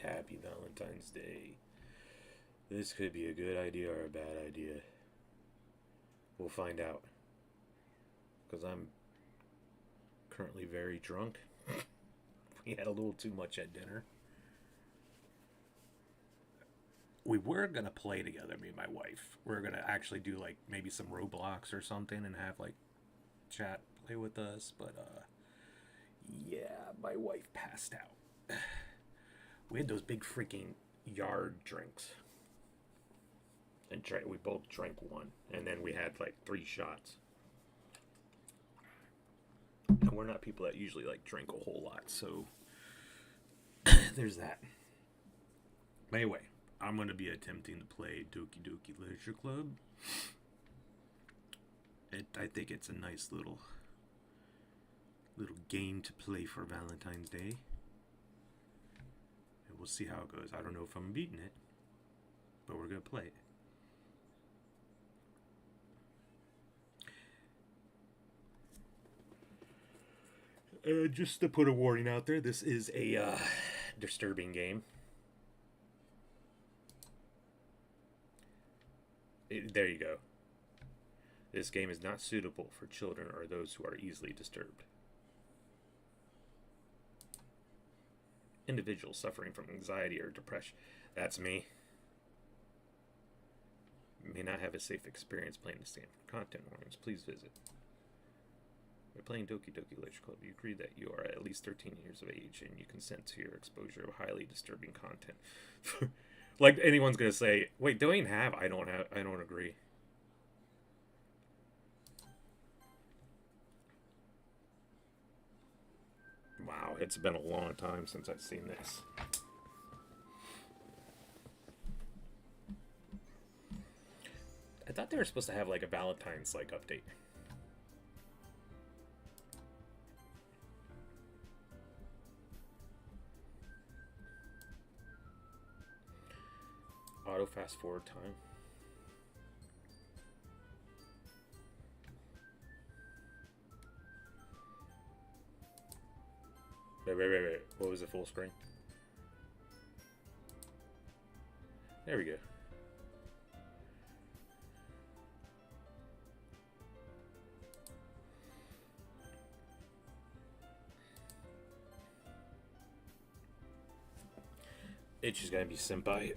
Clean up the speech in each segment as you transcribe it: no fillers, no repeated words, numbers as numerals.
Happy Valentine's Day. This could be a good idea or a bad idea. We'll find out. Because I'm currently very drunk. We had a little too much at dinner. We were going to play together, me and my wife. We were going to actually do like maybe some Roblox or something and have like chat play with us. But yeah, my wife passed out. We had those big freaking yard drinks. And we both drank one. And then we had like 3 shots. And we're not people that usually like drink a whole lot. So there's that. But anyway, I'm going to be attempting to play Doki Doki Literature Club. I think it's a nice little game to play for Valentine's Day. We'll see how it goes. I don't know if I'm beating it, but we're going to play it. Just to put a warning out there, this is a disturbing game. There you go. This game is not suitable for children or those who are easily disturbed. Individuals suffering from anxiety or depression. That's me. May not have a safe experience playing this game. Content warnings. Please visit. By playing Doki Doki Literature Club, you agree that you are at least 13 years of age and you consent to your exposure of highly disturbing content. Like anyone's gonna say, wait, do I even have? I don't agree. Wow, it's been a long time since I've seen this. I thought they were supposed to have like a Valentine's like update. Auto fast forward time. Wait. What was the full screen? There we go. It's just gonna be senpai.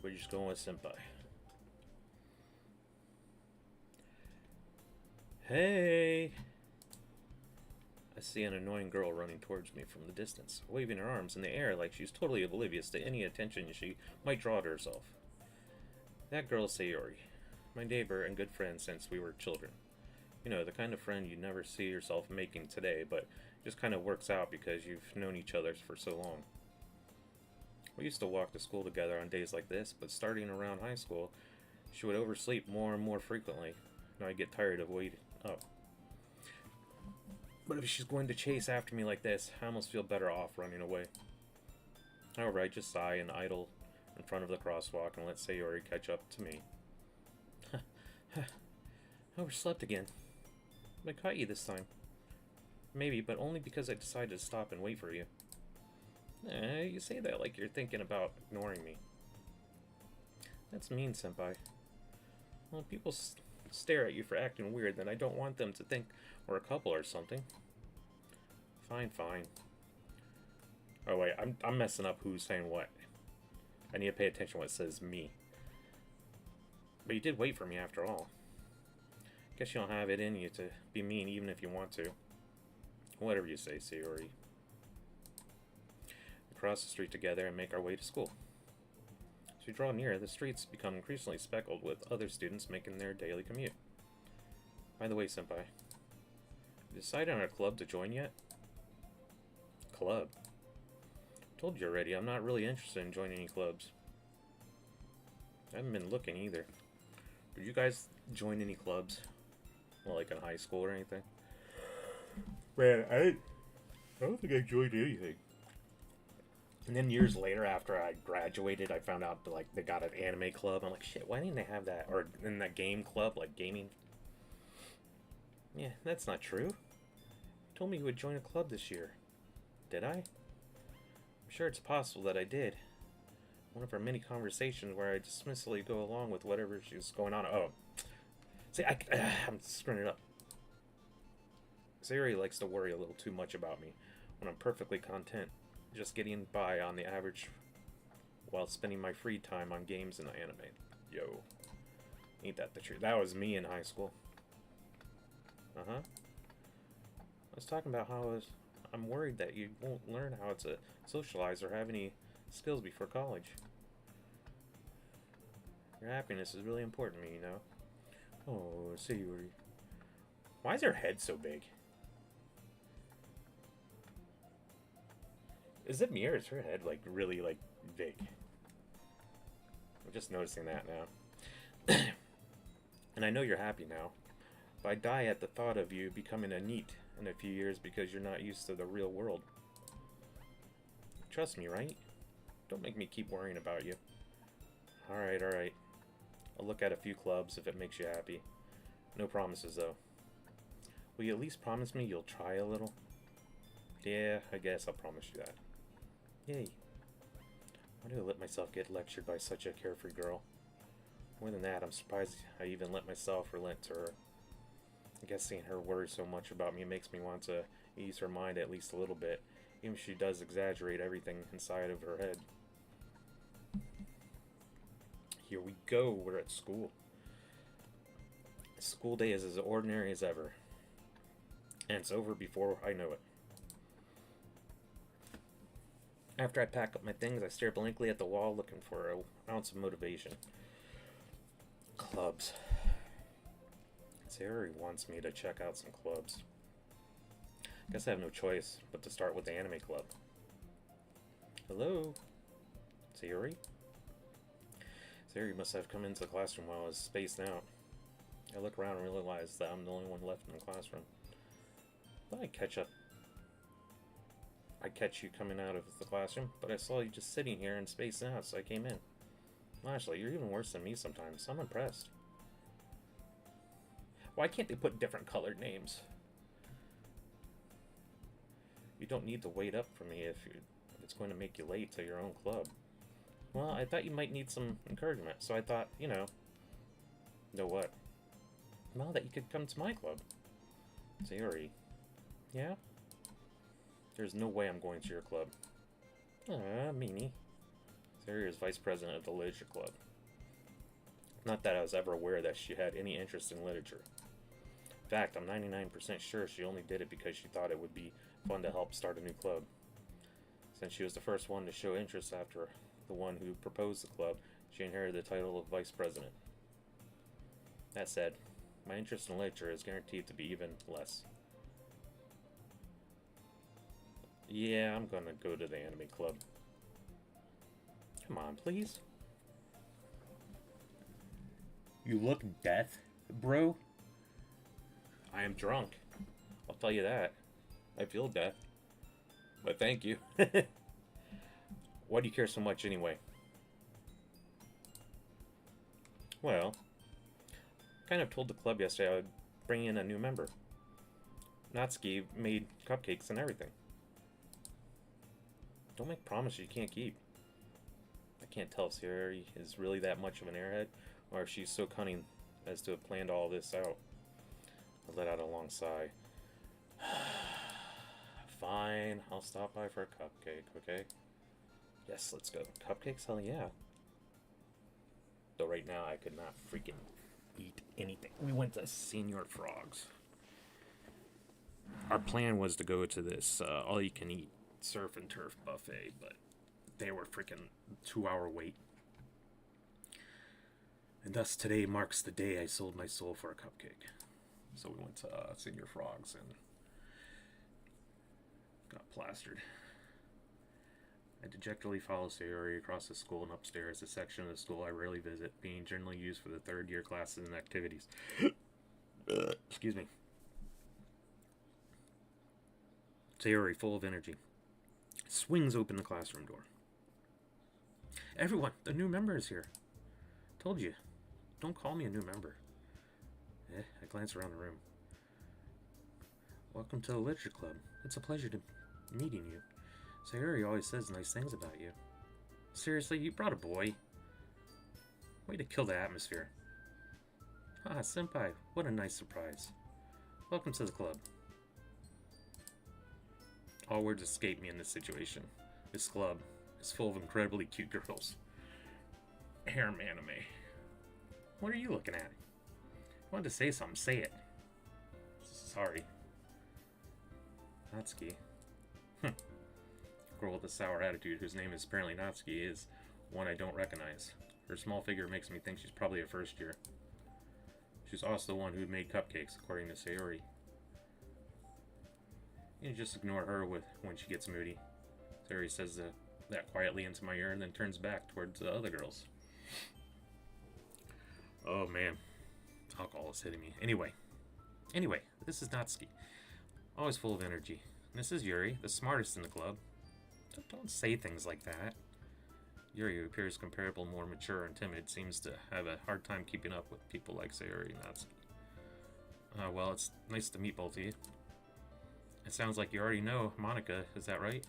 We're just going with senpai. Hey! I see an annoying girl running towards me from the distance, waving her arms in the air like she's totally oblivious to any attention she might draw to herself. That girl is Sayori, my neighbor and good friend since we were children. You know, the kind of friend you never see yourself making today, but just kind of works out because you've known each other for so long. We used to walk to school together on days like this, but starting around high school, she would oversleep more and more frequently, and I'd get tired of waiting up. But if she's going to chase after me like this, I almost feel better off running away. However, I just sigh and idle in front of the crosswalk and let Sayori catch up to me. Overslept again. I caught you this time. Maybe, but only because I decided to stop and wait for you. You say that like you're thinking about ignoring me. That's mean, senpai. Well, people stare at you for acting weird, then I don't want them to think we're a couple or something. Fine, fine. Oh wait, I'm messing up who's saying what. I need to pay attention to what says me. But you did wait for me after all. Guess you don't have it in you to be mean even if you want to. Whatever you say, Sayori. We cross the street together and make our way to school. As we draw near, the streets become increasingly speckled with other students making their daily commute. By the way, senpai, you decided on a club to join yet? Club? Told you already, I'm not really interested in joining any clubs. I haven't been looking either. Did you guys join any clubs? Well, like in high school or anything? Man, I don't think I joined anything. And then years later, after I graduated, I found out that, like, they got an anime club. I'm like, shit, why didn't they have that? Or in that game club, like gaming. Yeah, that's not true. You told me you would join a club this year. Did I? I'm sure it's possible that I did. One of our many conversations where I dismissively go along with whatever she's going on. Oh. See, I'm screwing it up. Sayori likes to worry a little too much about me when I'm perfectly content just getting by on the average while spending my free time on games and anime. Yo. Ain't that the truth? That was me in high school. Uh-huh. I was talking about how I'm worried that you won't learn how to socialize or have any skills before college. Your happiness is really important to me, you know? Oh, Sayori. Why is her head so big? Is it me or is her head, like, really, like, big? I'm just noticing that now. And I know you're happy now. But I die at the thought of you becoming a NEET in a few years because you're not used to the real world. Trust me, right? Don't make me keep worrying about you. Alright, alright. I'll look at a few clubs if it makes you happy. No promises, though. Will you at least promise me you'll try a little? Yeah, I guess I'll promise you that. Yay. Why do I let myself get lectured by such a carefree girl? More than that, I'm surprised I even let myself relent to her. I guess seeing her worry so much about me makes me want to ease her mind at least a little bit, even if she does exaggerate everything inside of her head. Here we go, we're at school. School day is as ordinary as ever. And it's over before I know it. After I pack up my things, I stare blankly at the wall looking for an ounce of motivation. Clubs. Sayori wants me to check out some clubs. Guess I have no choice but to start with the anime club. Hello? Sayori? Sayori must have come into the classroom while I was spaced out. I look around and realize that I'm the only one left in the classroom. Thought I'd catch you coming out of the classroom, but I saw you just sitting here and spacing out, so I came in. Actually, you're even worse than me sometimes. I'm impressed. Why can't they put different colored names? You don't need to wait up for me if it's going to make you late to your own club. Well, I thought you might need some encouragement, so I thought, you know what? Well, that you could come to my club. Sayori. Yeah? There's no way I'm going to your club. Meanie. Sayori is vice president of the literature club. Not that I was ever aware that she had any interest in literature. In fact, I'm 99% sure she only did it because she thought it would be fun to help start a new club. Since she was the first one to show interest after the one who proposed the club, she inherited the title of vice president. That said, my interest in literature is guaranteed to be even less. Yeah, I'm gonna go to the anime club. Come on, please. You look death, bro. I am drunk. I'll tell you that. I feel death. But thank you. Why do you care so much anyway? Well, kind of told the club yesterday I would bring in a new member. Natsuki made cupcakes and everything. Don't make promises you can't keep. I can't tell if Sayori is really that much of an airhead, or if she's so cunning as to have planned all this out. I let out a long sigh. Fine, I'll stop by for a cupcake, okay? Yes, let's go. Cupcakes? Hell yeah. Though right now I could not freaking eat anything. We went to Senior Frogs. Our plan was to go to this all-you-can-eat surf and turf buffet, but they were freaking 2-hour wait. And thus today marks the day I sold my soul for a cupcake. So we went to Senior Frogs and got plastered. I dejectedly follow Sayori across the school and upstairs, a section of the school I rarely visit, being generally used for the third-year classes and activities. Excuse me. Sayori, full of energy, swings open the classroom door. Everyone, the new member is here. Told you, don't call me a new member. I glance around the room. Welcome to the Literature Club. It's a pleasure to meeting you. Sayori always says nice things about you. Seriously, you brought a boy? Way to kill the atmosphere. Ah, senpai, what a nice surprise. Welcome to the club. All words escape me in this situation. This club is full of incredibly cute girls. Harem anime. What are you looking at? If you wanted to say something, say it. Sorry. Natsuki. Girl with a sour attitude, whose name is apparently Natsuki, is one I don't recognize. Her small figure makes me think she's probably a first year. She's also the one who made cupcakes, according to Sayori. You just ignore her when she gets moody. Sayori says that quietly into my ear and then turns back towards the other girls. Oh man, alcohol is hitting me. Anyway, this is Natsuki. Always full of energy. And this is Yuri, the smartest in the club. Don't say things like that. Yuri, who appears comparable, more mature and timid, seems to have a hard time keeping up with people like Sayori and Natsuki. Well, it's nice to meet both of you. It sounds like you already know Monica, is that right?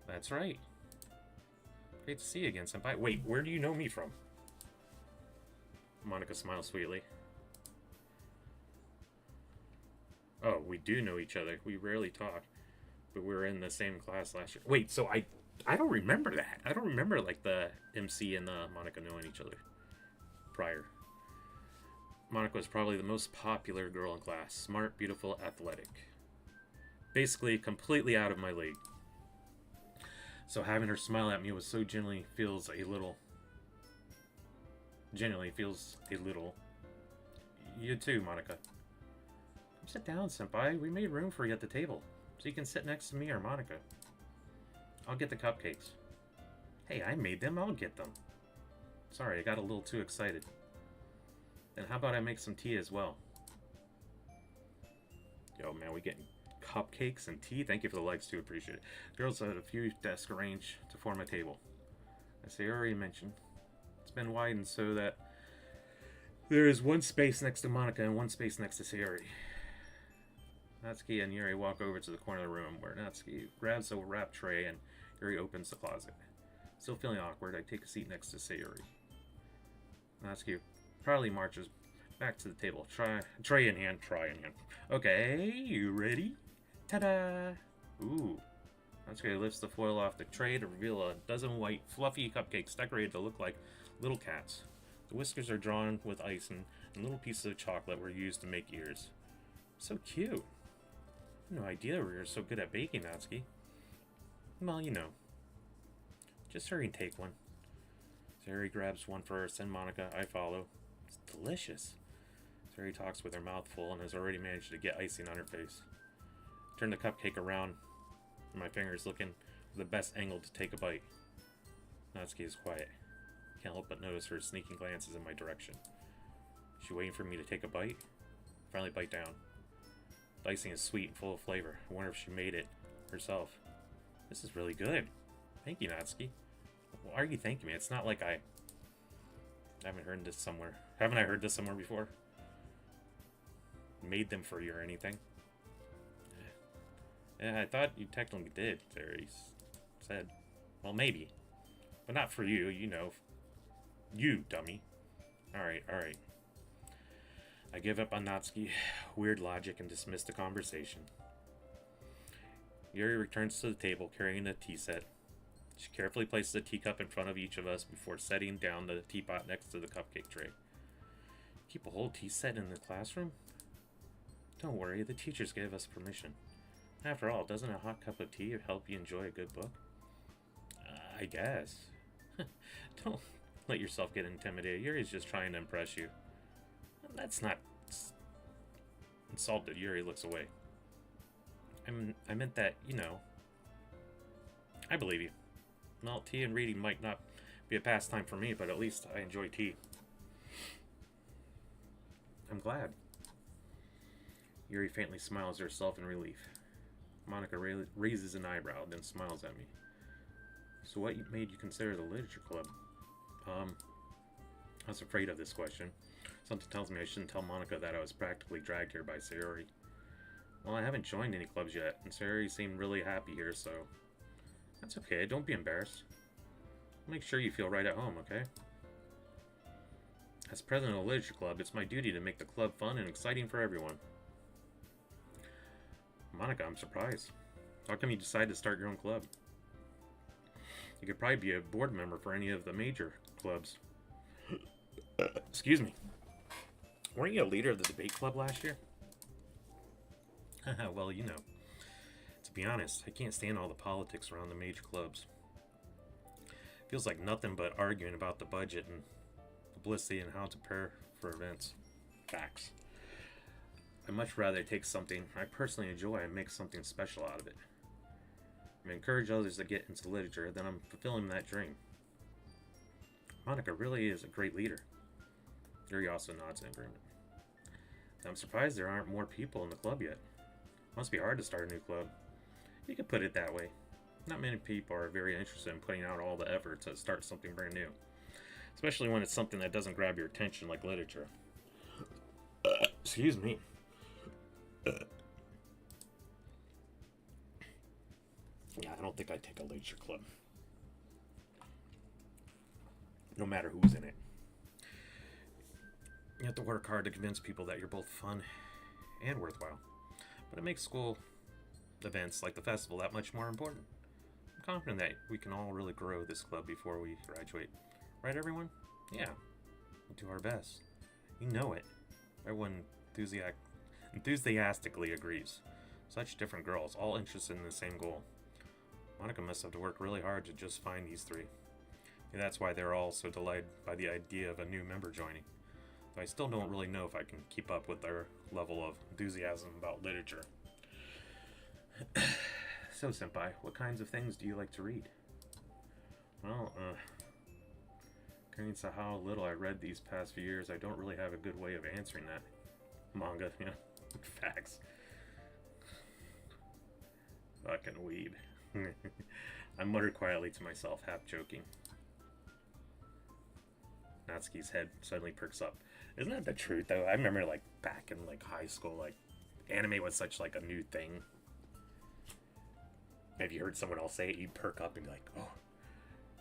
That's right. Great to see you again, senpai. Wait, where do you know me from? Monica smiles sweetly. Oh, we do know each other. We rarely talk. But we were in the same class last year. Wait, so I don't remember that. I don't remember, like, the MC and Monica knowing each other prior. Monica was probably the most popular girl in class. Smart, beautiful, athletic. Basically, completely out of my league. So having her smile at me was so genuinely feels a little. You too, Monica. Come sit down, senpai. We made room for you at the table, so you can sit next to me or Monica. I'll get the cupcakes. Hey, I made them. I'll get them. Sorry, I got a little too excited. Then how about I make some tea as well? Yo, man, we getting cupcakes and tea? Thank you for the likes, too. Appreciate it. Girls had a few desks arranged to form a table. As they already mentioned, it's been widened so that there is one space next to Monica and one space next to Sayori. Natsuki and Yuri walk over to the corner of the room where Natsuki grabs a wrap tray and Yuri opens the closet. Still feeling awkward, I take a seat next to Sayori. Natsuki proudly marches back to the table, tray in hand. Okay, you ready? Ta-da! Ooh. Natsuki lifts the foil off the tray to reveal a dozen white, fluffy cupcakes decorated to look like little cats. The whiskers are drawn with icing, and little pieces of chocolate were used to make ears. So cute. No idea we were so good at baking, Natsuki. Well, you know. Just hurry and take one. Sayori grabs one first, then Monica. I follow. It's delicious. Sayori talks with her mouth full and has already managed to get icing on her face. Turn the cupcake around, my fingers looking for the best angle to take a bite. Natsuki is quiet. Can't help but notice her sneaking glances in my direction. Is she waiting for me to take a bite? Finally bite down. The icing is sweet and full of flavor. I wonder if she made it herself. This is really good. Thank you, Natsuki. Why are you thanking me? It's not like I I haven't heard this somewhere. Haven't I heard this somewhere before? Made them for you or anything? Yeah, I thought you technically did, Ceres said. Well, maybe. But not for you, you know. You, dummy. Alright, alright. I give up on Natsuki, weird logic, and dismiss the conversation. Yuri returns to the table carrying a tea set. She carefully places a teacup in front of each of us before setting down the teapot next to the cupcake tray. Keep a whole tea set in the classroom? Don't worry, the teachers gave us permission. After all, doesn't a hot cup of tea help you enjoy a good book? I guess. Don't let yourself get intimidated. Yuri's just trying to impress you. That's not... Insulted, Yuri looks away. I meant that, you know... I believe you. Well, tea and reading might not be a pastime for me, but at least I enjoy tea. I'm glad. Yuri faintly smiles to herself in relief. Monica raises an eyebrow, then smiles at me. So what made you consider the literature club? I was afraid of this question. Something tells me I shouldn't tell Monica that I was practically dragged here by Sayori. Well, I haven't joined any clubs yet, and Sayori seemed really happy here, so... That's okay, don't be embarrassed. Make sure you feel right at home, okay? As president of the literature club, it's my duty to make the club fun and exciting for everyone. Monica, I'm surprised. How come you decided to start your own club? You could probably be a board member for any of the major clubs. Excuse me. Weren't you a leader of the debate club last year? Well, you know. To be honest, I can't stand all the politics around the major clubs. Feels like nothing but arguing about the budget and publicity and how to prepare for events. Facts. I'd much rather take something I personally enjoy and make something special out of it. I encourage others to get into literature, then I'm fulfilling that dream. Monica really is a great leader. Yuri also nods in agreement. I'm surprised there aren't more people in the club yet. Must be hard to start a new club. You could put it that way. Not many people are very interested in putting out all the effort to start something brand new. Especially when it's something that doesn't grab your attention like literature. Excuse me. Yeah, I don't think I'd take a literature club. No matter who's in it. You have to work hard to convince people that you're both fun and worthwhile. But it makes school events like the festival that much more important. I'm confident that we can all really grow this club before we graduate. Right, everyone? Yeah. We'll do our best. You know it. Everyone enthusiastically agrees. Such different girls, all interested in the same goal. Monica must have to work really hard to just find these three. And that's why they're all so delighted by the idea of a new member joining. Though I still don't really know if I can keep up with their level of enthusiasm about literature. So, Senpai, what kinds of things do you like to read? Well, according to how little I read these past few years, I don't really have a good way of answering that. Manga, yeah. Facts. Fucking weeb. I muttered quietly to myself, half joking. Natsuki's head suddenly perks up. Isn't that the truth, though? I remember, like, back in, like, high school, like, anime was such, like, a new thing. Have you heard someone else say it? You'd perk up and be like, oh,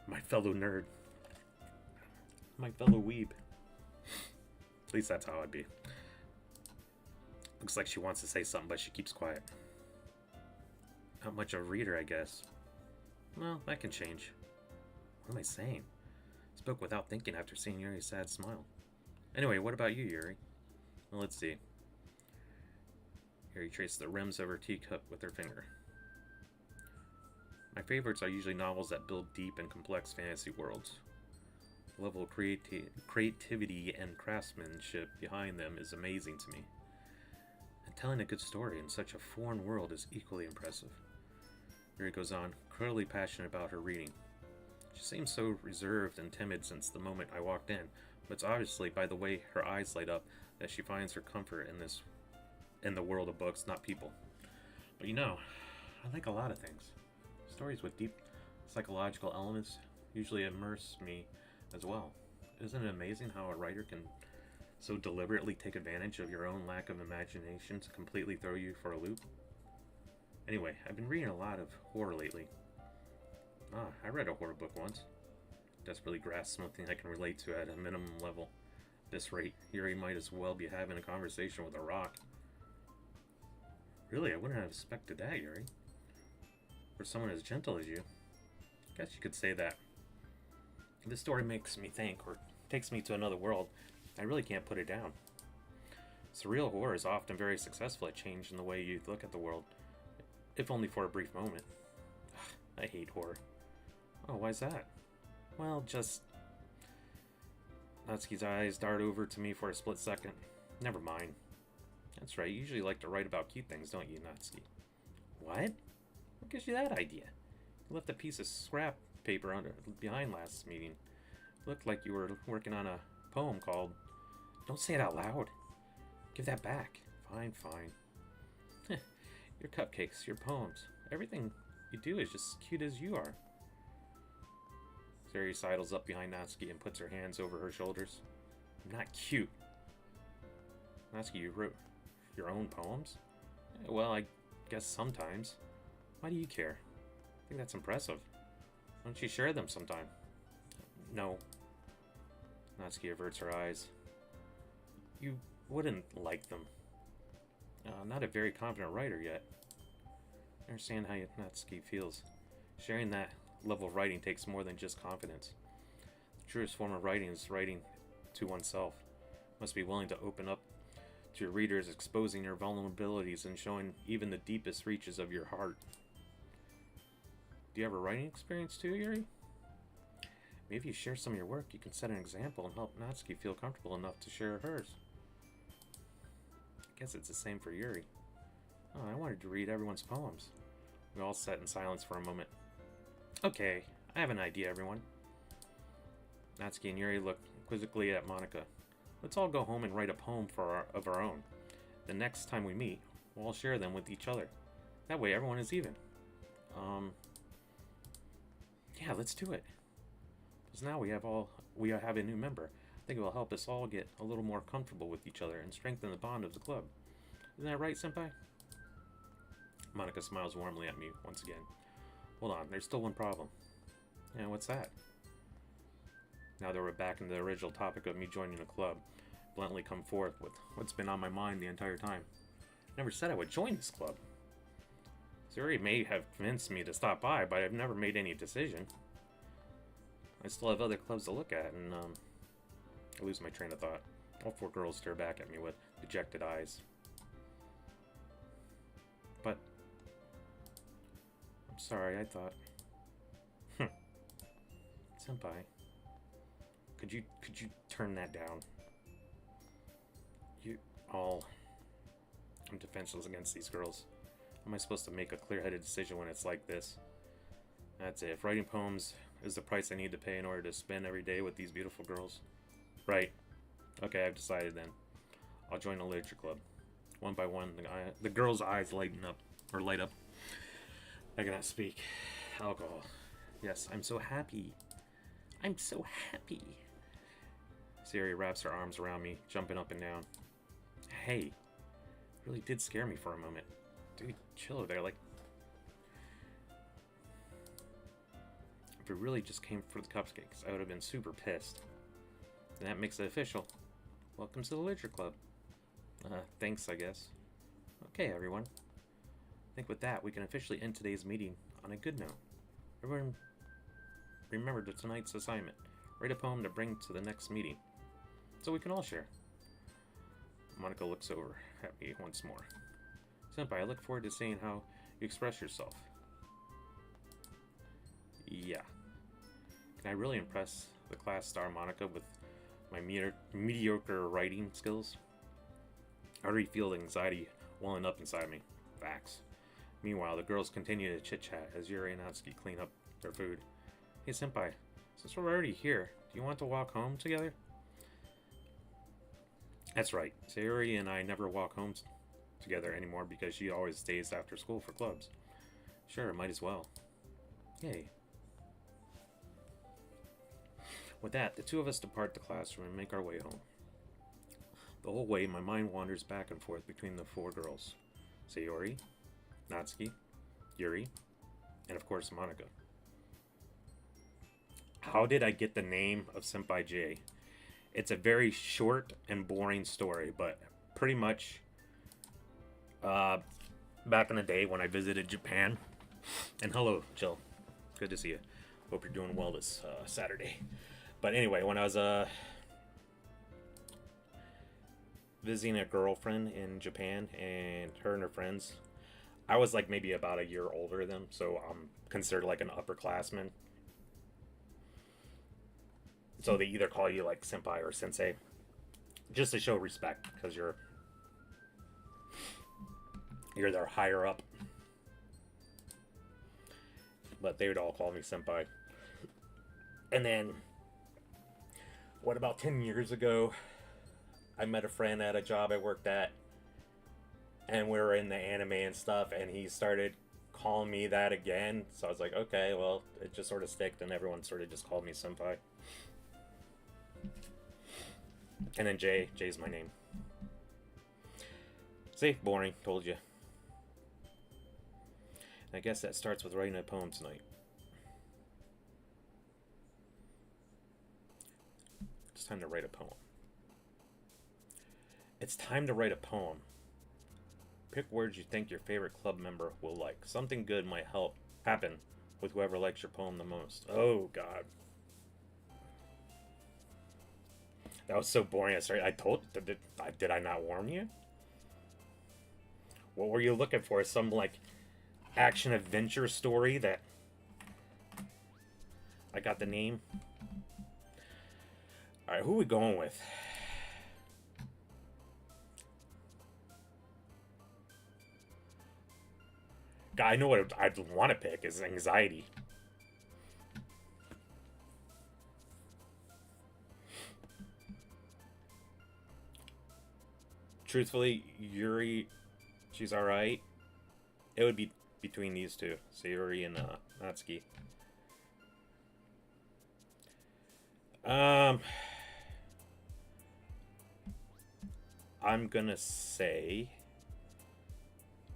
my fellow nerd. My fellow weeb. At least that's how I'd be. Looks like she wants to say something, but she keeps quiet. Not much of a reader, I guess. Well, that can change. What am I saying? Spoke without thinking after seeing Yuri's sad smile. Anyway, what about you, Yuri? Well, let's see. Yuri traced the rims of her teacup with her finger. My favorites are usually novels that build deep and complex fantasy worlds. The level of creativity and craftsmanship behind them is amazing to me. And telling a good story in such a foreign world is equally impressive. Yuri goes on, clearly passionate about her reading. She seems so reserved and timid since the moment I walked in, but it's obviously by the way her eyes light up that she finds her comfort in the world of books, not people. But you know, I like a lot of things. Stories with deep psychological elements usually immerse me as well. Isn't it amazing how a writer can so deliberately take advantage of your own lack of imagination to completely throw you for a loop? Anyway, I've been reading a lot of horror lately. I read a horror book once. Desperately grasp something I can relate to at a minimum level. At this rate, Yuri might as well be having a conversation with a rock. Really, I wouldn't have expected that, Yuri. For someone as gentle as you. Guess you could say that. This story makes me think, or takes me to another world. I really can't put it down. Surreal horror is often very successful at changing the way you look at the world, if only for a brief moment. I hate horror. Oh, why's that? Well, just... Natsuki's eyes dart over to me for a split second. Never mind. That's right, you usually like to write about cute things, don't you, Natsuki? What? What gives you that idea? You left a piece of scrap paper behind last meeting. It looked like you were working on a poem called... Don't say it out loud. Give that back. Fine, fine. Your cupcakes, your poems, everything you do is just cute as you are. Sari sidles up behind Natsuki and puts her hands over her shoulders. I'm not cute. Natsuki, you wrote your own poems? Well, I guess sometimes. Why do you care? I think that's impressive. Why don't you share them sometime? No. Natsuki averts her eyes. You wouldn't like them. Not a very confident writer yet. I understand how Natsuki feels. Sharing that level of writing takes more than just confidence. The truest form of writing is writing to oneself. Must be willing to open up to your readers, exposing your vulnerabilities and showing even the deepest reaches of your heart. Do you have a writing experience too, Yuri? Maybe if you share some of your work, you can set an example and help Natsuki feel comfortable enough to share hers. I guess it's the same for Yuri. Oh, I wanted to read everyone's poems. We all sat in silence for a moment. Okay, I have an idea, everyone. Natsuki and Yuri looked quizzically at Monika. Let's all go home and write a poem of our own. The next time we meet, we'll all share them with each other. That way everyone is even. Yeah, let's do it. Because now we have a new member. I think it will help us all get a little more comfortable with each other and strengthen the bond of the club. Isn't that right, Senpai? Monika smiles warmly at me once again. Hold on, there's still one problem. Yeah, what's that? Now that we're back into the original topic of me joining the club, bluntly come forth with what's been on my mind the entire time. Never said I would join this club. Suri may have convinced me to stop by, but I've never made any decision. I still have other clubs to look at, and I lose my train of thought. All four girls stare back at me with dejected eyes. But I'm sorry, I thought. Senpai, could you turn that down? You all... I'm defenseless against these girls. How am I supposed to make a clear-headed decision when it's like this? That's it. If writing poems is the price I need to pay in order to spend every day with these beautiful girls. Right. Okay, I've decided then. I'll join a literature club. One by one, the girls' eyes light up. I cannot speak. Alcohol. Yes, I'm so happy. I'm so happy. Siri wraps her arms around me, jumping up and down. Hey, really did scare me for a moment. Dude, chill over there, like... If it really just came for the cupcakes, I would have been super pissed. And that makes it official. Welcome to the literature club. Thanks, I guess. Okay, everyone. I think with that, we can officially end today's meeting on a good note. Everyone, remember tonight's assignment. Write a poem to bring to the next meeting, so we can all share. Monika looks over at me once more. Senpai, I look forward to seeing how you express yourself. Yeah. Can I really impress the class star Monika with my mediocre writing skills? I already feel the anxiety welling up inside me. Facts. Meanwhile, the girls continue to chit-chat as Yuri and Natsuki clean up their food. Hey, Senpai, since we're already here, do you want to walk home together? That's right. Sayuri and I never walk home together anymore because she always stays after school for clubs. Sure, might as well. Yay. With that, the two of us depart the classroom and make our way home. The whole way, my mind wanders back and forth between the four girls: Sayori, Natsuki, Yuri, and of course Monica. How did I get the name of Senpai J? It's a very short and boring story, but pretty much back in the day when I visited Japan. And hello, Jill. Good to see you. Hope you're doing well this Saturday. But anyway, when I was visiting a girlfriend in Japan and her and her friends, I was like maybe about a year older than them, so I'm considered like an upperclassman. So they either call you like senpai or sensei, just to show respect, because you're their higher up. But they would all call me senpai. And then, what, about 10 years ago, I met a friend at a job I worked at, and we were in the anime and stuff, and he started calling me that again. So I was like, okay, well, it just sort of sticked, and everyone sort of just called me senpai. And then Jay's my name. See, boring, told you. I guess that starts with writing a poem tonight. It's time to write a poem. It's time to write a poem. Pick words you think your favorite club member will like. Something good might help happen with whoever likes your poem the most. Oh, God. That was so boring. Did I not warn you? What were you looking for? Some, like, action adventure story that I got the name? Alright, who are we going with? God, I know what I'd want to pick is anxiety. Truthfully, Yuri, she's alright. It would be between these two, Sayori and Natsuki. I'm gonna say,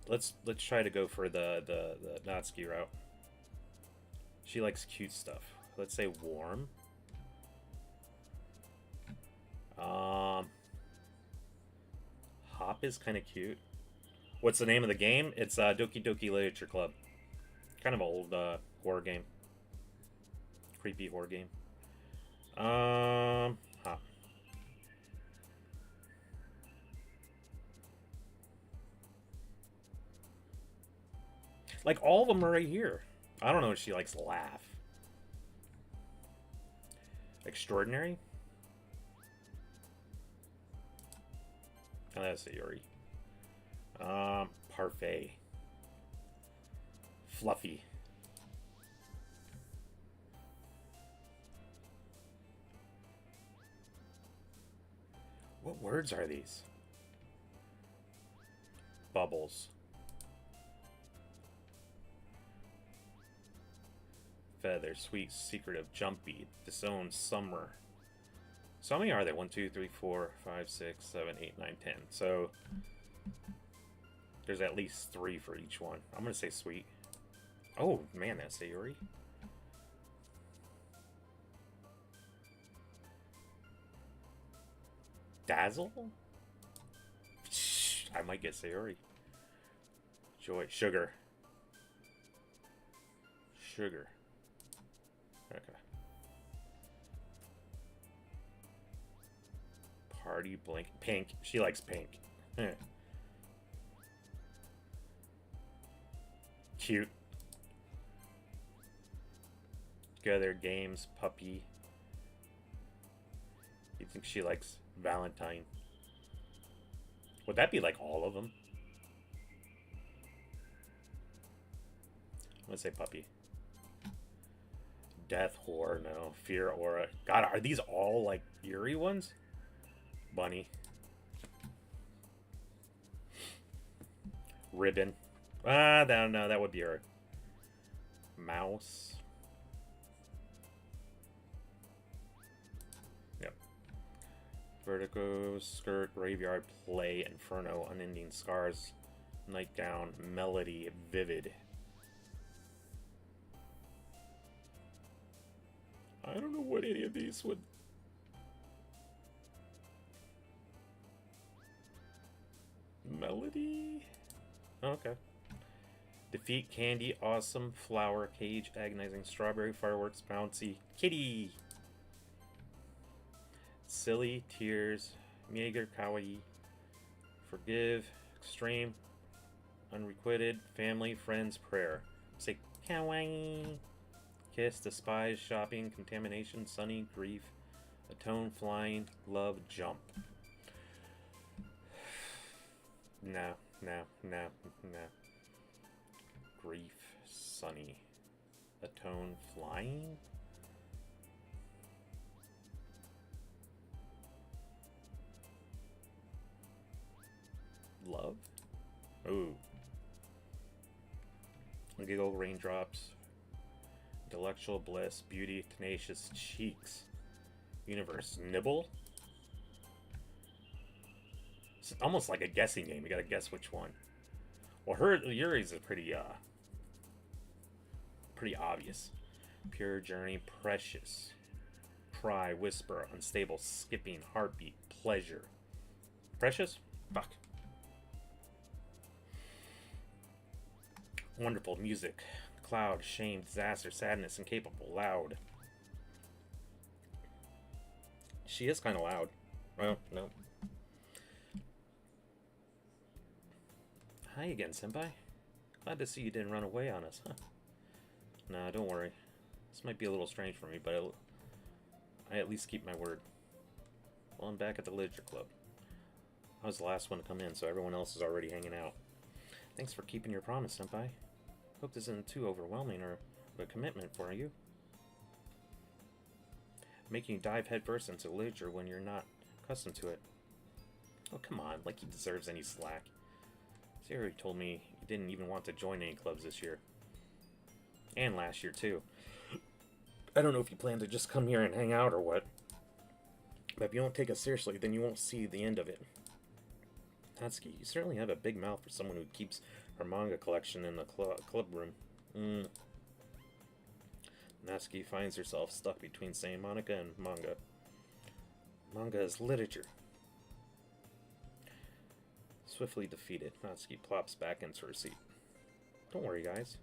let's try to go for the Natsuki route. She likes cute stuff. Let's say warm. Hop is kind of cute. What's the name of the game? It's Doki Doki Literature Club. Kind of an old horror game. Creepy horror game. Hop. Like, all of them are right here. I don't know if she likes laugh. Extraordinary? Oh, that's Sayori. Parfait. Fluffy. What words are these? Bubbles. Feather, sweet, secretive, jumpy, disown, summer. So how many are there? 1, 2, 3, 4, 5, 6, 7, 8, 9, 10. So there's at least 3 for each one. I'm gonna say sweet. Oh man, that's Sayori. Dazzle? Shh, I might get Sayori. Joy, sugar. Sugar. Okay. Party blank. Pink. She likes pink. Cute. Together games. Puppy. You think she likes Valentine? Would that be like all of them? I'm gonna say puppy. Death, horror, no. Fear, aura. God, are these all like Yuri ones? Bunny. Ribbon. Ah, no, that would be her. Mouse. Vertigo, Skirt, Graveyard, Play, Inferno, Unending Scars, Nightgown, Melody, Vivid. I don't know what any of these would... Melody? Okay. Defeat, Candy, Awesome, Flower, Cage, Agonizing, Strawberry, Fireworks, Bouncy, Kitty! Silly, Tears, Meager, Kawaii, Forgive, Extreme, Unrequited, Family, Friends, Prayer. Say Kawaii! Kiss, Despise, Shopping, Contamination, Sunny, Grief, Atone, Flying, Love, Jump. No. Grief, Sunny, Atone, Flying? Love? Ooh. Giggle, Raindrops, Intellectual Bliss, Beauty, Tenacious, Cheeks, Universe, Nibble? It's almost like a guessing game. You gotta guess which one. Well, Yuri's is pretty obvious. Pure Journey, Precious, Cry, Whisper, Unstable, Skipping, Heartbeat, Pleasure. Precious? Fuck. Wonderful, Music, Cloud, Shame, Disaster, Sadness, Incapable, Loud. She is kind of loud. Well, no. Hi again, Senpai. Glad to see you didn't run away on us, huh? Nah, don't worry. This might be a little strange for me, but I at least keep my word. Well, I'm back at the Literature Club. I was the last one to come in, so everyone else is already hanging out. Thanks for keeping your promise, Senpai. Hope this isn't too overwhelming or a commitment for you. Making you dive headfirst into literature when you're not accustomed to it. Oh, come on, like he deserves any slack. Sayori told me you didn't even want to join any clubs this year. And last year, too. I don't know if you plan to just come here and hang out or what. But if you don't take us seriously, then you won't see the end of it. Natsuki, you certainly have a big mouth for someone who keeps her manga collection in the club room. Natsuki finds herself stuck between saying Monica and manga. Manga is literature. Swiftly defeated, Natsuki plops back into her seat. Don't worry, guys.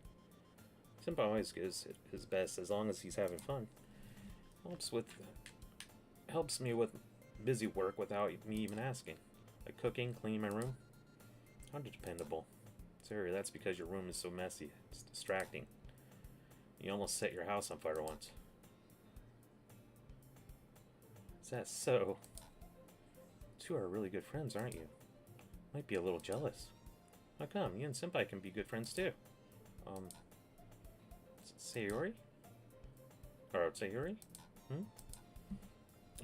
Senpai always gives it his best as long as he's having fun. Helps me with busy work without me even asking. Like cooking, cleaning my room. How dependable. Sayori, that's because your room is so messy. It's distracting. You almost set your house on fire once. Is that so? You two are really good friends, aren't you? Might be a little jealous. How come? You and Senpai can be good friends too. Sayori? Or Sayori?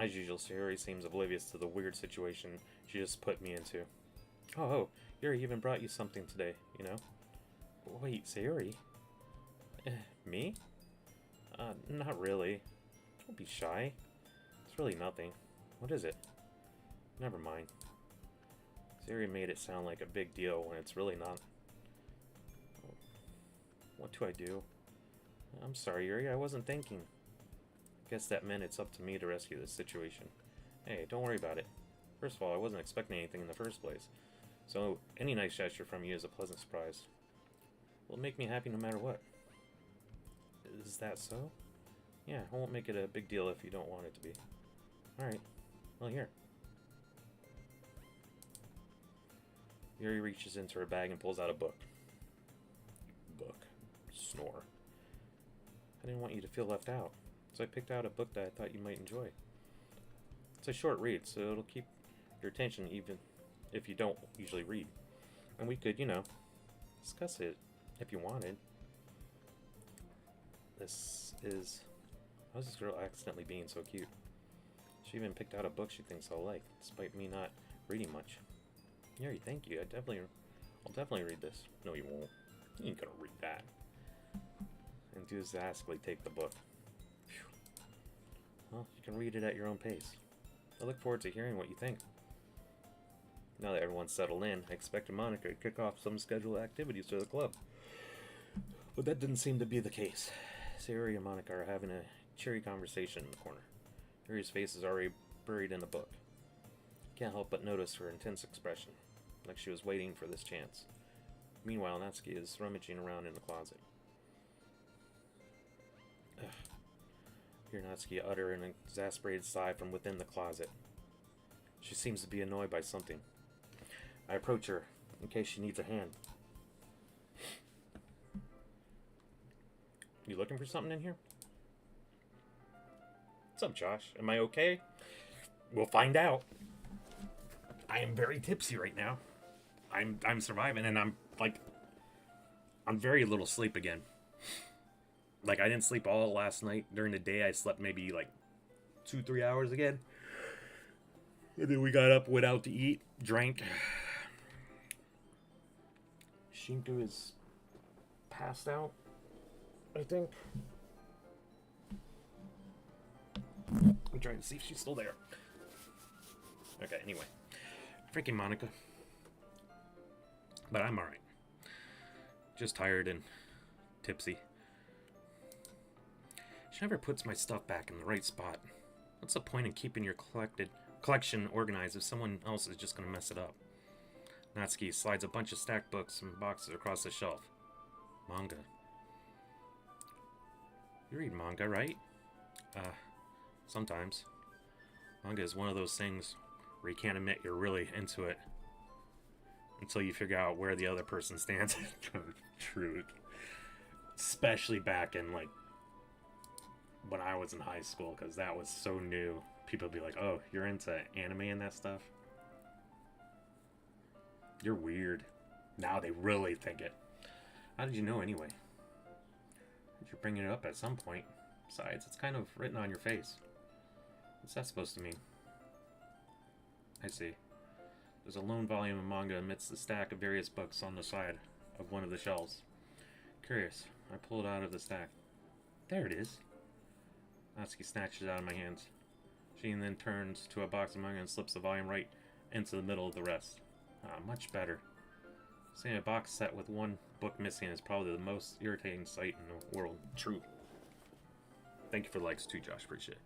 As usual, Sayori seems oblivious to the weird situation she just put me into. Oh, Yuri even brought you something today, you know? Wait, Sayori? Me? Not really. Don't be shy. It's really nothing. What is it? Never mind. Sayori made it sound like a big deal when it's really not. What do I do? I'm sorry, Yuri, I wasn't thinking. Guess that meant it's up to me to rescue this situation. Hey, don't worry about it. First of all, I wasn't expecting anything in the first place. So, any nice gesture from you is a pleasant surprise. It'll make me happy no matter what. Is that so? Yeah, I won't make it a big deal if you don't want it to be. Alright. Well, here. Yuri reaches into her bag and pulls out a book. Snore. I didn't want you to feel left out, so I picked out a book that I thought you might enjoy. It's a short read, so it'll keep your attention even if you don't usually read. And we could, discuss it if you wanted. How's this girl accidentally being so cute? She even picked out a book she thinks I'll like, despite me not reading much. Yuri, thank you. I'll definitely read this. No, you won't. You ain't gonna read that. Enthusiastically take the book. Phew. Well, you can read it at your own pace. I look forward to hearing what you think. Now that everyone's settled in, I expected Monica to kick off some scheduled activities for the club. But that didn't seem to be the case. Sayori and Monica are having a cheery conversation in the corner. Yuri's face is already buried in a book. Can't help but notice her intense expression, like she was waiting for this chance. Meanwhile, Natsuki is rummaging around in the closet. Ugh. I hear Natsuki utter an exasperated sigh from within the closet. She seems to be annoyed by something. I approach her, in case she needs a hand. You looking for something in here? What's up, Josh? Am I okay? We'll find out. I am very tipsy right now. I'm surviving, and I'm very little sleep again. Like, I didn't sleep all last night. During the day, I slept maybe like 2-3 hours again. And then we got up, went out to eat, drank. Shinku is passed out, I think. I'm trying to see if she's still there. Okay, anyway. Freaking Monica. But I'm alright. Just tired and tipsy. She never puts my stuff back in the right spot. What's the point in keeping your collection organized if someone else is just going to mess it up? Natsuki slides a bunch of stacked books and boxes across the shelf. Manga. You read manga, right? Sometimes. Manga is one of those things where you can't admit you're really into it until you figure out where the other person stands. True. Especially back in, like, when I was in high school, because that was so new. People would be like, oh, you're into anime and that stuff? You're weird. Now they really think it. How did you know anyway? You're bringing it up at some point. Besides, it's kind of written on your face. What's that supposed to mean? I see. There's a lone volume of manga amidst the stack of various books on the side of one of the shelves. Curious. I pull it out of the stack. There it is. Natsuki snatches it out of my hands. She then turns to a box of manga and slips the volume right into the middle of the rest. Much better. Seeing a box set with one book missing is probably the most irritating sight in the world. True. Thank you for the likes too, Josh. Appreciate it.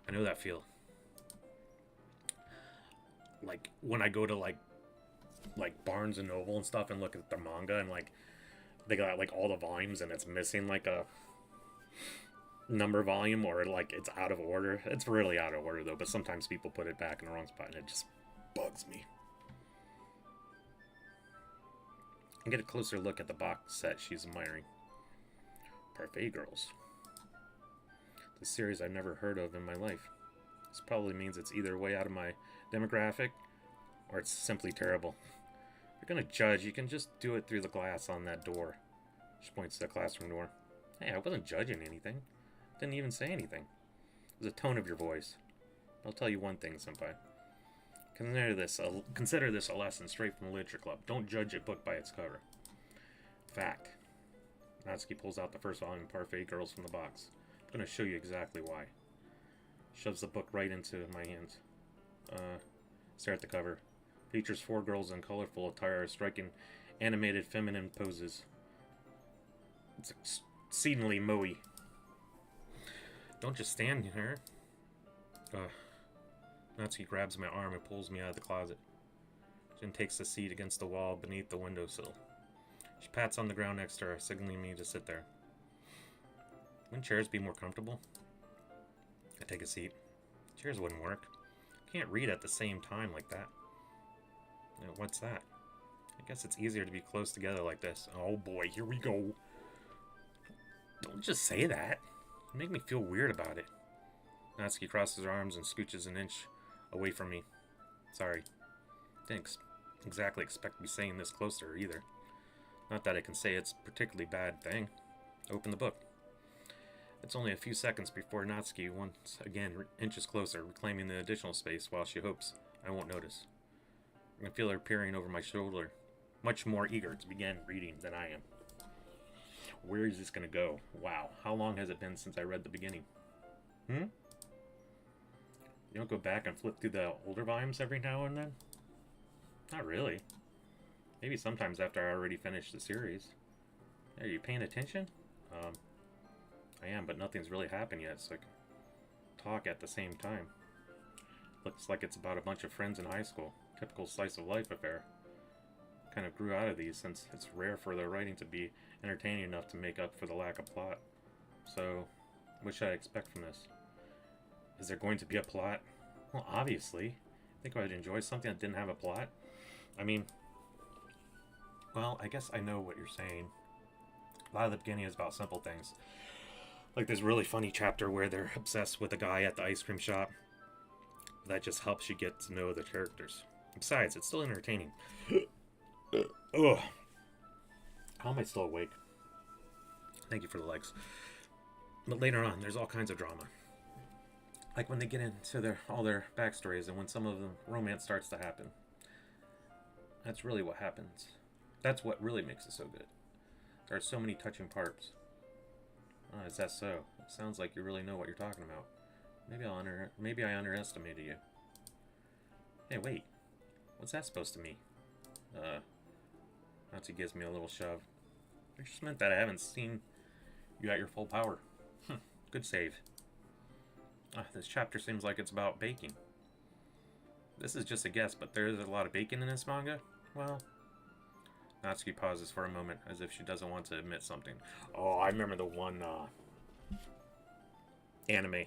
I know that feel. Like, when I go to, like Barnes and Noble and stuff and look at the manga and, like, they got, like, all the volumes and it's missing, like, a number volume or, like, it's out of order. It's really out of order, though, but sometimes people put it back in the wrong spot and it just bugs me. I get a closer look at the box set she's admiring. Parfait Girls. It's a series I've never heard of in my life. This probably means it's either way out of my demographic or it's simply terrible. If you're gonna judge, you can just do it through the glass on that door. She points to the classroom door. Hey, I wasn't judging anything. Didn't even say anything. It was the tone of your voice. I'll tell you one thing, senpai. Consider this a lesson straight from the literature club. Don't judge a book by its cover. Fact. Natsuki pulls out the first volume of Parfait Girls from the box. I'm going to show you exactly why. Shoves the book right into my hands. Stare at the cover. Features 4 girls in colorful attire striking animated feminine poses. It's exceedingly moe-y. Don't just stand here. Natsuki grabs my arm and pulls me out of the closet. She then takes a seat against the wall beneath the windowsill. She pats on the ground next to her, signaling me to sit there. Wouldn't chairs be more comfortable? I take a seat. Chairs wouldn't work. Can't read at the same time like that. What's that? I guess it's easier to be close together like this. Oh boy, here we go. Don't just say that. You make me feel weird about it. Natsuki crosses her arms and scooches an inch away from me. Sorry. Didn't exactly expect to be saying this close to her either. Not that I can say it's a particularly bad thing. Open the book. It's only a few seconds before Natsuki once again inches closer, reclaiming the additional space while she hopes I won't notice. I can feel her peering over my shoulder, much more eager to begin reading than I am. Where is this going to go? Wow, how long has it been since I read the beginning? You don't go back and flip through the older volumes every now and then? Not really. Maybe sometimes after I already finished the series. Are you paying attention? I am, but nothing's really happened yet, so I can talk at the same time. Looks like it's about a bunch of friends in high school. Typical slice of life affair. Kind of grew out of these since it's rare for their writing to be entertaining enough to make up for the lack of plot. So, what should I expect from this? Is there going to be a plot? Well, obviously. I think I'd enjoy something that didn't have a plot. I mean, well, I guess I know what you're saying. A lot of the beginning is about simple things. Like this really funny chapter where they're obsessed with a guy at the ice cream shop. That just helps you get to know the characters. Besides, it's still entertaining. Ugh. How am I still awake? Thank you for the likes. But later on, there's all kinds of drama. Like when they get into all their backstories and when some of the romance starts to happen. That's really what happens. That's what really makes it so good. There are so many touching parts. Oh, is that so? It sounds like you really know what you're talking about. Maybe I underestimated you. Hey, wait. What's that supposed to mean? Nazi gives me a little shove. It just meant that I haven't seen you at your full power. Good save. This chapter seems like it's about baking. This is just a guess, but there is a lot of bacon in this manga? Well... Natsuki pauses for a moment, as if she doesn't want to admit something. Oh, I remember the one, anime.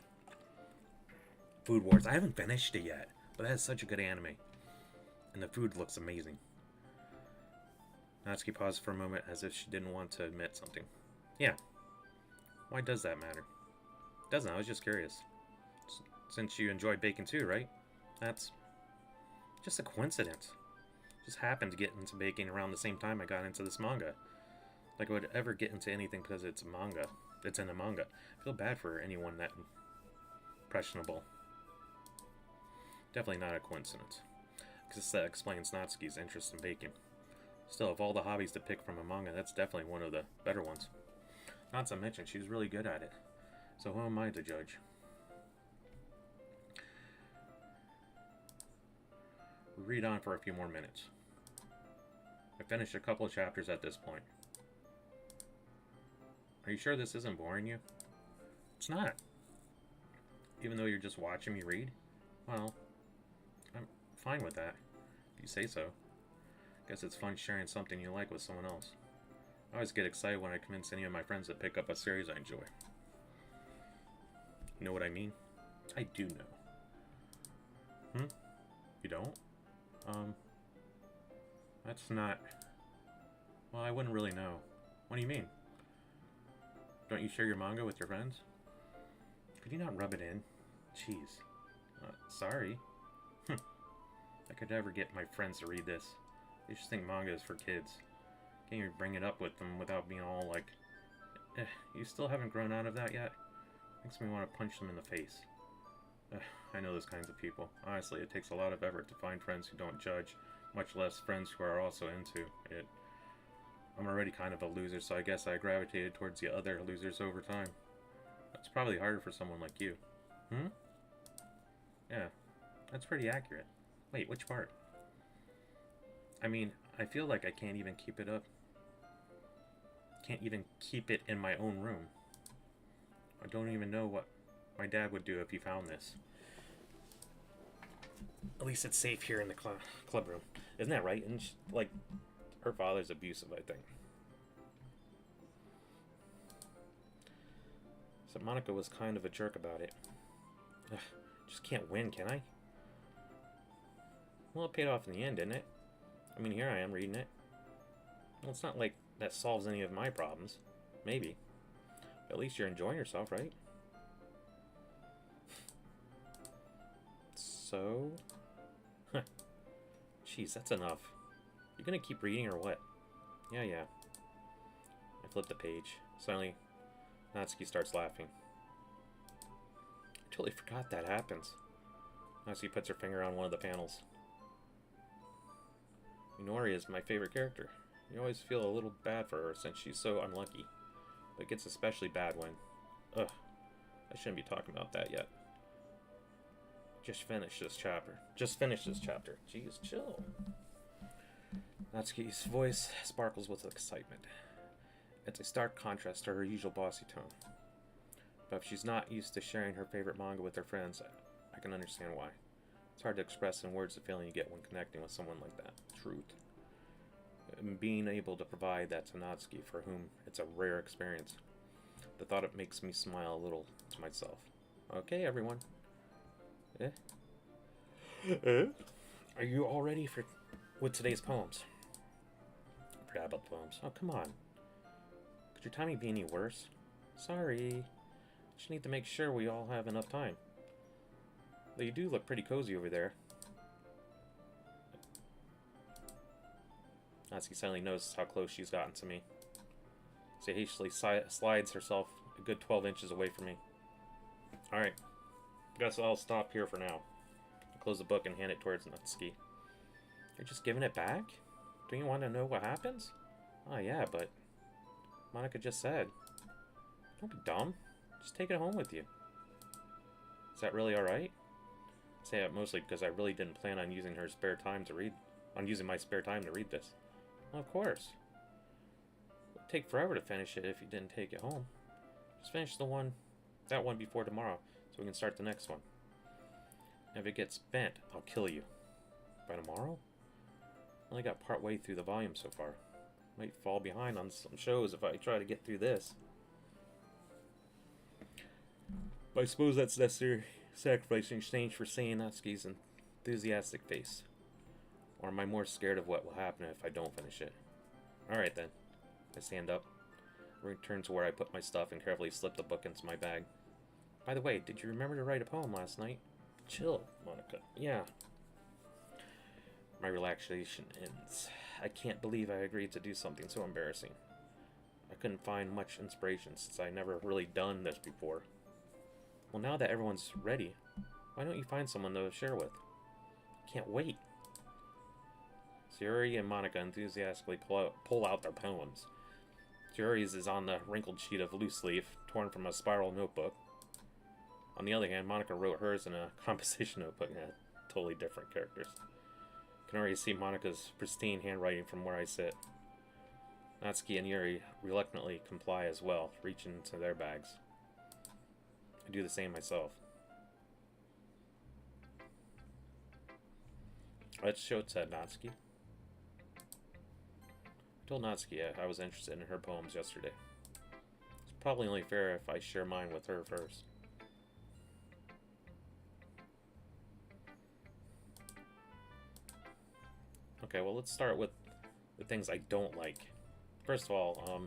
Food Wars. I haven't finished it yet, but that is such a good anime. And the food looks amazing. Natsuki paused for a moment, as if she didn't want to admit something. Yeah. Why does that matter? Doesn't, I was just curious. Since you enjoy baking too, right? That's just a coincidence. Just happened to get into baking around the same time I got into this manga. Like I would ever get into anything because it's a manga. It's in a manga. I feel bad for anyone that impressionable. Definitely not a coincidence. Because that explains Natsuki's interest in baking. Still, of all the hobbies to pick from a manga, that's definitely one of the better ones. Not to mention, she's really good at it. So who am I to judge? We read on for a few more minutes. I finished a couple of chapters at this point. Are you sure this isn't boring you? It's not. Even though you're just watching me read? Well, I'm fine with that, if you say so. Guess it's fun sharing something you like with someone else. I always get excited when I convince any of my friends to pick up a series I enjoy. You know what I mean? I do know. You don't? That's not... Well, I wouldn't really know. What do you mean? Don't you share your manga with your friends? Could you not rub it in? Jeez. Sorry. I could never get my friends to read this. They just think manga is for kids. Can't even bring it up with them without being all like... you still haven't grown out of that yet? Makes me want to punch them in the face. I know those kinds of people. Honestly, it takes a lot of effort to find friends who don't judge, much less friends who are also into it. I'm already kind of a loser, so I guess I gravitated towards the other losers over time. That's probably harder for someone like you. Yeah, that's pretty accurate. Wait, which part? I mean, I feel like I can't even keep it up. Can't even keep it in my own room. I don't even know what my dad would do if he found this. At least it's safe here in the club room. Isn't that right? And like, her father's abusive, I think. So Monica was kind of a jerk about it. Ugh, just can't win, can I? Well, it paid off in the end, didn't it? I mean, here I am reading it. Well, it's not like that solves any of my problems. Maybe. But at least you're enjoying yourself, right? So? Huh. Jeez, that's enough. You gonna keep reading or what? Yeah. I flip the page. Suddenly, Natsuki starts laughing. I totally forgot that happens. Natsuki puts her finger on one of the panels. Minori is my favorite character. You always feel a little bad for her since she's so unlucky. But it gets especially bad when... Ugh. I shouldn't be talking about that yet. Just finish this chapter. Just finish this chapter. Jeez, chill. Natsuki's voice sparkles with excitement. It's a stark contrast to her usual bossy tone. But if she's not used to sharing her favorite manga with her friends, I can understand why. It's hard to express in words the feeling you get when connecting with someone like that. Truth. And being able to provide that to Natsuki, for whom it's a rare experience. The thought it makes me smile a little to myself. Okay, everyone. Are you all ready with today's poems? I forgot about the poems. Oh, come on. Could your timing be any worse? Sorry. Just need to make sure we all have enough time. Though you do look pretty cozy over there. Natsuki suddenly notices how close she's gotten to me. She hastily slides herself a good 12 inches away from me. Alright. Guess I'll stop here for now. I close the book and hand it towards Natsuki. You're just giving it back? Do you want to know what happens? Oh yeah, but Monica just said. Don't be dumb. Just take it home with you. Is that really alright? I say that mostly because I really didn't plan on using my spare time to read this. Well, of course. It would take forever to finish it if you didn't take it home. Just finish that one before tomorrow, so we can start the next one. And if it gets bent, I'll kill you. By tomorrow? I only got part way through the volume so far. Might fall behind on some shows if I try to get through this. But I suppose that's necessary sacrifice in exchange for seeing Natsuki's enthusiastic face. Or am I more scared of what will happen if I don't finish it? Alright then. I stand up, return to where I put my stuff, and carefully slip the book into my bag. By the way, did you remember to write a poem last night? Chill, Monica. Yeah. My relaxation ends. I can't believe I agreed to do something so embarrassing. I couldn't find much inspiration since I never really done this before. Well, now that everyone's ready, why don't you find someone to share with? Can't wait. Sayuri and Monica enthusiastically pull out their poems. Sayuri's is on the wrinkled sheet of loose leaf, torn from a spiral notebook. On the other hand, Monica wrote hers in a composition notebook. Yeah, totally different characters. I can already see Monica's pristine handwriting from where I sit. Natsuki and Yuri reluctantly comply as well, reaching into their bags. I do the same myself. Let's show it to Natsuki. I told Natsuki I was interested in her poems yesterday. It's probably only fair if I share mine with her first. Okay, well, let's start with the things I don't like. First of all,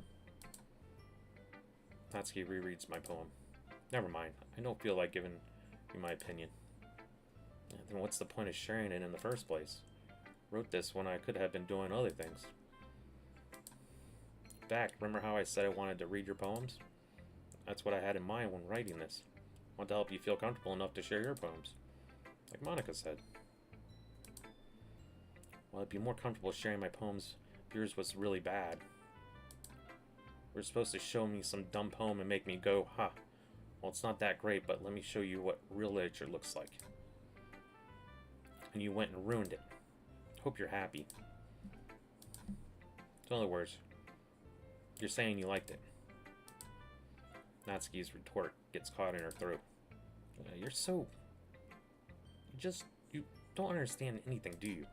Natsuki rereads my poem. Never mind, I don't feel like giving you my opinion. Then what's the point of sharing it in the first place? Wrote this when I could have been doing other things. In fact, remember how I said I wanted to read your poems? That's what I had in mind when writing this. I want to help you feel comfortable enough to share your poems. Like Monica said. Well, I'd be more comfortable sharing my poems if yours was really bad. You were supposed to show me some dumb poem and make me go, ha. Well, it's not that great, but let me show you what real literature looks like. And you went and ruined it. Hope you're happy. In other words, you're saying you liked it. Natsuki's retort gets caught in her throat. You're so... You don't understand anything, do you?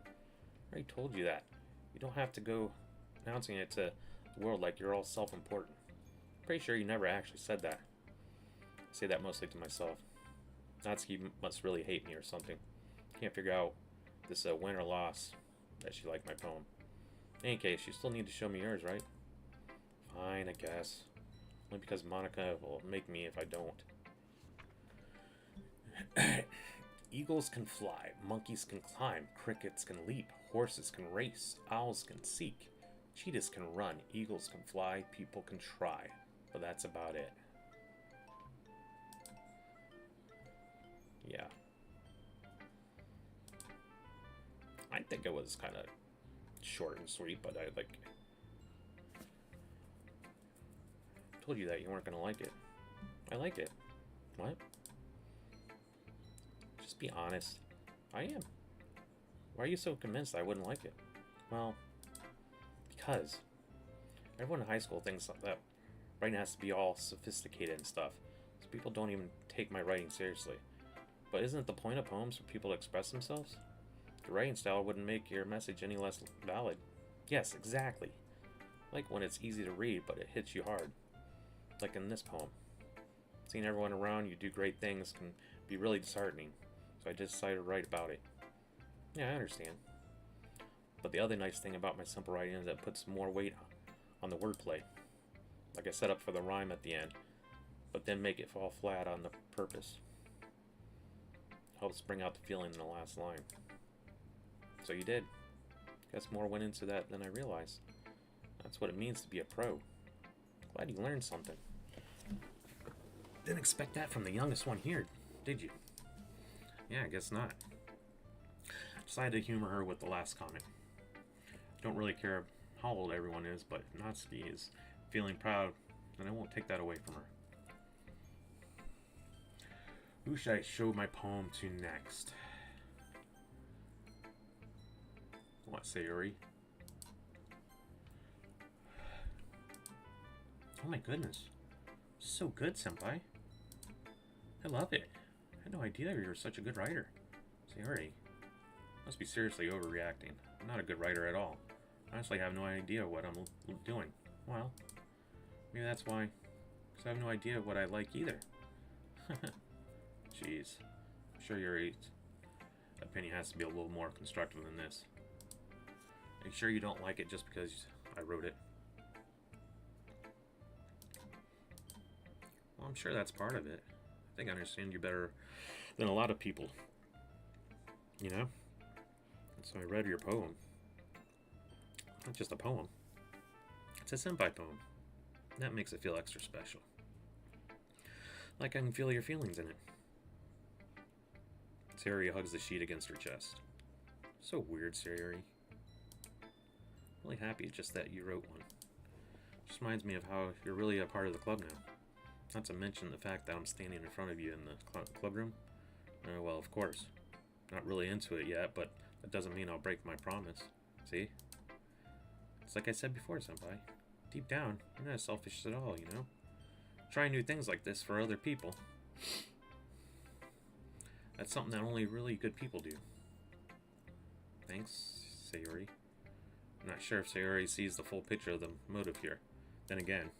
I already told you that. You don't have to go announcing it to the world like you're all self-important. Pretty sure you never actually said that. I say that mostly to myself. Natsuki must really hate me or something. Can't figure out if this is a win or loss that she liked my poem. In any case, you still need to show me yours, right? Fine, I guess. Only because Monica will make me if I don't. Eagles can fly, monkeys can climb, crickets can leap, horses can race, owls can seek, cheetahs can run, eagles can fly, people can try. But that's about it. Yeah. I think it was kind of short and sweet, but I told you that you weren't gonna like it. I like it. What? Just Be honest. I am. Why are you so convinced I wouldn't like it? Well, because everyone in high school thinks that writing has to be all sophisticated and stuff, so people don't even take my writing seriously. But isn't it the point of poems for people to express themselves? The writing style wouldn't make your message any less valid. Yes, exactly. Like when it's easy to read, but it hits you hard. Like in this poem. Seeing everyone around you do great things can be really disheartening, so I decided to write about it. Yeah, I understand. But the other nice thing about my simple writing is that it puts more weight on the wordplay. Like I set up for the rhyme at the end, but then make it fall flat on the purpose. Helps bring out the feeling in the last line. So you did. Guess more went into that than I realized. That's what it means to be a pro. Glad you learned something. Didn't expect that from the youngest one here, did you? Yeah, I guess not. Decided to humor her with the last comment. Don't really care how old everyone is, but Natsuki is feeling proud, and I won't take that away from her. Who should I show my poem to next? What, Sayuri? Oh my goodness. So good, senpai. I love it. I had no idea you were such a good writer. Sayuri. Must be seriously overreacting. I'm not a good writer at all. Honestly, I have no idea what I'm doing. Well, maybe that's why. Because I have no idea what I like either. Jeez. I'm sure your opinion has to be a little more constructive than this. Are you sure you don't like it just because I wrote it? Well, I'm sure that's part of it. I think I understand you better than a lot of people. You know? So I read your poem. Not just a poem. It's a senpai poem. That makes it feel extra special. Like I can feel your feelings in it. Sayuri hugs the sheet against her chest. So weird, Sayuri. Really happy just that you wrote one. Just reminds me of how you're really a part of the club now. Not to mention the fact that I'm standing in front of you in the club room. Well, of course. Not really into it yet, but that doesn't mean I'll break my promise. See? It's like I said before, senpai. Deep down, you're not selfish at all, you know? Trying new things like this for other people. That's something that only really good people do. Thanks, Sayuri. I'm not sure if Sayuri sees the full picture of the motive here. Then again,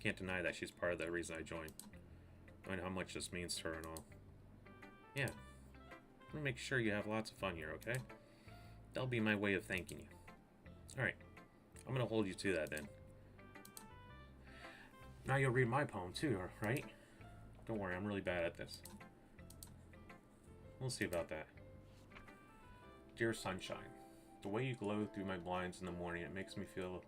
can't deny that she's part of the reason I joined. Knowing how much this means to her and all. Yeah. I'm gonna make sure you have lots of fun here, okay? That'll be my way of thanking you. Alright. I'm gonna hold you to that then. Now you'll read my poem too, right? Don't worry, I'm really bad at this. We'll see about that. Dear sunshine, the way you glow through my blinds in the morning, it makes me feel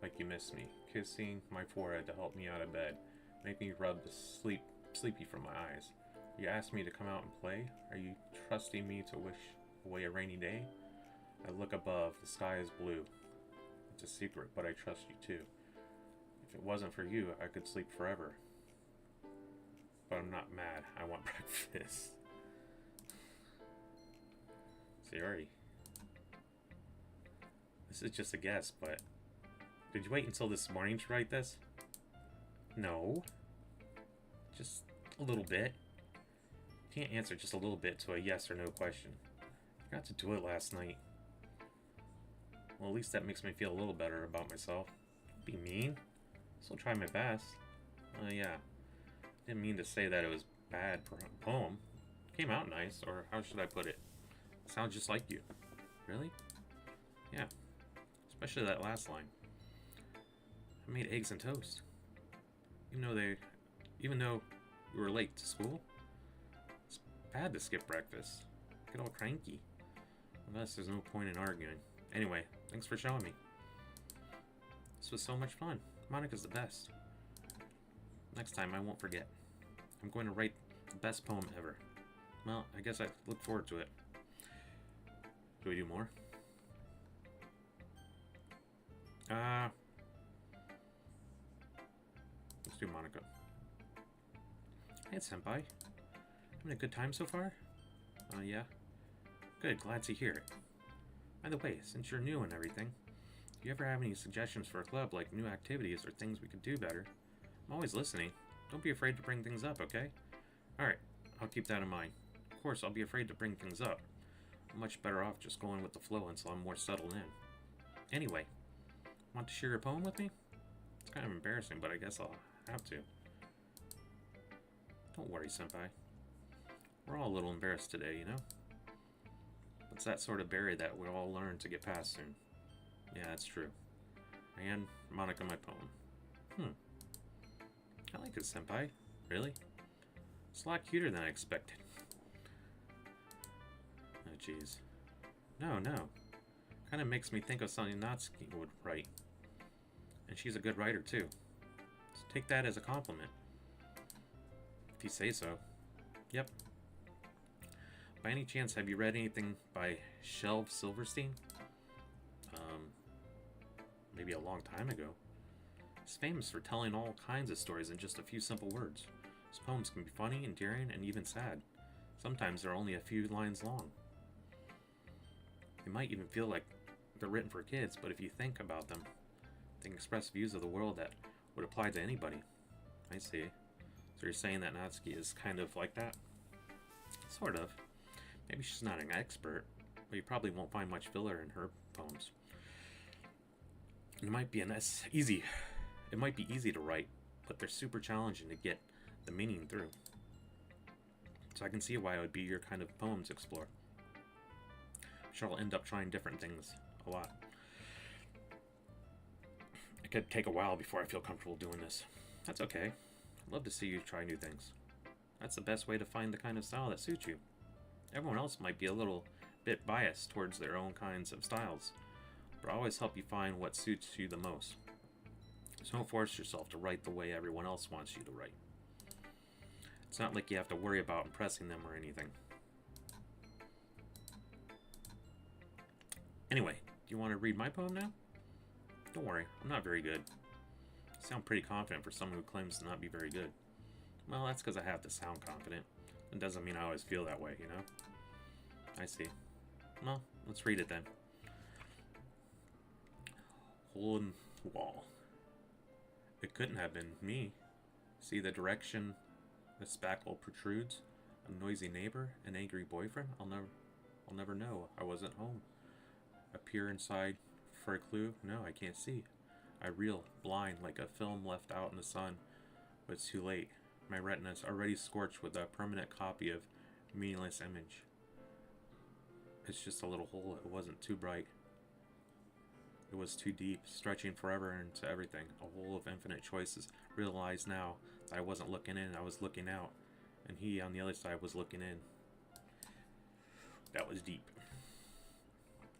like you miss me. Kissing my forehead to help me out of bed. Make me rub the sleepy from my eyes. You asked me to come out and play? Are you trusting me to wish away a rainy day? I look above, the sky is blue. It's a secret, but I trust you too. If it wasn't for you, I could sleep forever. But I'm not mad. I want breakfast. Sayuri. This is just a guess, but did you wait until this morning to write this? No. Just a little bit. Can't answer just a little bit to a yes or no question. I forgot to do it last night. Well, at least that makes me feel a little better about myself. Be mean. Still try my best. Yeah. Didn't mean to say that it was bad poem. Came out nice, or how should I put it? Sounds just like you. Really? Yeah. Especially that last line. I made eggs and toast. Even though you were late to school. It's bad to skip breakfast. Get all cranky. Unless there's no point in arguing. Anyway, thanks for showing me. This was so much fun. Monica's the best. Next time I won't forget. I'm going to write the best poem ever. Well, I guess I look forward to it. Do we do more? Let's do Monica. Hey, senpai. Having a good time so far? Yeah? Good, glad to hear it. By the way, since you're new and everything, do you ever have any suggestions for a club, like new activities or things we could do better? I'm always listening. Don't be afraid to bring things up, okay? Alright, I'll keep that in mind. Of course, I'll be afraid to bring things up. I'm much better off just going with the flow until I'm more settled in. Anyway, want to share your poem with me? It's kind of embarrassing, but I guess I'll have to. Don't worry, Senpai. We're all a little embarrassed today, you know? It's that sort of barrier that we'll all learn to get past soon. Yeah, that's true. I hand Monica my poem. I like it, Senpai. Really? It's a lot cuter than I expected. Oh, jeez. No. Kind of makes me think of something Natsuki would write. And she's a good writer, too. So take that as a compliment. If you say so. Yep. By any chance, have you read anything by Shelv Silverstein? Maybe a long time ago. He's famous for telling all kinds of stories in just a few simple words. His poems can be funny, endearing, and even sad. Sometimes they're only a few lines long. They might even feel like they're written for kids, but if you think about them, they can express views of the world that would apply to anybody. I see. So you're saying that Natsuki is kind of like that? Sort of. Maybe she's not an expert, but you probably won't find much filler in her poems. It might be easy to write, but they're super challenging to get the meaning through. So I can see why it would be your kind of poem to explore. I'm sure I'll end up trying different things a lot. It could take a while before I feel comfortable doing this. That's okay. I'd love to see you try new things. That's the best way to find the kind of style that suits you. Everyone else might be a little bit biased towards their own kinds of styles, but I always help you find what suits you the most. So don't force yourself to write the way everyone else wants you to write. It's not like you have to worry about impressing them or anything. Anyway, do you want to read my poem now? Don't worry, I'm not very good. You sound pretty confident for someone who claims to not be very good. Well, that's because I have to sound confident. It doesn't mean I always feel that way, you know? I see. Well, let's read it then. Hole in the wall. It couldn't have been me. See the direction the spackle protrudes? A noisy neighbor? An angry boyfriend? I'll never know. I wasn't home. I peer inside for a clue. No, I can't see. I reel, blind, like a film left out in the sun. But it's too late. My retina's already scorched with a permanent copy of meaningless image. It's just a little hole. It wasn't too bright. It was too deep, stretching forever into everything. A hole of infinite choices. Realized now that I wasn't looking in, I was looking out. And he on the other side was looking in. That was deep.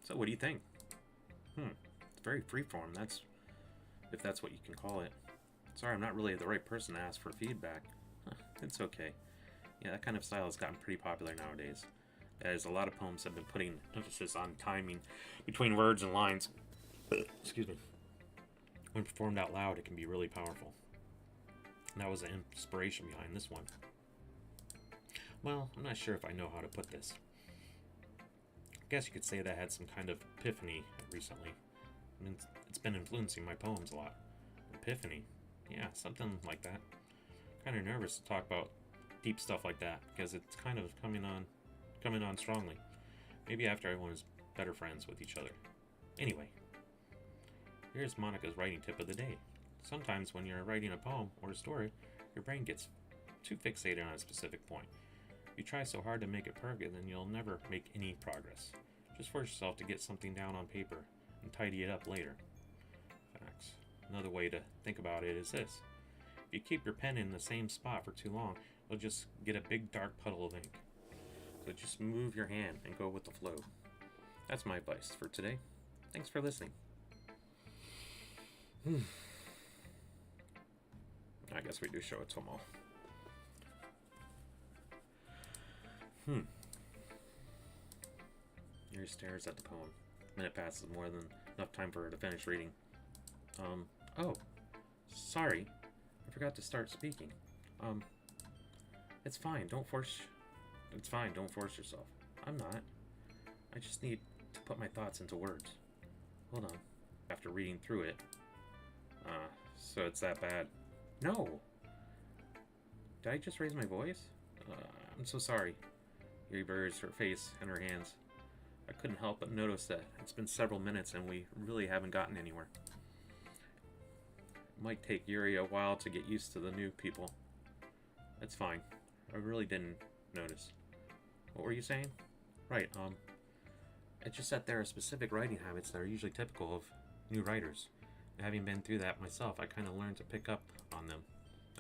So what do you think? It's very freeform, if that's what you can call it. Sorry, I'm not really the right person to ask for feedback. It's okay. Yeah, that kind of style has gotten pretty popular nowadays. As a lot of poems have been putting emphasis on timing between words and lines. Excuse me. When performed out loud, it can be really powerful. And that was the inspiration behind this one. Well, I'm not sure if I know how to put this. I guess you could say that I had some kind of epiphany recently. I mean, it's been influencing my poems a lot. Epiphany? Yeah, something like that. Kind of nervous to talk about deep stuff like that because it's kind of coming on strongly. Maybe after everyone is better friends with each other. Anyway, here's Monica's writing tip of the day. Sometimes when you're writing a poem or a story, your brain gets too fixated on a specific point. If you try so hard to make it perfect, then you'll never make any progress. Just force yourself to get something down on paper and tidy it up later. Facts. Another way to think about it is this. If you keep your pen in the same spot for too long, you'll just get a big dark puddle of ink. So just move your hand and go with the flow. That's my advice for today. Thanks for listening. I guess we do show it to them all. Here he stares at the poem. A minute passes, more than enough time for her to finish reading. Oh, sorry. I forgot to start speaking. It's fine, don't force yourself. I'm not. I just need to put my thoughts into words. Hold on. After reading through it. So it's that bad. No! Did I just raise my voice? I'm so sorry. Yuri buries her face in her hands. I couldn't help but notice that it's been several minutes and we really haven't gotten anywhere. It might take Yuri a while to get used to the new people. It's fine. I really didn't notice. What were you saying? Right, it's just that there are specific writing habits that are usually typical of new writers. And having been through that myself, I kind of learned to pick up on them.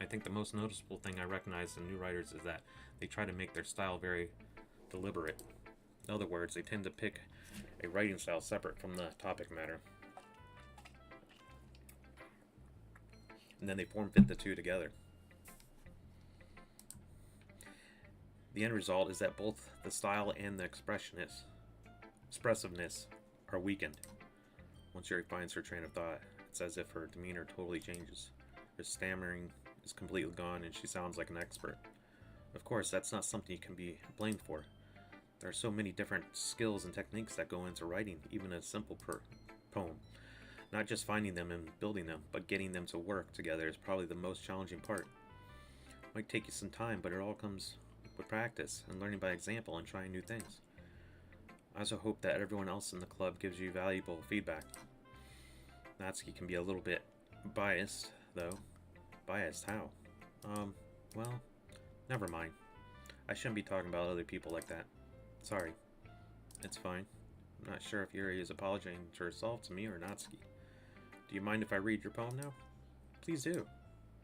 I think the most noticeable thing I recognize in new writers is that they try to make their style very deliberate. In other words, they tend to pick a writing style separate from the topic matter. And then they form fit the two together. The end result is that both the style and the expressiveness are weakened. Once Yuri finds her train of thought, it's as if her demeanor totally changes. Her stammering is completely gone and she sounds like an expert. Of course, that's not something you can be blamed for. There are so many different skills and techniques that go into writing even a simple poem. Not just finding them and building them, but getting them to work together is probably the most challenging part. It might take you some time, but it all comes with practice and learning by example and trying new things. I also hope that everyone else in the club gives you valuable feedback. Natsuki can be a little bit biased, though. Biased how? Well, never mind. I shouldn't be talking about other people like that. Sorry. It's fine. I'm not sure if Yuri is apologizing to herself, to me, or Natsuki. Do you mind if I read your poem now? Please do.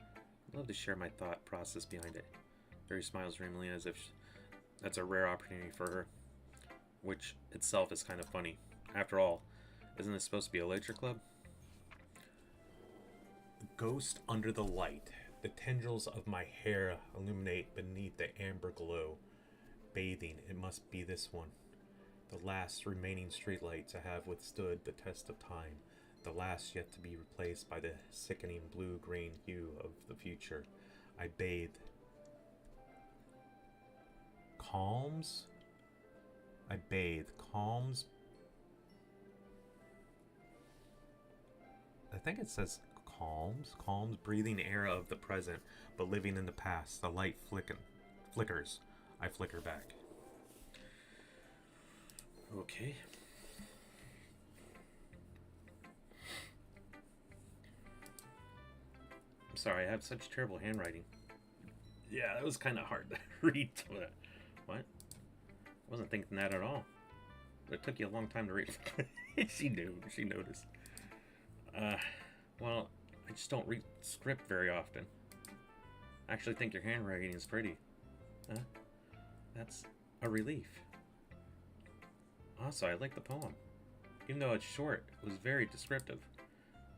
I'd love to share my thought process behind it. Yuri smiles dreamily as if that's a rare opportunity for her, which itself is kind of funny. After all, isn't this supposed to be a literature club? The ghost under the light. The tendrils of my hair illuminate beneath the amber glow. Bathing, it must be this one. The last remaining streetlight to have withstood the test of time. The last yet to be replaced by the sickening blue-green hue of the future. I bathe. Calms? I bathe. Calms? I think it says calms. Calms, breathing air of the present, but living in the past. The light flickers. I flicker back. Okay. I'm sorry, I have such terrible handwriting. Yeah, that was kind of hard to read. What? I wasn't thinking that at all. But it took you a long time to read. She knew. She noticed. Well, I just don't read script very often. I actually think your handwriting is pretty. Huh? That's a relief. Also, I like the poem. Even though it's short, it was very descriptive.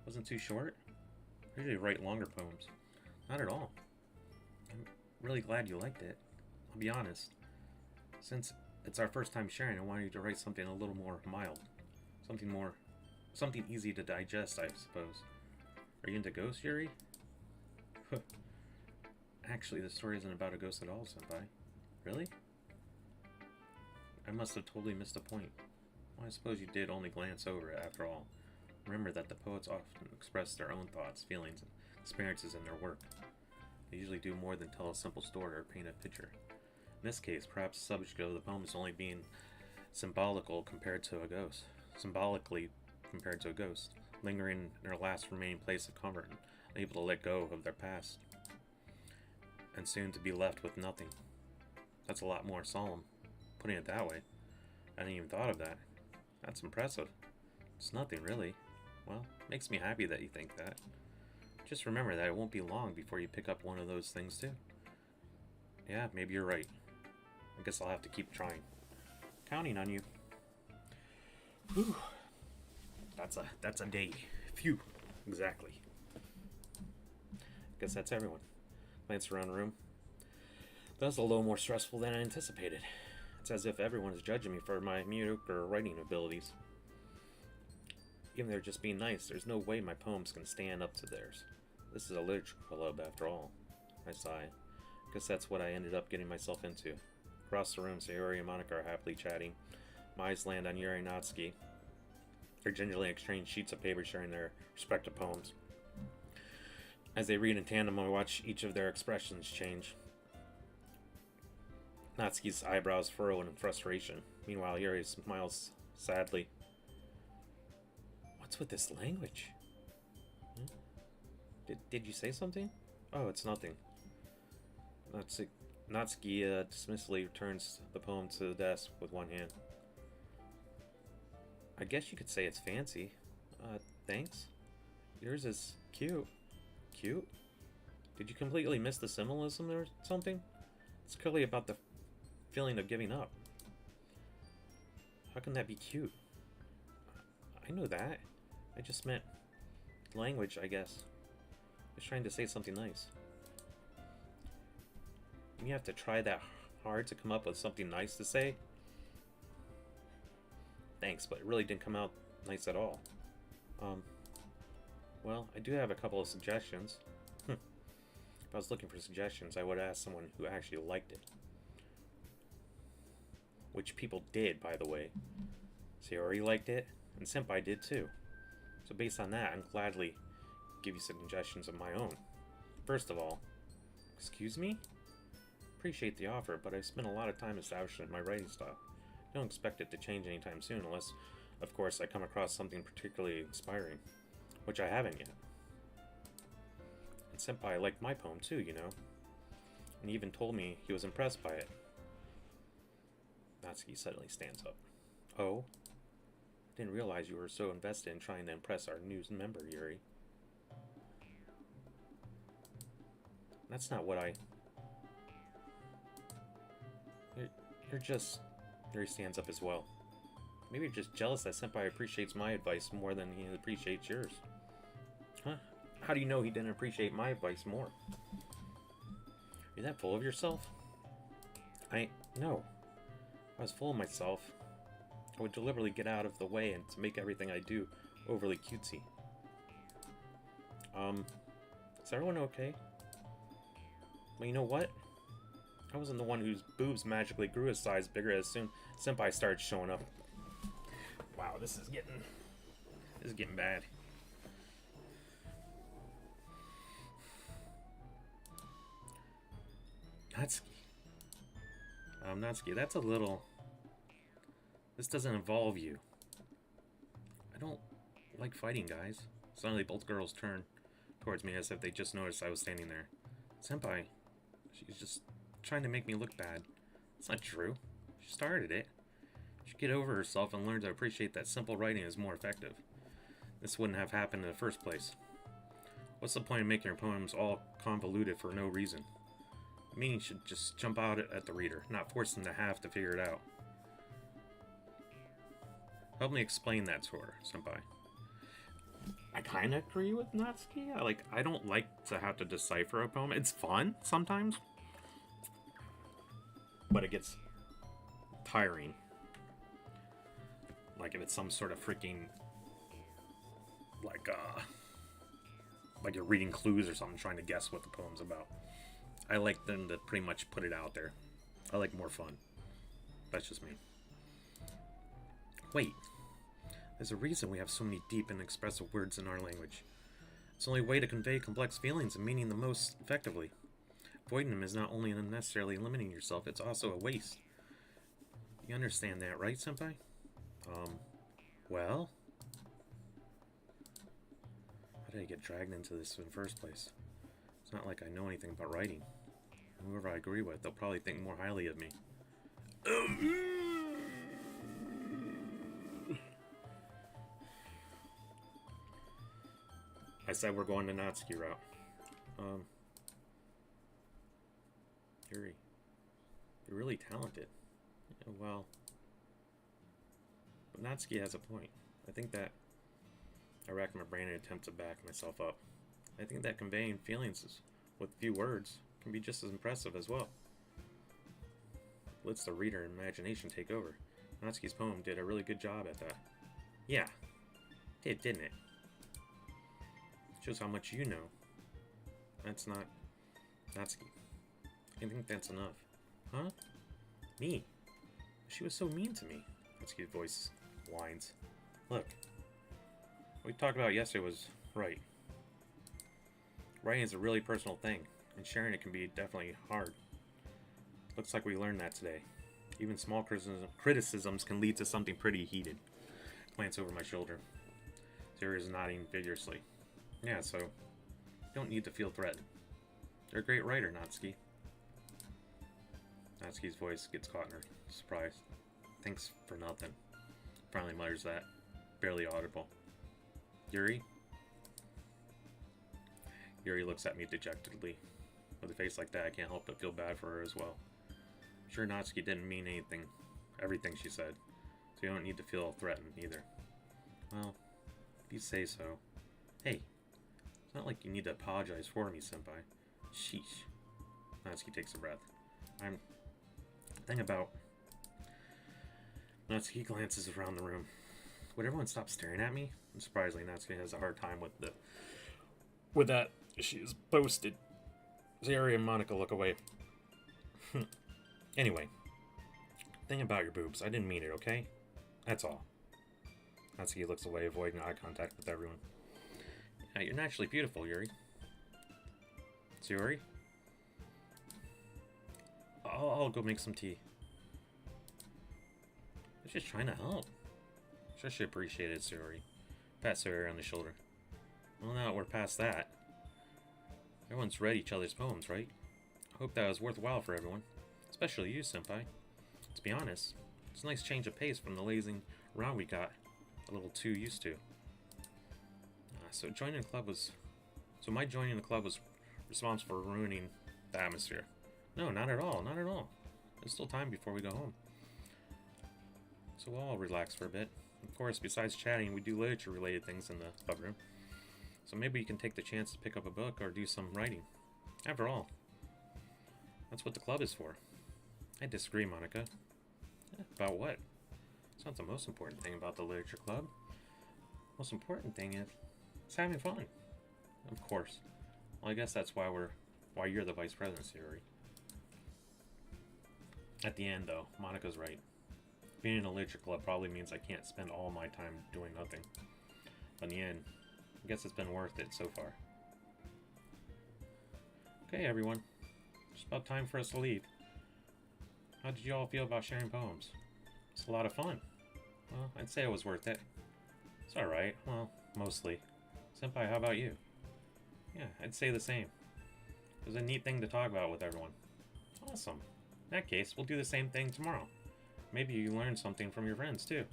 Wasn't too short? I usually write longer poems. Not at all. I'm really glad you liked it. I'll be honest. Since it's our first time sharing, I wanted you to write something a little more mild. Something easy to digest, I suppose. Are you into ghosts, Yuri? Actually, the story isn't about a ghost at all, senpai. Really? I must have totally missed a point. Well, I suppose you did only glance over it after all. Remember that the poets often express their own thoughts, feelings, and experiences in their work. They usually do more than tell a simple story or paint a picture. In this case, perhaps the subject of the poem is only being symbolically compared to a ghost, lingering in their last remaining place of comfort, unable to let go of their past, and soon to be left with nothing. That's a lot more solemn, putting it that way. I hadn't even thought of that. That's impressive. It's nothing, really. Well, makes me happy that you think that. Just remember that it won't be long before you pick up one of those things, too. Yeah, maybe you're right. I guess I'll have to keep trying. Counting on you. Whew. That's a day. Phew. Exactly. Guess that's everyone. Glance around the room. That's a little more stressful than I anticipated. It's as if everyone is judging me for my mediocre writing abilities. Even they're just being nice, there's no way my poems can stand up to theirs. This is a literature club after all. I sigh. Guess that's what I ended up getting myself into. Across the room, Sayori and Monica are happily chatting. My eyes land on Yuri and Natsuki. They gingerly exchange sheets of paper sharing their respective poems. As they read in tandem, I watch each of their expressions change. Natsuki's eyebrows furrow in frustration. Meanwhile, Yuri smiles sadly. What's with this language? Did you say something? Oh, it's nothing. Natsuki dismissively returns the poem to the desk with one hand. I guess you could say it's fancy. Thanks. Yours is cute. Cute? Did you completely miss the symbolism or something? It's clearly about the feeling of giving up. How can that be cute? I know that. I just meant language, I guess. I was trying to say something nice. You have to try that hard to come up with something nice to say? Thanks, but it really didn't come out nice at all. Well, I do have a couple of suggestions. If I was looking for suggestions, I would ask someone who actually liked it. Which people did, by the way. Sayori liked it, and Senpai did too. So based on that, I'd gladly give you suggestions of my own. First of all, excuse me? Appreciate the offer, but I've spent a lot of time establishing my writing style. Don't expect it to change anytime soon, unless, of course, I come across something particularly inspiring, which I haven't yet. And Senpai liked my poem too, you know, and he even told me he was impressed by it. Natsuki suddenly stands up. Oh? Didn't realize you were so invested in trying to impress our new member, Yuri. That's not what I... You're just... Yuri stands up as well. Maybe you're just jealous that Senpai appreciates my advice more than he appreciates yours. Huh? How do you know he didn't appreciate my advice more? You're that full of yourself? No. I was full of myself. I would deliberately get out of the way and to make everything I do overly cutesy. Is everyone okay? Well, you know what? I wasn't the one whose boobs magically grew a size bigger as soon as Senpai started showing up. Wow, this is getting bad. Natsuki. Natsuki, that's a little... This doesn't involve you. I don't like fighting, guys. Suddenly, both girls turn towards me as if they just noticed I was standing there. Senpai, she's just trying to make me look bad. It's not true. She started it. She should get over herself and learn to appreciate that simple writing is more effective. This wouldn't have happened in the first place. What's the point of making her poems all convoluted for no reason? The meaning should just jump out at the reader, not force them to have to figure it out. Help me explain that to her, Senpai. I kind of agree with Natsuki. I don't like to have to decipher a poem. It's fun sometimes, but it gets tiring. Like if it's some sort of freaking like you're reading clues or something, trying to guess what the poem's about. I like them to pretty much put it out there. I like more fun. That's just me. Wait. There's a reason we have so many deep and expressive words in our language. It's the only way to convey complex feelings and meaning the most effectively. Avoiding them is not only unnecessarily limiting yourself, it's also a waste. You understand that, right, Senpai? Well? How did I get dragged into this in the first place? It's not like I know anything about writing. Whoever I agree with, they'll probably think more highly of me. I said we're going the Natsuki route. Yuri, you're really talented. Yeah, well, but Natsuki has a point. I think that I racked my brain in an attempt to back myself up. I think that conveying feelings with few words can be just as impressive as well. Lets the reader and imagination take over. Natsuki's poem did a really good job at that. Yeah, it did, didn't it? Shows how much you know. That's not Natsuki. I think that's enough. Huh? Me? She was so mean to me. Natsuki's voice whines. Look, what we talked about yesterday was right. Writing is a really personal thing, and sharing it can be definitely hard. Looks like we learned that today. Even small criticisms can lead to something pretty heated. Glance over my shoulder. Sayori is nodding vigorously. Yeah, so you don't need to feel threatened. You're a great writer, Natsuki. Natsuki's voice gets caught in her surprise. Thanks for nothing. Finally mutters that, barely audible. Yuri? Yuri looks at me dejectedly. With a face like that, I can't help but feel bad for her as well. I'm sure Natsuki didn't mean everything she said, so you don't need to feel threatened either. Well, if you say so. Hey, it's not like you need to apologize for me, senpai. Sheesh. Natsuki takes a breath. Thing about... Natsuki glances around the room. Would everyone stop staring at me? And surprisingly, Natsuki has a hard time with that. She is boasted. Sayori and Monica look away. Anyway, thing about your boobs. I didn't mean it, okay? That's all. Natsuki looks away, avoiding eye contact with everyone. Yeah, you're naturally beautiful, Yuri. Sayori? I'll go make some tea. I was just trying to help. Sure she appreciated Sayori. Pat Sayori on the shoulder. Well, now we're past that. Everyone's read each other's poems, right? I hope that was worthwhile for everyone. Especially you, senpai. To be honest, it's a nice change of pace from the lazing around we got a little too used to. So my joining the club was responsible for ruining the atmosphere. No, not at all, not at all. There's still time before we go home. So we'll all relax for a bit. Of course, besides chatting, we do literature-related things in the club room. So maybe you can take the chance to pick up a book or do some writing. After all, that's what the club is for. I disagree, Monica. About what? It's not the most important thing about the literature club. The most important thing is it's having fun. Of course. Well, I guess that's why you're the vice president, Sayori. At the end, though, Monica's right. Being in a literature club probably means I can't spend all my time doing nothing. But in the end, I guess it's been worth it so far. Okay, everyone. It's about time for us to leave. How did you all feel about sharing poems? It's a lot of fun. Well, I'd say it was worth it. It's alright. Well, mostly. Senpai, how about you? Yeah, I'd say the same. It was a neat thing to talk about with everyone. Awesome. In that case, we'll do the same thing tomorrow. Maybe you learn something from your friends, too.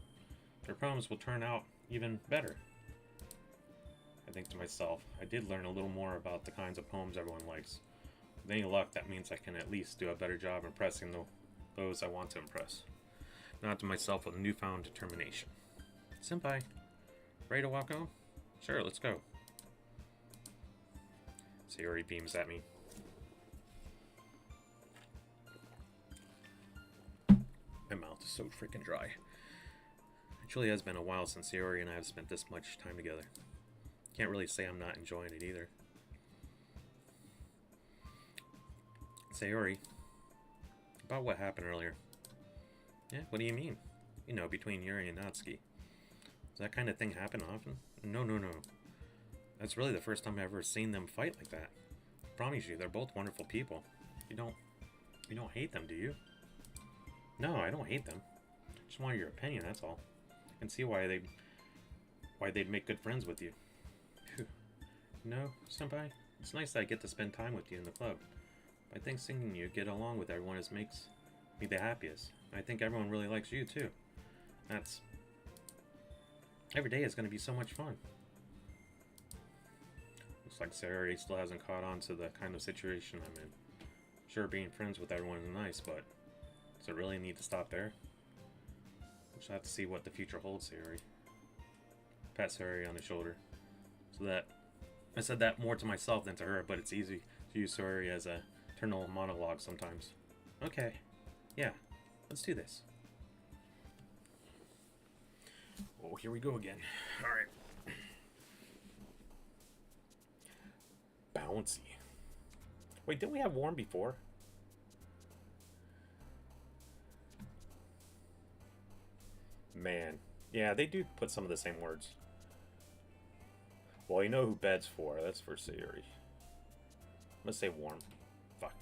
Their poems will turn out even better. I think to myself, I did learn a little more about the kinds of poems everyone likes. With any luck, that means I can at least do a better job impressing those I want to impress. Nod to myself with newfound determination. Senpai, ready to walk home? Sure, let's go. Sayori beams at me. My mouth is so freaking dry. It truly has been a while since Sayori and I have spent this much time together. Can't really say I'm not enjoying it either. Sayori, about what happened earlier. Yeah, what do you mean? You know, between Yuri and Natsuki. Does that kind of thing happen often? No. That's really the first time I've ever seen them fight like that. I promise you, they're both wonderful people. You don't hate them, do you? No, I don't hate them. Just wanted your opinion, that's all. I can see why they'd make good friends with you. Phew. No, senpai, it's nice that I get to spend time with you in the club. I think seeing you get along with everyone makes me the happiest. I think everyone really likes you too. Every day is going to be so much fun. Looks like Sayori still hasn't caught on to the kind of situation I'm in. Sure, being friends with everyone is nice, but does it really need to stop there? We'll just have to see what the future holds, Sayori. Pat Sayori on the shoulder. I said that more to myself than to her, but it's easy to use Sayori as a internal monologue sometimes. Okay. Yeah. Let's do this. Oh, here we go again. Alright. Bouncy. Wait, didn't we have warm before? Man. Yeah, they do put some of the same words. Well, you know who bed's for. That's for Sayuri. I'm gonna say warm. Fuck.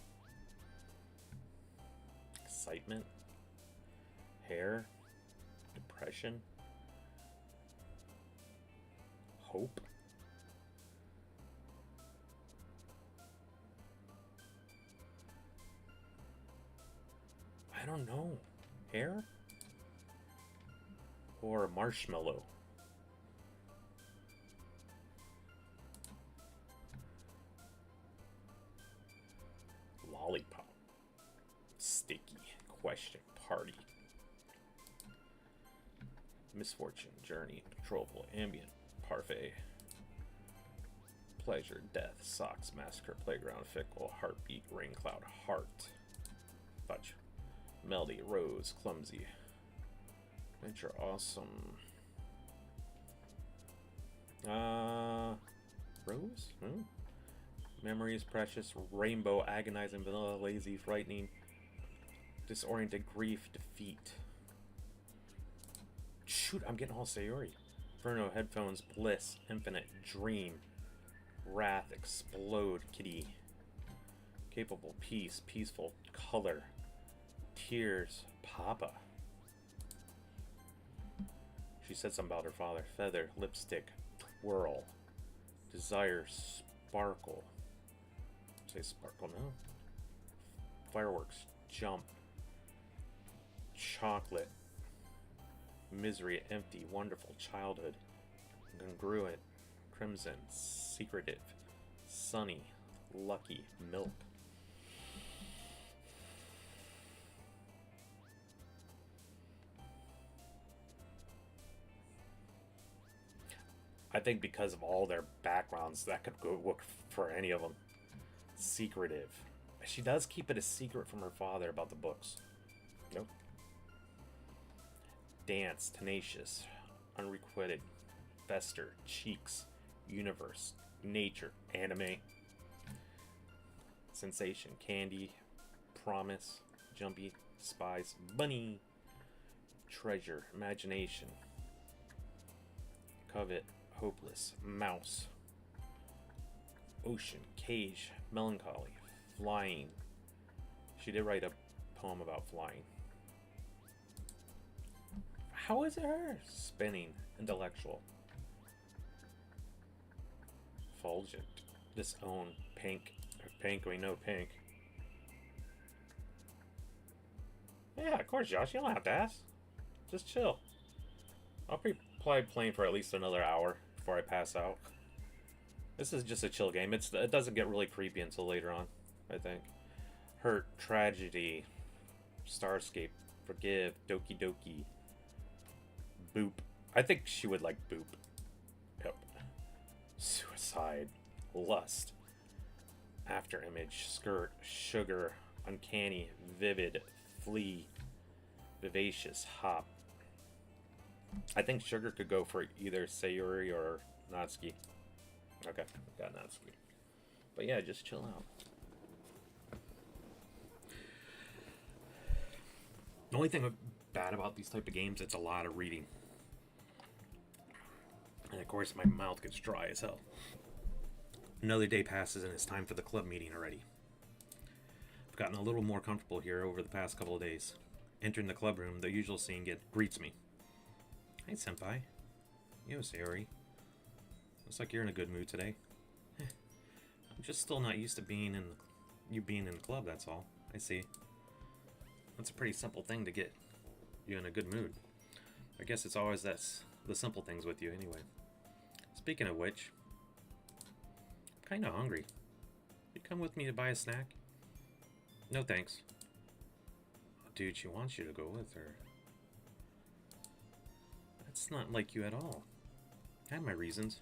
Excitement. Hair. Depression. Hope. I don't know. Hair? Or marshmallow? Lollipop. Sticky. Question. Party. Misfortune. Journey. Controllable. Ambient. Parfait. Pleasure. Death. Socks. Massacre. Playground. Fickle. Heartbeat. Rain cloud. Heart. Fudge. Melody. Rose. Clumsy. Adventure. Awesome. Rose? Hmm? Memories. Precious. Rainbow. Agonizing. Vanilla. Lazy. Frightening. Disoriented. Grief. Defeat. Shoot, I'm getting all Sayuri. Inferno. Headphones. Bliss. Infinite. Dream. Wrath. Explode. Kitty. Capable. Peace. Peaceful. Color. Tears. Papa. She said something about her father. Feather. Lipstick. Twirl. Desire. Sparkle. Say sparkle, no? Fireworks. Jump. Chocolate. Misery. Empty. Wonderful. Childhood. Congruent. Crimson. Secretive. Sunny. Lucky. Milk. I think because of all their backgrounds, that could go work for any of them. Secretive. She does keep it a secret from her father about the books. Nope. Dance. Tenacious. Unrequited. Fester. Cheeks. Universe. Nature. Anime. Sensation. Candy. Promise. Jumpy. Spies. Bunny. Treasure. Imagination. Covet. Hopeless. Mouse. Ocean. Cage. Melancholy. Flying. She did write a poem about flying. How is it her? Spinning. Intellectual. Fulgent. Disown. Pink. Pink, we know pink. Yeah, of course, Josh. You don't have to ask. Just chill. I'll be playing for at least another hour before I pass out. This is just a chill game. It doesn't get really creepy until later on, I think. Hurt. Tragedy. Starscape. Forgive. Doki Doki. Boop. I think she would like Boop. Yep. Suicide. Lust. Afterimage. Skirt. Sugar. Uncanny. Vivid. Flee. Vivacious. Hop. I think Sugar could go for either Sayuri or Natsuki. Okay, got Natsuki. But yeah, just chill out. The only thing bad about these type of games, it's a lot of reading. And of course, my mouth gets dry as hell. Another day passes and it's time for the club meeting already. I've gotten a little more comfortable here over the past couple of days. Entering the club room, the usual scene greets me. Hey, senpai. Yo, Sayuri. Looks like you're in a good mood today. I'm just still not used to being in the club, that's all. I see. That's a pretty simple thing to get you in a good mood. I guess it's always the simple things with you anyway. Speaking of which, I'm kinda hungry. You come with me to buy a snack? No thanks. Oh, dude, she wants you to go with her. That's not like you at all. I have my reasons.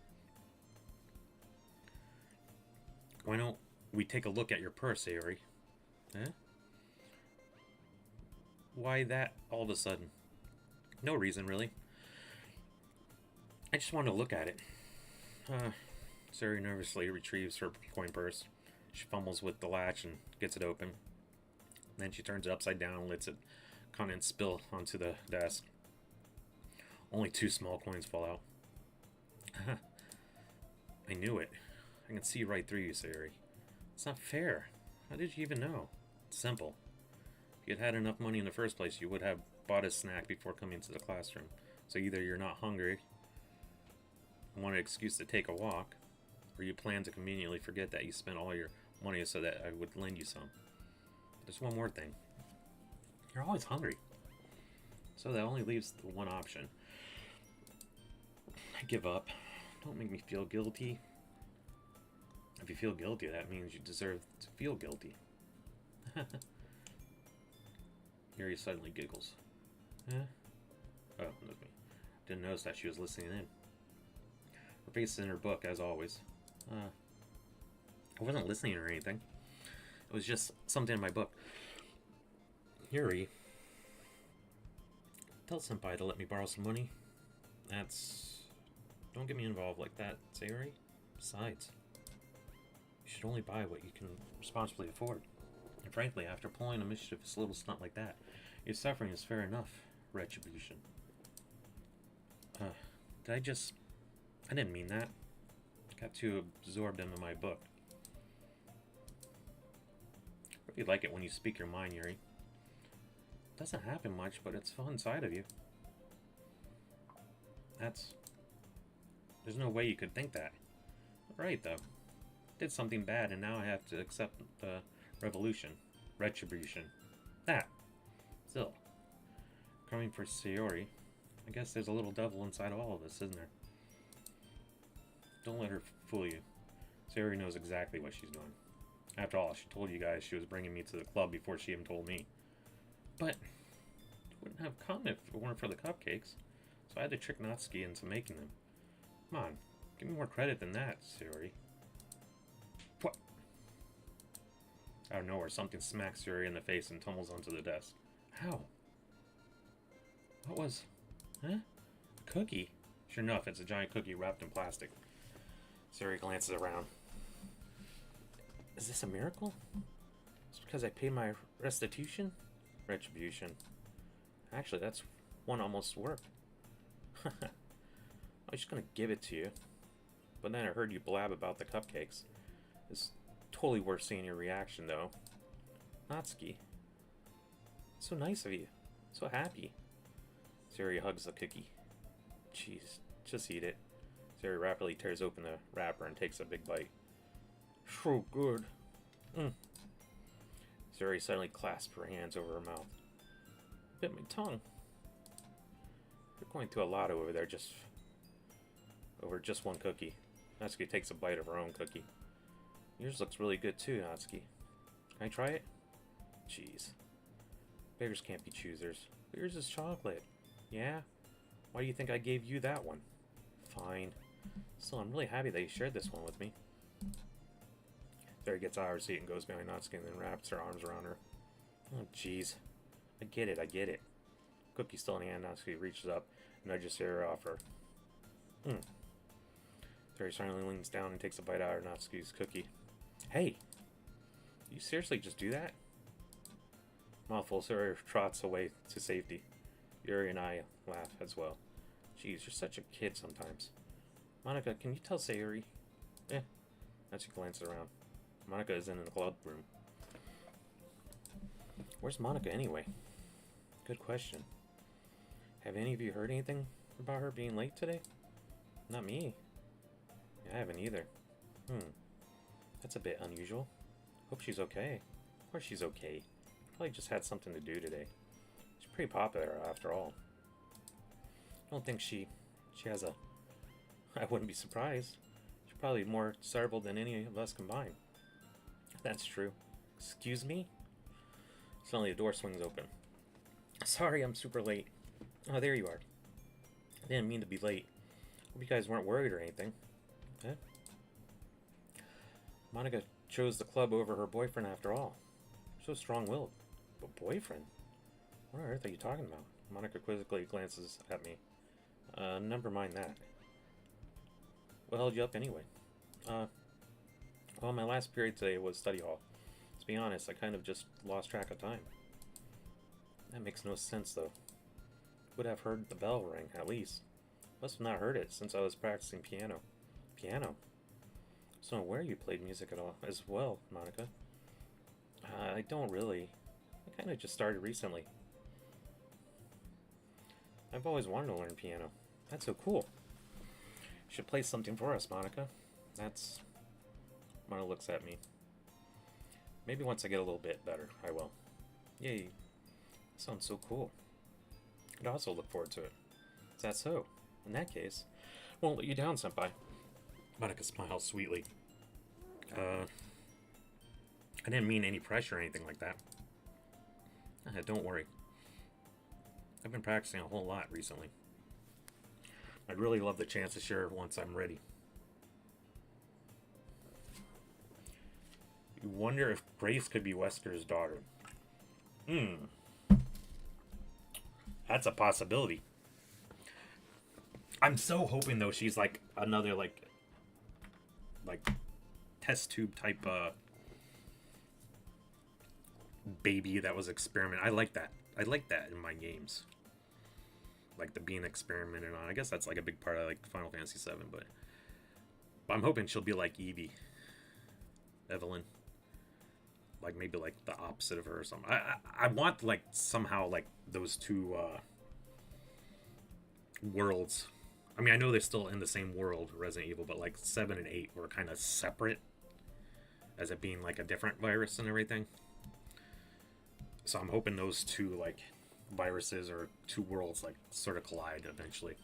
Why don't we take a look at your purse, Sayuri? Huh? Why that all of a sudden? No reason, really. I just wanted to look at it. Sayuri nervously retrieves her coin purse. She fumbles with the latch and gets it open. Then she turns it upside down and lets it contents spill onto the desk. Only 2 small coins fall out. I knew it. I can see right through you, Sayori. It's not fair. How did you even know? It's simple. If you had enough money in the first place, you would have bought a snack before coming to the classroom. So either you're not hungry, want an excuse to take a walk, or you plan to conveniently forget that you spent all your money so that I would lend you some. But there's one more thing. You're always hungry. So that only leaves the one option. I give up. Don't make me feel guilty. If you feel guilty, that means you deserve to feel guilty. Yuri suddenly giggles. Huh? Oh, look me. Didn't notice that she was listening in. Her face is in her book, as always. I wasn't listening or anything. It was just something in my book. Yuri, tell Senpai to let me borrow some money. Don't get me involved like that, Sayori. Besides, you should only buy what you can responsibly afford. And frankly, after pulling a mischievous little stunt like that, your suffering is fair enough. Retribution. I didn't mean that. Got too absorbed into my book. I really like it when you speak your mind, Yuri. It doesn't happen much, but it's fun inside of you. There's no way you could think that. Right, though. Did something bad, and now I have to accept the retribution. That. Still. Coming for Sayori, I guess there's a little devil inside all of us, isn't there? Don't let her fool you. Sayori knows exactly what she's doing. After all, she told you guys she was bringing me to the club before she even told me. But it wouldn't have come if it weren't for the cupcakes, so I had to trick Natsuki into making them. Come on, give me more credit than that, Sayori. What? Out of nowhere, something smacks Sayori in the face and tumbles onto the desk. How? What was... Huh? A cookie? Sure enough, it's a giant cookie wrapped in plastic. Sayori glances around. Is this a miracle? It's because I paid my restitution? Retribution. Actually, that's one almost worked. I was just gonna give it to you. But then I heard you blab about the cupcakes. It's totally worth seeing your reaction, though. Natsuki. So nice of you. So happy. Sayori hugs the cookie. Jeez, just eat it. Sayori rapidly tears open the wrapper and takes a big bite. So good. Sayori suddenly clasps her hands over her mouth. Bit my tongue. You're going through a lot over there over just one cookie. Natsuki takes a bite of her own cookie. Yours looks really good too, Natsuki. Can I try it? Jeez. Beggars can't be choosers. But yours is chocolate. Yeah? Why do you think I gave you that one? Fine. Still, I'm really happy that you shared this one with me. Sayori gets out of her seat and goes behind Natsuki and then wraps her arms around her. Oh, jeez. I get it. Cookie still in hand, Natsuki reaches up and nudges Sayori off her. Sayori silently leans down and takes a bite out of Natsuki's cookie. Hey! Did you seriously just do that? Mouthful, Sayori trots away to safety. Yuri and I laugh as well. Jeez, you're such a kid sometimes. Monica, can you tell Sayori? Natsuki glances around. Monica is in the club room. Where's Monica anyway? Good question. Have any of you heard anything about her being late today? Not me. I haven't either. That's a bit unusual. Hope she's okay. Of course she's okay. Probably just had something to do today. She's pretty popular after all. I don't think she has a... I wouldn't be surprised. She's probably more desirable than any of us combined. That's true. Excuse me? Suddenly the door swings open. Sorry, I'm super late. Oh, there you are. I didn't mean to be late. Hope you guys weren't worried or anything. Huh? Monica chose the club over her boyfriend after all. So strong-willed. But boyfriend? What on earth are you talking about? Monica quizzically glances at me. Never mind that. What held you up anyway? Well, my last period today was study hall. To be honest, I kind of just lost track of time. That makes no sense, though. would have heard the bell ring, at least. Must have not heard it since I was practicing piano. Piano? So where you played music at all as well, Monica? I don't really. I kind of just started recently. I've always wanted to learn piano. That's so cool. You should play something for us, Monica. That's... Monica looks at me. Maybe once I get a little bit better, I will. Yay. Sounds so cool. I'd also look forward to it. Is that so? In that case, I won't let you down, Senpai. Monica smiles sweetly. I didn't mean any pressure or anything like that. Don't worry. I've been practicing a whole lot recently. I'd really love the chance to share once I'm ready. You wonder if Grace could be Wesker's daughter. That's a possibility. I'm so hoping, though, she's like another, like test tube type baby that was experiment. I like that. I like that in my games. Like the being experimented on. I guess that's like a big part of like Final Fantasy VII, but I'm hoping she'll be like Evie. Evelyn. Like maybe like the opposite of her or something. I want like somehow like those two worlds. I mean, I know they're still in the same world, Resident Evil, but like 7 and 8 were kind of separate as it being like a different virus and everything. So I'm hoping those two like viruses or two worlds like sort of collide eventually.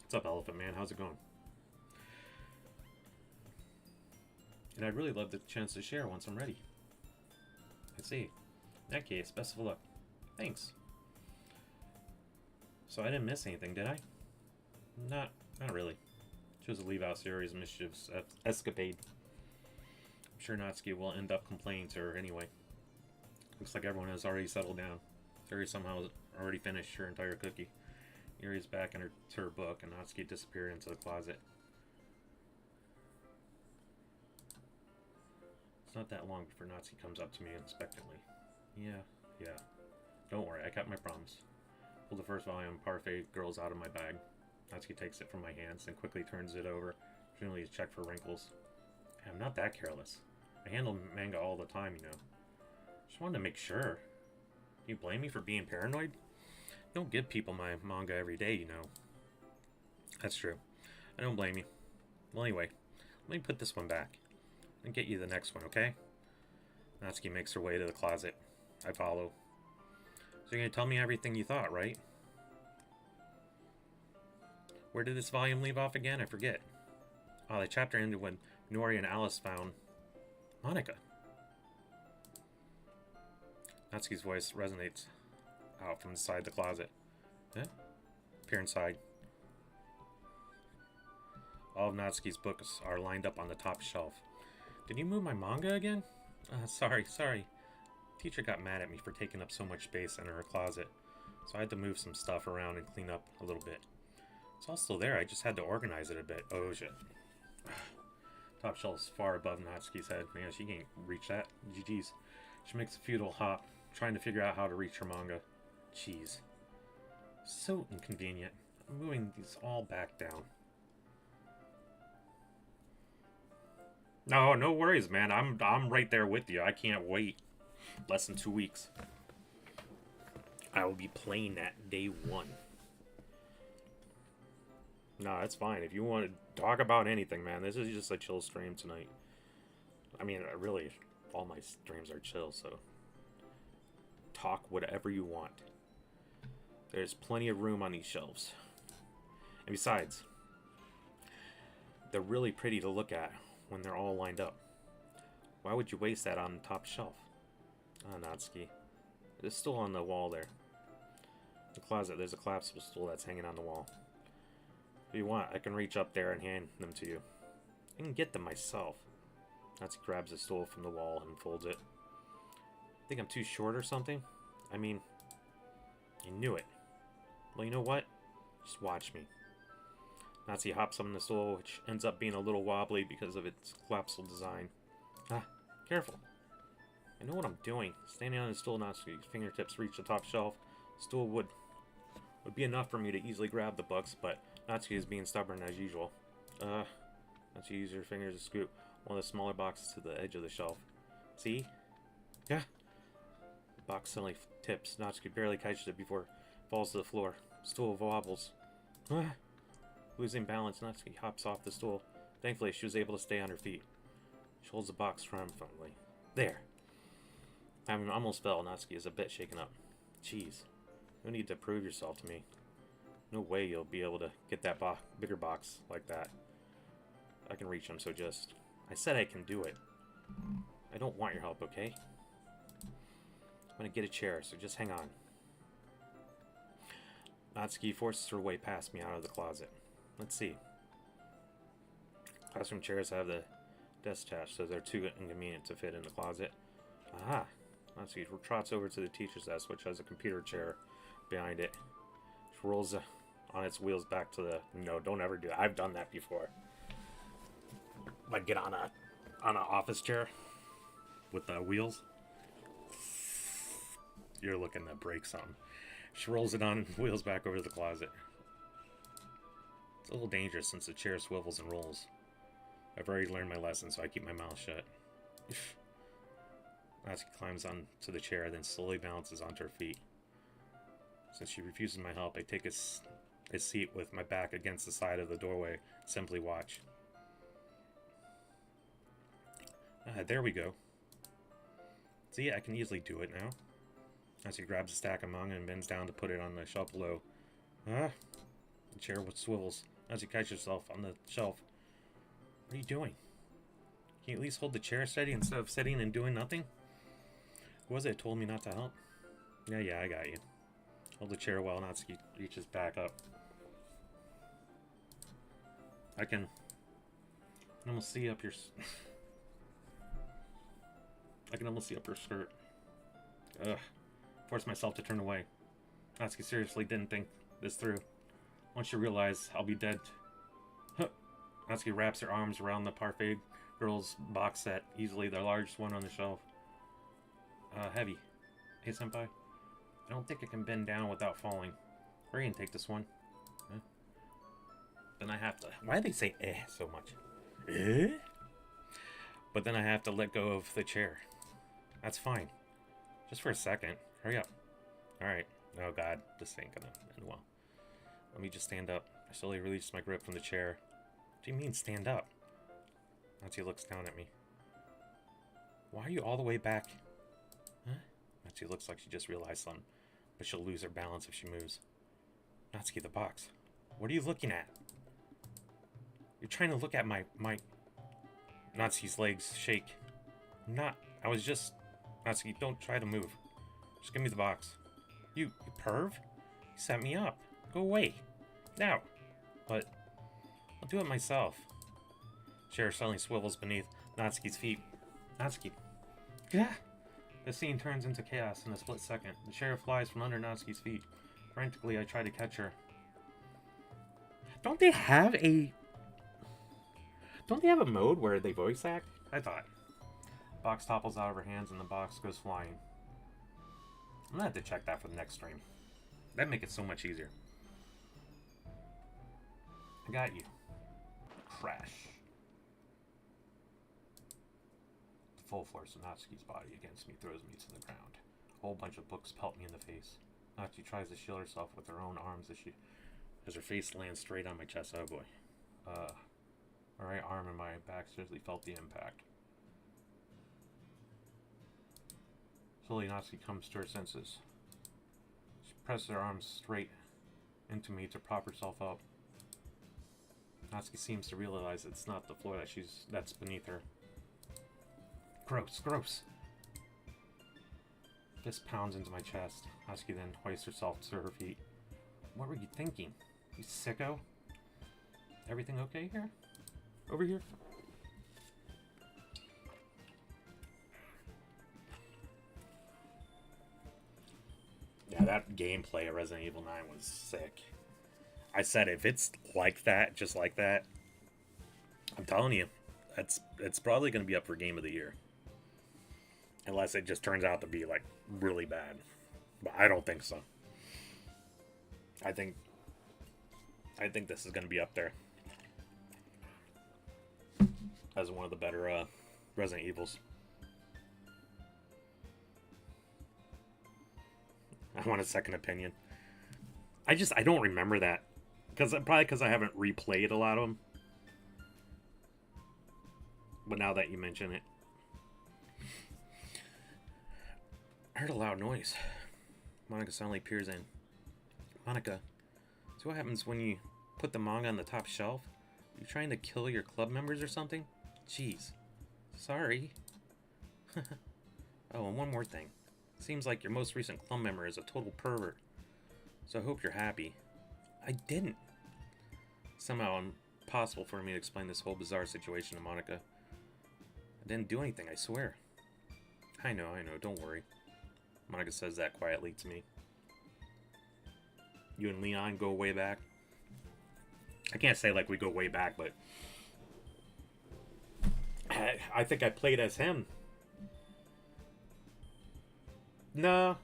What's up, Elephant Man? How's it going? And I'd really love the chance to share once I'm ready. I see. In that case, best of luck. Thanks. So I didn't miss anything, did I? Not really. Just a leave-out series mischievous escapade. I'm sure Natsuki will end up complaining to her anyway. Looks like everyone has already settled down. Yuri somehow has already finished her entire cookie. Yuri's back in her book, and Natsuki disappeared into the closet. It's not that long before Natsuki comes up to me expectantly. Yeah. Don't worry, I kept my promise. Pull the first volume of Parfait Girls out of my bag. Natsuki takes it from my hands and quickly turns it over, presumably to check for wrinkles. I'm not that careless. I handle manga all the time, you know. Just wanted to make sure. You blame me for being paranoid? I don't give people my manga every day, you know. That's true. I don't blame you. Well, anyway, let me put this one back and get you the next one, okay? Natsuki makes her way to the closet. I follow. So you're going to tell me everything you thought, right? Where did this volume leave off again? I forget. Oh, the chapter ended when Nori and Alice found Monica. Natsuki's voice resonates out from inside the closet. Yeah? Peer inside. All of Natsuki's books are lined up on the top shelf. Did you move my manga again? Sorry. Teacher got mad at me for taking up so much space in her closet, so I had to move some stuff around and clean up a little bit. It's all still there, I just had to organize it a bit. Oh shit. Top shelf's far above Natsuki's head. Man, she can't reach that. GG's. She makes a futile hop, trying to figure out how to reach her manga. Jeez. So inconvenient. I'm moving these all back down. No worries, man. I'm right there with you. I can't wait. Less than 2 weeks. I will be playing that day one. No, it's fine. If you want to talk about anything, man, this is just a chill stream tonight. I mean, really, all my streams are chill, so talk whatever you want. There's plenty of room on these shelves. And besides, they're really pretty to look at when they're all lined up. Why would you waste that on the top shelf? Ah, Natsuki. It's still on the wall there. In the closet, there's a collapsible stool that's hanging on the wall. If you want, I can reach up there and hand them to you. I can get them myself. Natsuki grabs the stool from the wall and folds it. Think I'm too short or something? I mean, you knew it. Well, you know what? Just watch me. Natsuki hops on the stool, which ends up being a little wobbly because of its collapsible design. Ah, careful. I know what I'm doing. Standing on the stool, Natsuki's fingertips reach the top shelf. Stool would be enough for me to easily grab the books, but Natsuki is being stubborn as usual. Natsuki uses her fingers to scoop one of the smaller boxes to the edge of the shelf. See? Yeah. The box suddenly tips. Natsuki barely catches it before it falls to the floor. Stool wobbles. Losing balance, Natsuki hops off the stool. Thankfully, she was able to stay on her feet. She holds the box triumphantly. There! Having almost fell, Natsuki is a bit shaken up. Jeez. You need to prove yourself to me. No way you'll be able to get that bigger box like that. I can reach him, so just... I said I can do it. I don't want your help, okay? I'm gonna get a chair, so just hang on. Natsuki forces her way past me out of the closet. Let's see. Classroom chairs have the desk attached, so they're too inconvenient to fit in the closet. Aha! Natsuki trots over to the teacher's desk, which has a computer chair behind it. She rolls on its wheels back to the... No, don't ever do that. I've done that before. Like get on an office chair with the wheels. You're looking to break something. She rolls it on and wheels back over to the closet. It's a little dangerous since the chair swivels and rolls. I've already learned my lesson, so I keep my mouth shut. Natsuki climbs onto the chair, then slowly balances onto her feet. Since she refuses my help, I take a seat with my back against the side of the doorway. Simply watch. There we go. See, I can easily do it now. Natsuki grabs a stack of manga and bends down to put it on the shelf below. The chair swivels. Natsuki catches herself on the shelf. What are you doing? Can you at least hold the chair steady instead of sitting and doing nothing? Who was it told me not to help? Yeah, I got you. Hold the chair while Natsuki reaches back up. I can almost see up your... I can almost see up her skirt. Ugh. Force myself to turn away. Natsuki seriously didn't think this through. Once she realized I'll be dead. Natsuki wraps her arms around the Parfait Girls box set, easily the largest one on the shelf. Heavy. Hey, senpai. I don't think I can bend down without falling. Hurry and take this one. Then I have to... Why do they say so much? But then I have to let go of the chair. That's fine. Just for a second. Hurry up. Alright. Oh god, this ain't gonna end well. Let me just stand up. I slowly release my grip from the chair. What do you mean, stand up? Natsuki looks down at me. Why are you all the way back? Huh? Natsuki looks like she just realized something, but she'll lose her balance if she moves. Natsuki, the box. What are you looking at? You're trying to look at my... Natsuki's legs shake. I'm not. I was just... Natsuki, don't try to move. Just give me the box. You perv? You set me up. Go away. Now. But... I'll do it myself. Chair suddenly swivels beneath Natsuki's feet. Natsuki. Yeah. The scene turns into chaos in a split second. The chair flies from under Natsuki's feet. Frantically, I try to catch her. Don't they have a mode where they voice act? I thought. Box topples out of her hands and the box goes flying. I'm gonna have to check that for the next stream. That'd make it so much easier. I got you. Crash. The full force of Natsuki's body against me throws me to the ground. A whole bunch of books pelt me in the face. Natsuki tries to shield herself with her own arms as her face lands straight on my chest. Oh boy. My right arm and my back seriously felt the impact. Slowly, Natsuki comes to her senses. She presses her arms straight into me to prop herself up. Natsuki seems to realize it's not the floor that's beneath her. Gross, gross. Fist pounds into my chest. Natsuki then hoists herself to her feet. What were you thinking? You sicko? Everything okay here? Over here? Yeah, that gameplay of Resident Evil 9 was sick. I said if it's like that, just like that, I'm telling you, it's probably going to be up for Game of the Year. Unless it just turns out to be, like, really bad. But I don't think so. I think this is going to be up there as one of the better Resident Evils. I want a second opinion. I don't remember that probably because I haven't replayed a lot of them. But now that you mention it, I heard a loud noise. Monica suddenly peers in. Monica, so what happens when you put the manga on the top shelf? Are you trying to kill your club members or something? Jeez. Sorry. Oh, and one more thing. Seems like your most recent club member is a total pervert. So I hope you're happy. I didn't. Somehow impossible for me to explain this whole bizarre situation to Monica. I didn't do anything, I swear. I know, don't worry. Monica says that quietly to me. You and Leon go way back. I can't say like we go way back, but I think I played as him. No.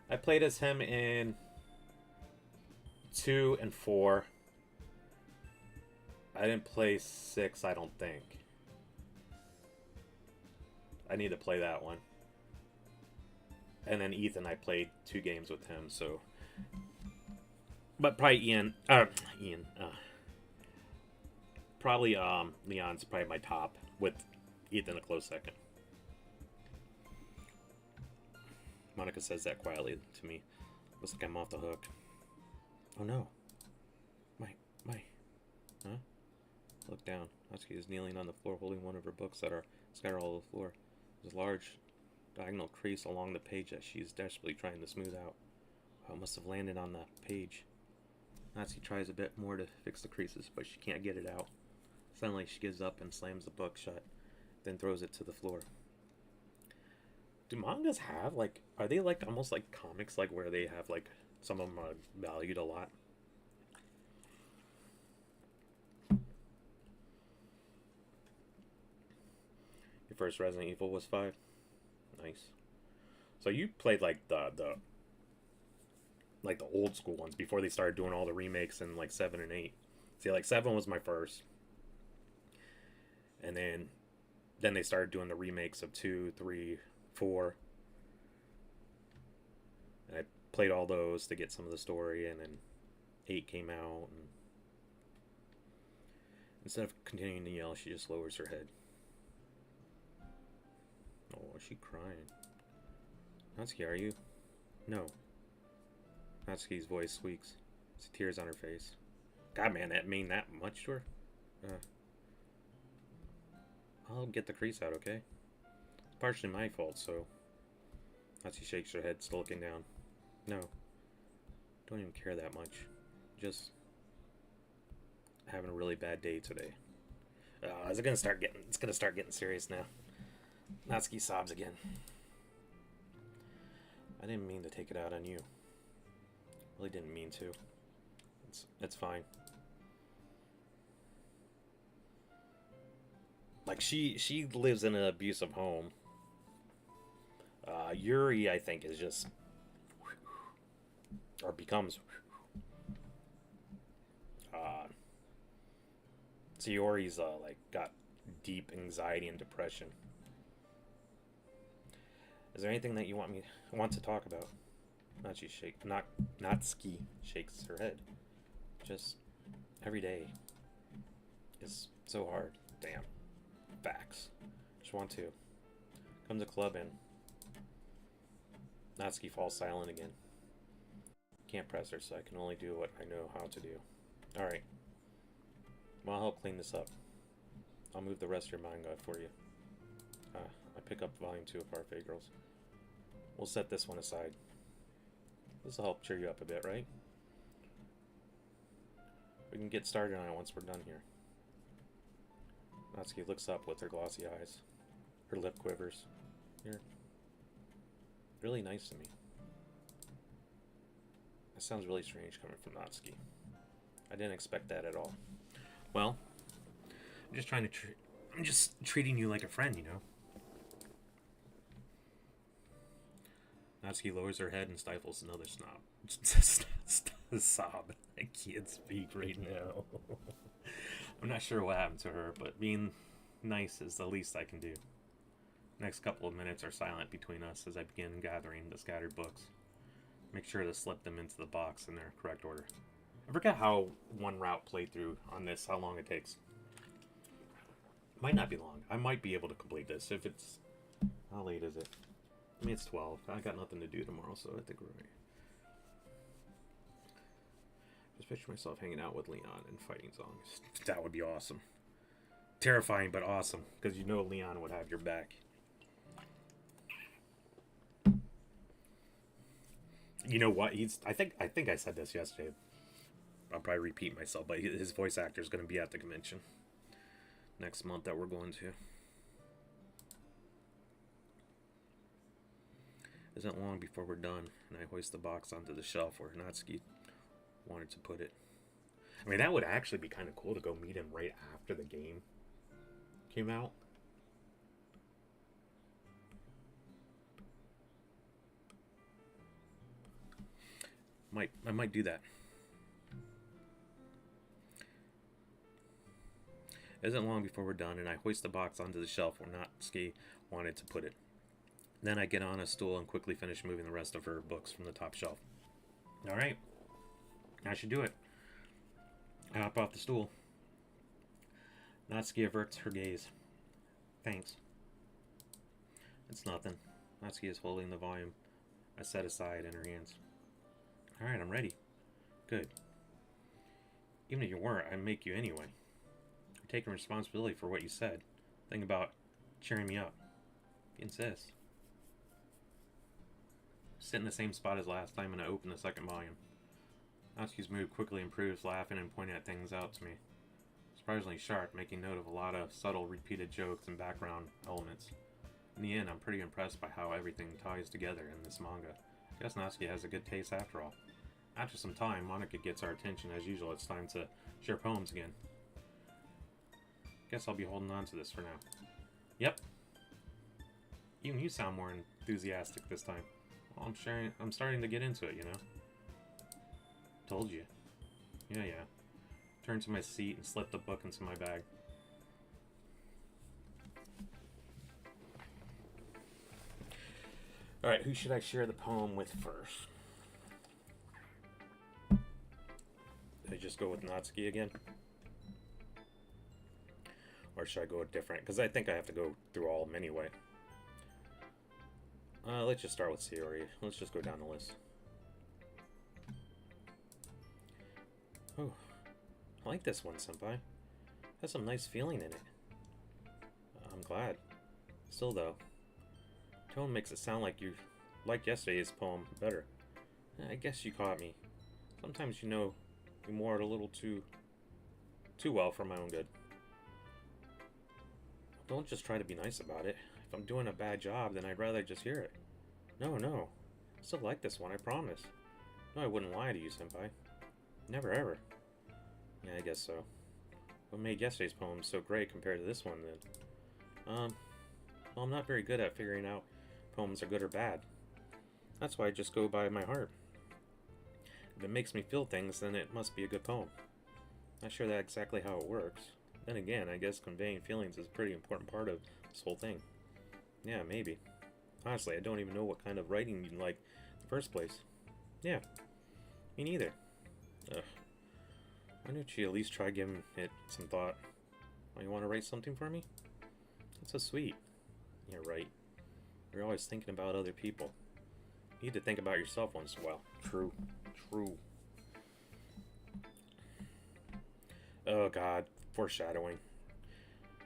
I played as him in 2 and 4. I didn't play 6, I don't think. I need to play that one. And then Ethan, I played 2 games with him, so... But probably probably Leon's probably my top, with Ethan a close second. Monica says that quietly to me. Looks like I'm off the hook. Oh no. My. Huh? Look down. Natsuki is kneeling on the floor holding one of her books that are scattered all over the floor. There's a large diagonal crease along the page that she is desperately trying to smooth out. Oh, it must have landed on the page. Natsuki tries a bit more to fix the creases, but she can't get it out. Suddenly she gives up and slams the book shut, then throws it to the floor. Do mangas have, like, are they like almost like comics, like where they have like some of them are valued a lot? Your first Resident Evil was 5? Nice. So you played like the old school ones before they started doing all the remakes in like 7 and 8. See, like 7 was my first. And then they started doing the remakes of 2, 3, 4. And I played all those to get some of the story, and then 8 came out. And instead of continuing to yell, she just lowers her head. Oh, is she crying? Natsuki, are you? No. Natsuki's voice squeaks. There's tears on her face. God, man, that mean that much to her? I'll get the crease out, okay? It's partially my fault, so... Natsuki shakes her head, still looking down. No. Don't even care that much. Just... having a really bad day today. It's gonna start getting serious now. Natsuki sobs again. I didn't mean to take it out on you. Really didn't mean to. It's fine. Like, she lives in an abusive home. Yuri, I think, is just... or becomes... Sayori's, like, got deep anxiety and depression. Is there anything that you want to talk about? Natsuki shakes her head. Just every day is so hard. Damn. Facts. Just want to. Comes a club and Natsuki falls silent again. Can't press her, so I can only do what I know how to do. Alright. Well, I'll help clean this up. I'll move the rest of your manga for you. I pick up volume 2 of Our Fate Girls. We'll set this one aside. This will help cheer you up a bit, right? We can get started on it once we're done here. Natsuki looks up with her glossy eyes. Her lip quivers. You're really nice to me. That sounds really strange coming from Natsuki. I didn't expect that at all. Well, I'm just trying to I'm just treating you like a friend, you know? Natsuki lowers her head and stifles another sob. I can't speak right now. I'm not sure what happened to her, but being nice is the least I can do. Next couple of minutes are silent between us as I begin gathering the scattered books. Make sure to slip them into the box in their correct order. I forget how one route playthrough on this, how long it takes. Might not be long. I might be able to complete this if it's... How late is it? I mean, it's 12. I got nothing to do tomorrow, so I think we're right. Just picture myself hanging out with Leon and fighting songs. That would be awesome. Terrifying, but awesome, because you know Leon would have your back. You know what? I think I said this yesterday. I'll probably repeat myself, but his voice actor is going to be at the convention next month that we're going to. Isn't long before we're done, and I hoist the box onto the shelf where Natsuki wanted to put it. I mean, that would actually be kind of cool to go meet him right after the game came out. I might do that. Isn't long before we're done, and I hoist the box onto the shelf where Natsuki wanted to put it. Then I get on a stool and quickly finish moving the rest of her books from the top shelf. Alright. I should do it. I hop off the stool. Natsuki averts her gaze. Thanks. It's nothing. Natsuki is holding the volume I set aside in her hands. Alright, I'm ready. Good. Even if you weren't, I'd make you anyway. You're taking responsibility for what you said. Think about cheering me up. If you insist. Sit in the same spot as last time and I open the second volume. Natsuki's mood quickly improves, laughing and pointing at things out to me. Surprisingly sharp, making note of a lot of subtle repeated jokes and background elements. In the end, I'm pretty impressed by how everything ties together in this manga. I guess Natsuki has a good taste after all. After some time, Monica gets our attention as usual. It's time to share poems again. Guess I'll be holding on to this for now. Yep. Even you sound more enthusiastic this time. Well, I'm starting to get into it, you know. Told you. Yeah. Turn to my seat and slip the book into my bag. Alright, who should I share the poem with first? Should I just go with Natsuki again? Or should I go with different? Because I think I have to go through all of them anyway. Let's just start with Sayori. Let's just go down the list. Oh, I like this one, Senpai. Has some nice feeling in it. I'm glad. Still, though, tone makes it sound like you liked yesterday's poem better. I guess you caught me. Sometimes, you know, you more it a little too well for my own good. Don't just try to be nice about it. If I'm doing a bad job, then I'd rather just hear it. No. I still like this one, I promise. No, I wouldn't lie to you, Senpai. Never ever. Yeah, I guess so. What made yesterday's poem so great compared to this one, then? Well, I'm not very good at figuring out if poems are good or bad. That's why I just go by my heart. If it makes me feel things, then it must be a good poem. Not sure that's exactly how it works. Then again, I guess conveying feelings is a pretty important part of this whole thing. Yeah, maybe. Honestly, I don't even know what kind of writing you like in the first place. Yeah, me neither. Ugh. Why don't you at least try giving it some thought? Oh, you want to write something for me? That's so sweet. Yeah, right. You're always thinking about other people. You need to think about yourself once in a while. True. Oh god, foreshadowing.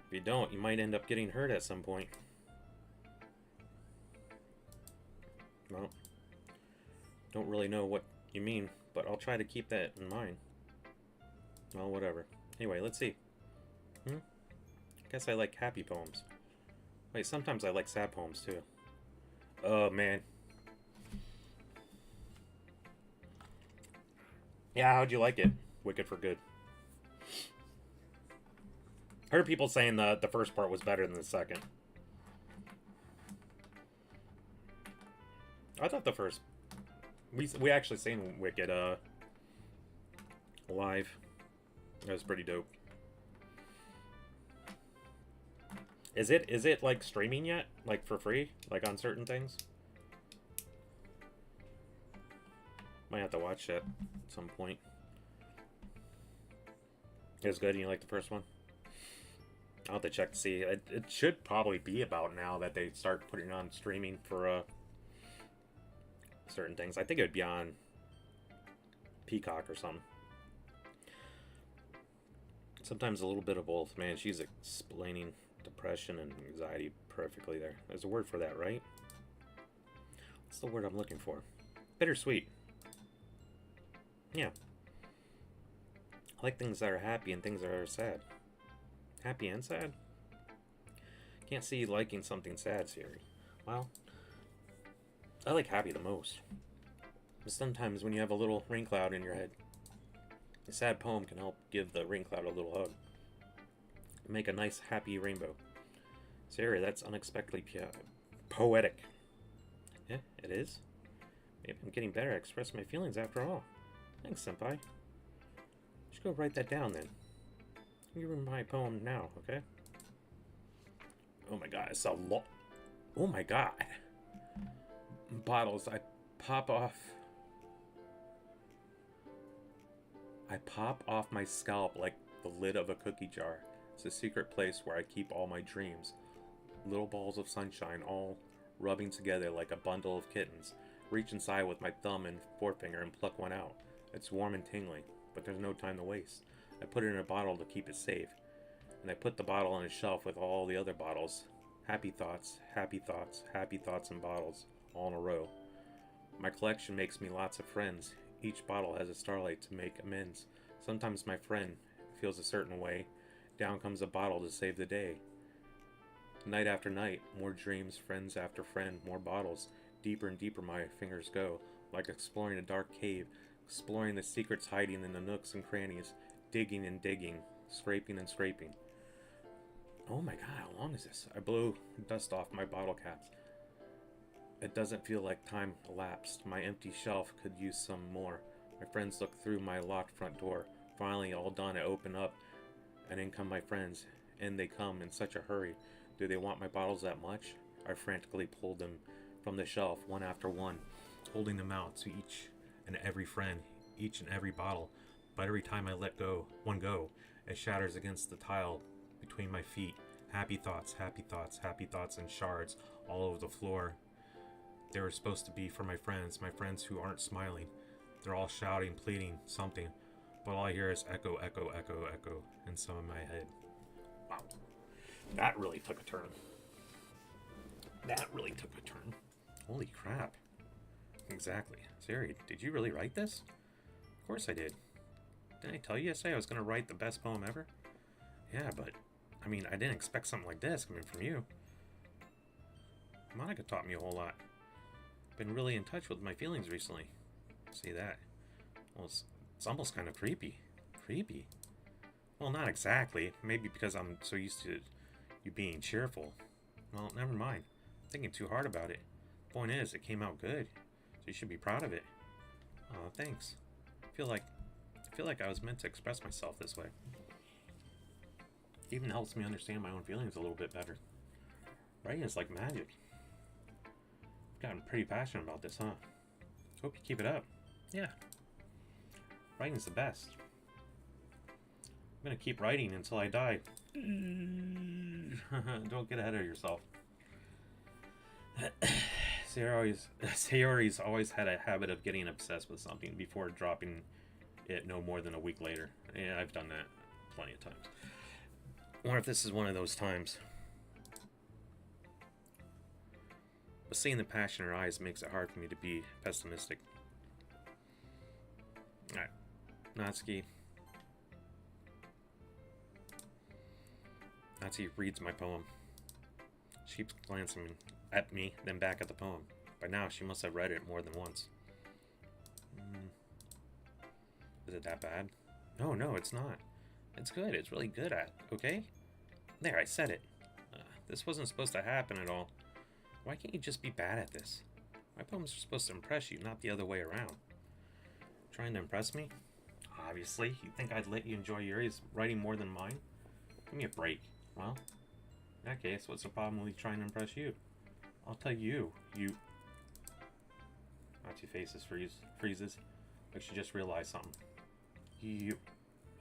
If you don't, you might end up getting hurt at some point. Well, don't really know what you mean, but I'll try to keep that in mind. Well, whatever. Anyway, let's see. Guess I like happy poems. Wait, sometimes I like sad poems too. Oh, man. Yeah, how'd you like it? Wicked for Good. Heard people saying the first part was better than the second. I thought the first we actually seen Wicked live. That was pretty dope. Is it like streaming yet? Like for free? Like on certain things? Might have to watch it at some point. It was good and you like the first one? I'll have to check to see. It should probably be about now that they start putting on streaming for certain things. I think it would be on Peacock or something. Sometimes a little bit of both. Man, she's explaining depression and anxiety perfectly there. There's a word for that, right? What's the word I'm looking for? Bittersweet. Yeah. I like things that are happy and things that are sad. Happy and sad? Can't see you liking something sad, Siri. Well, I like happy the most. But sometimes when you have a little rain cloud in your head, a sad poem can help give the rain cloud a little hug. Make a nice happy rainbow. Siri, that's unexpectedly poetic. Yeah, it is. Maybe I'm getting better at expressing my feelings after all. Thanks, Senpai. Just go write that down then. You read my poem now, okay? Oh my god, it's a lot. Oh my god. Bottles, I pop off my scalp like the lid of a cookie jar. It's a secret place where I keep all my dreams. Little balls of sunshine all rubbing together like a bundle of kittens. Reach inside with my thumb and forefinger and pluck one out. It's warm and tingling, but there's no time to waste. I put it in a bottle to keep it safe. And I put the bottle on a shelf with all the other bottles. Happy thoughts, happy thoughts, happy thoughts in bottles, all in a row. My collection makes me lots of friends. Each bottle has a starlight to make amends. Sometimes my friend feels a certain way. Down comes a bottle to save the day. Night after night, more dreams, friends after friend, more bottles. Deeper and deeper my fingers go, like exploring a dark cave, exploring the secrets hiding in the nooks and crannies, digging and digging, scraping and scraping. Oh my god, how long is this? I blow dust off my bottle caps. It doesn't feel like time elapsed. My empty shelf could use some more. My friends look through my locked front door. Finally, all done, I open up, and in come my friends. In they come in such a hurry. Do they want my bottles that much? I frantically pulled them from the shelf, one after one, holding them out to each and every friend, each and every bottle. But every time I let one go, it shatters against the tile between my feet. Happy thoughts, happy thoughts, happy thoughts, and shards all over the floor. They were supposed to be for my friends who aren't smiling. They're all shouting, pleading, something, but all I hear is echo, echo, echo, echo in some of my head. Wow. That really took a turn. Holy crap. Exactly. Siri, did you really write this? Of course I did. Didn't I tell you yesterday I was going to write the best poem ever? Yeah, but, I mean, I didn't expect something like this coming from you. Monica taught me a whole lot. Been really in touch with my feelings recently. See that? Well, it's almost kind of creepy. Creepy? Well, not exactly. Maybe because I'm so used to you being cheerful. Well, never mind. I'm thinking too hard about it. Point is, it came out good. So you should be proud of it. Oh, thanks. I feel like I was meant to express myself this way. It even helps me understand my own feelings a little bit better. Writing is like magic. I've gotten pretty passionate about this, huh? Hope you keep it up. Yeah. Writing's the best. I'm gonna keep writing until I die. Don't get ahead of yourself. Sayori's always had a habit of getting obsessed with something before dropping it no more than a week later. Yeah, I've done that plenty of times. I wonder if this is one of those times. But seeing the passion in her eyes makes it hard for me to be pessimistic. Alright. Natsuki reads my poem. She keeps glancing at me, then back at the poem. By now, she must have read it more than once. Is it that bad? No, it's not. It's good. It's really good okay? There, I said it. This wasn't supposed to happen at all. Why can't you just be bad at this? My poems are supposed to impress you, not the other way around. Trying to impress me? Obviously. You think I'd let you enjoy Yuri's writing more than mine? Give me a break. Well, in that case, what's the problem with trying to impress you? I'll tell you. Natsu's face freezes, like she just realized something. You're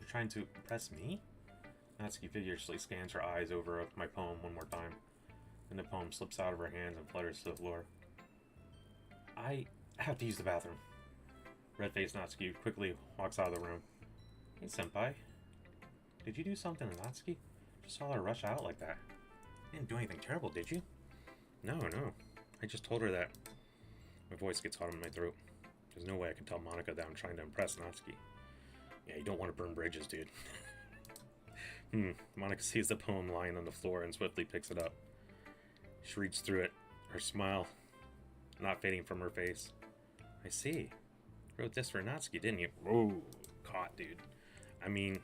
trying to impress me? Natsuki vigorously scans her eyes over my poem one more time. Then the poem slips out of her hands and flutters to the floor. I have to use the bathroom. Red-faced Natsuki quickly walks out of the room. Hey, senpai. Did you do something to Natsuki? Just saw her rush out like that. You didn't do anything terrible, did you? No. I just told her that. My voice gets hot in my throat. There's no way I can tell Monica that I'm trying to impress Natsuki. Yeah, you don't want to burn bridges, dude. Monica sees the poem lying on the floor and swiftly picks it up. She reads through it, her smile not fading from her face. I see. Wrote this for Natsuki, didn't you? Whoa, caught, dude. I mean,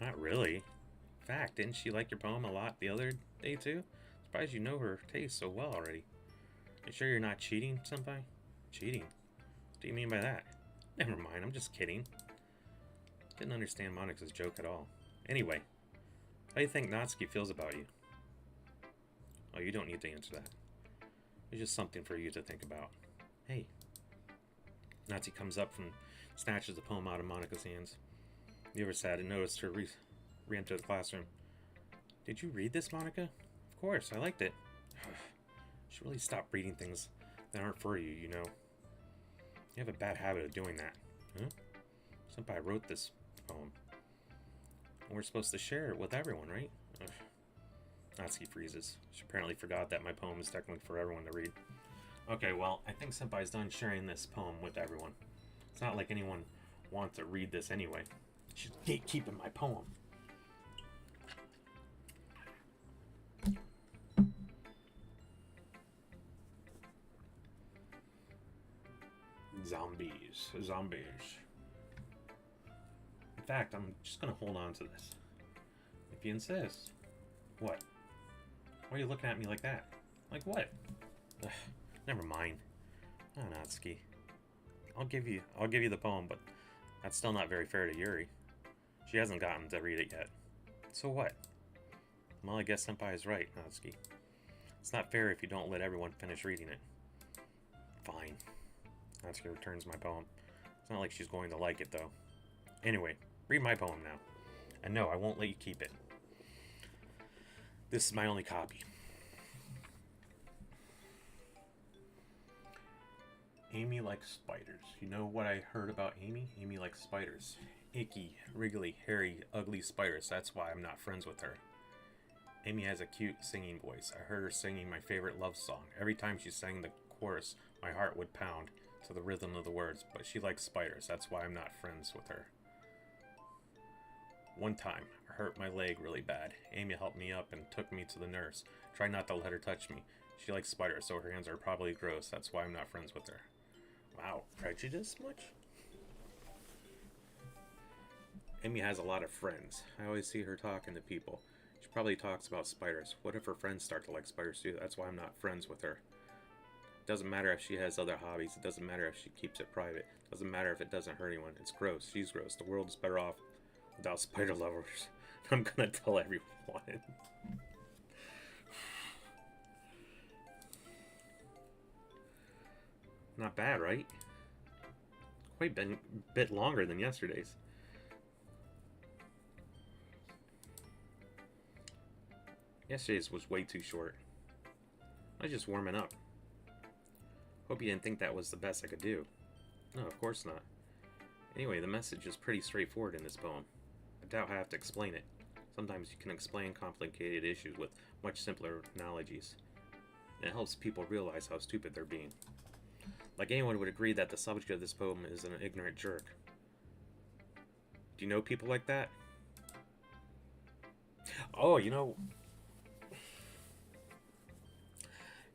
not really. In fact, didn't she like your poem a lot the other day, too? Surprised you know her taste so well already. You sure you're not cheating, senpai? Cheating? What do you mean by that? Never mind, I'm just kidding. Didn't understand Monica's joke at all. Anyway, how do you think Natsuki feels about you? Oh, you don't need to answer that. It's just something for you to think about. Hey. Natsuki comes up and snatches the poem out of Monica's hands. The other sat and noticed her re-enter the classroom. Did you read this, Monica? Of course, I liked it. Should really stop reading things that aren't for you, you know. You have a bad habit of doing that. Huh? Senpai wrote this poem. And we're supposed to share it with everyone, right? Natsuki freezes. She apparently forgot that my poem is technically for everyone to read. Okay, well, I think Senpai's done sharing this poem with everyone. It's not like anyone wants to read this anyway. She's gatekeeping my poem. Zombies. In fact, I'm just gonna hold on to this. If you insist. What? Why are you looking at me like that? Like what? Ugh, never mind. Oh, Natsuki. I'll give you the poem, but that's still not very fair to Yuri. She hasn't gotten to read it yet. So what? Well, I guess Senpai is right, Natsuki. It's not fair if you don't let everyone finish reading it. Fine. Natsuki returns my poem. It's not like she's going to like it, though. Anyway, read my poem now. And no, I won't let you keep it. This is my only copy. Amy likes spiders. You know what I heard about Amy? Amy likes spiders. Icky, wriggly, hairy, ugly spiders. That's why I'm not friends with her. Amy has a cute singing voice. I heard her singing my favorite love song. Every time she sang the chorus, my heart would pound to the rhythm of the words. But she likes spiders. That's why I'm not friends with her. One time, I hurt my leg really bad. Amy helped me up and took me to the nurse. Tried not to let her touch me. She likes spiders, so her hands are probably gross. That's why I'm not friends with her. Wow, prejudice much? Amy has a lot of friends. I always see her talking to people. She probably talks about spiders. What if her friends start to like spiders too? That's why I'm not friends with her. It doesn't matter if she has other hobbies. It doesn't matter if she keeps it private. It doesn't matter if it doesn't hurt anyone. It's gross. She's gross. The world is better off without spider lovers. I'm gonna tell everyone. Not bad, right? Quite been a bit longer than yesterday's. Yesterday's was way too short. I was just warming up. Hope you didn't think that was the best I could do. No, of course not. Anyway, the message is pretty straightforward in this poem. I doubt I have to explain it. Sometimes you can explain complicated issues with much simpler analogies. And it helps people realize how stupid they're being. Like anyone would agree that the subject of this poem is an ignorant jerk. Do you know people like that? Oh, you know...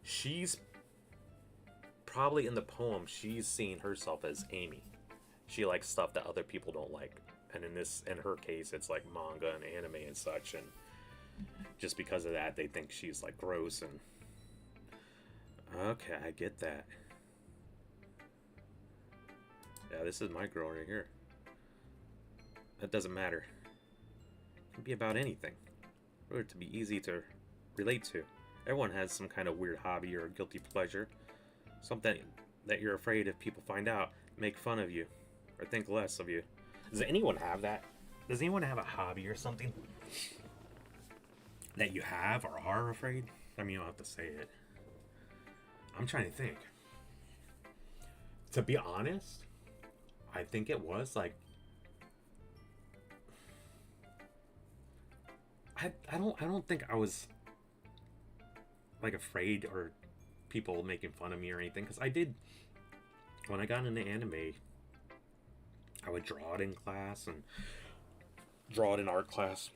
She's... Probably in the poem, she's seeing herself as Amy. She likes stuff that other people don't like. And in her case, it's like manga and anime and such. And just because of that, they think she's like gross and... Okay, I get that. Yeah, this is my girl right here. That doesn't matter. It can be about anything. Or to be easy to relate to. Everyone has some kind of weird hobby or guilty pleasure. Something that you're afraid if people find out, make fun of you, or think less of you. Does anyone have that? Does anyone have a hobby or something that you have or are afraid? I mean, you don't have to say it. I'm trying to think. To be honest, I think it was like I don't think I was like afraid or people making fun of me or anything, because I did when I got into anime. I would draw it in class and draw it in art class,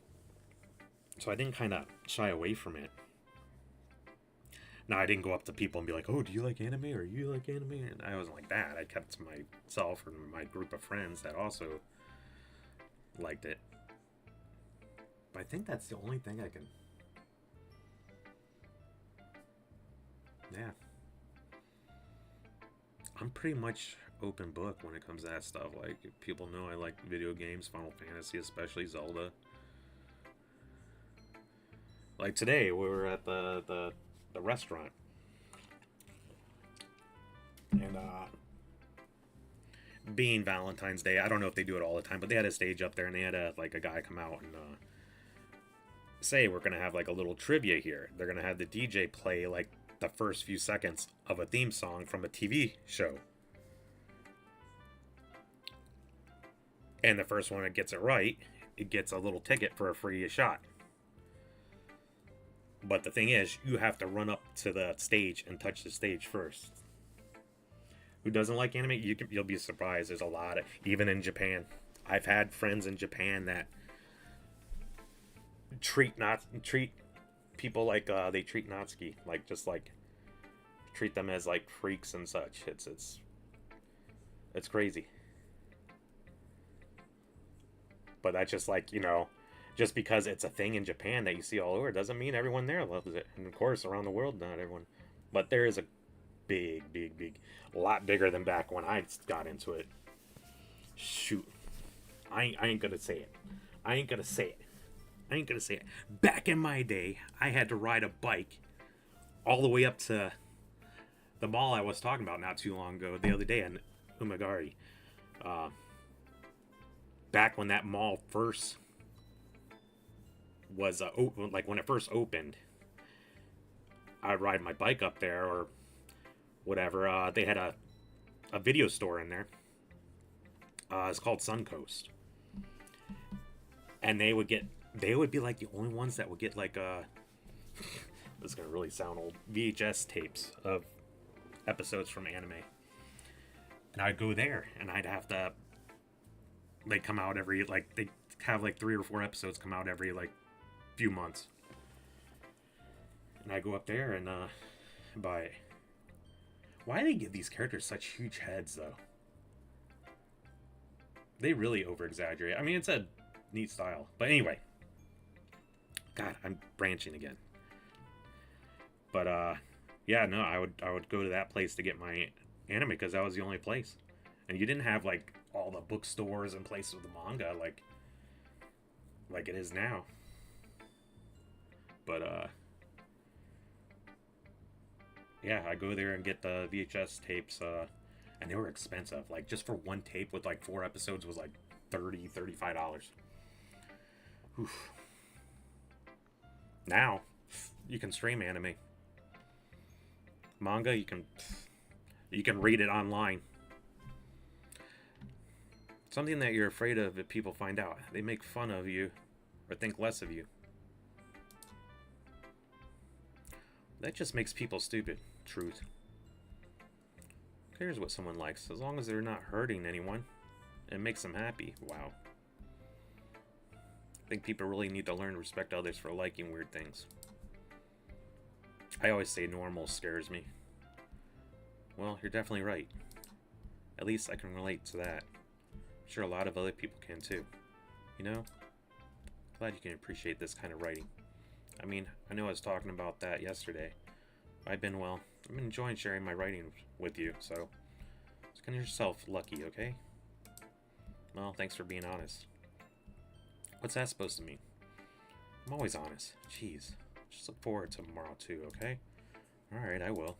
so I didn't kind of shy away from it. Now, I didn't go up to people and be like, "Oh, do you like anime? Or you like anime?" And I wasn't like that. I kept to myself and my group of friends that also liked it. But I think that's the only thing I can. Yeah. I'm pretty much open book when it comes to that stuff. Like, people know I like video games, Final Fantasy, especially Zelda. Like today, we were at the restaurant, and being Valentine's Day, I don't know if they do it all the time, but they had a stage up there, and they had a guy come out and say we're gonna have like a little trivia here. They're gonna have the DJ play like the first few seconds of a theme song from a TV show, and the first one that gets it right, it gets a little ticket for a free shot. But the thing is, you have to run up to the stage and touch the stage first. Who doesn't like anime? You'll be surprised. There's a lot of, even in Japan. I've had friends in Japan that treat people like they treat Natsuki, like just like treat them as like freaks and such. It's crazy. But that's just like, just because it's a thing in Japan that you see all over doesn't mean everyone there loves it. And of course, around the world, not everyone. But there is a big, a lot bigger than back when I got into it. Shoot. I ain't gonna say it. I ain't gonna say it. Back in my day, I had to ride a bike all the way up to the mall I was talking about not too long ago, the other day in Umagari. Back when that mall first was like when it first opened, I'd ride my bike up there or whatever. They had a video store in there. It's called Suncoast, and they would be like the only ones that would get like this is gonna really sound old, VHS tapes of episodes from anime, and I'd go there and I'd have to. They come out every they have like 3 or 4 episodes come out every like few months, and I go up there and buy it. Why do they give these characters such huge heads though? They really over exaggerate. I mean, it's a neat style, but anyway. God, I'm branching again. But yeah, no, I would go to that place to get my anime because that was the only place, and you didn't have like all the bookstores and places with the manga like it is now. But yeah, I go there and get the VHS tapes, and they were expensive. Like just for one tape with like 4 episodes was like $35. Oof. Now you can stream anime, manga. You can read it online. Something that you're afraid of if people find out. They make fun of you or think less of you. That just makes people stupid. Truth. Who cares what someone likes? As long as they're not hurting anyone. It makes them happy. Wow. I think people really need to learn to respect others for liking weird things. I always say normal scares me. Well, you're definitely right. At least I can relate to that. I'm sure a lot of other people can too. You know? Glad you can appreciate this kind of writing. I mean, I know I was talking about that yesterday. I've been enjoying sharing my writing with you, so Just consider yourself lucky, okay? Well, thanks for being honest. What's that supposed to mean? I'm always honest. Jeez. Just look forward to tomorrow too, okay? Alright, I will.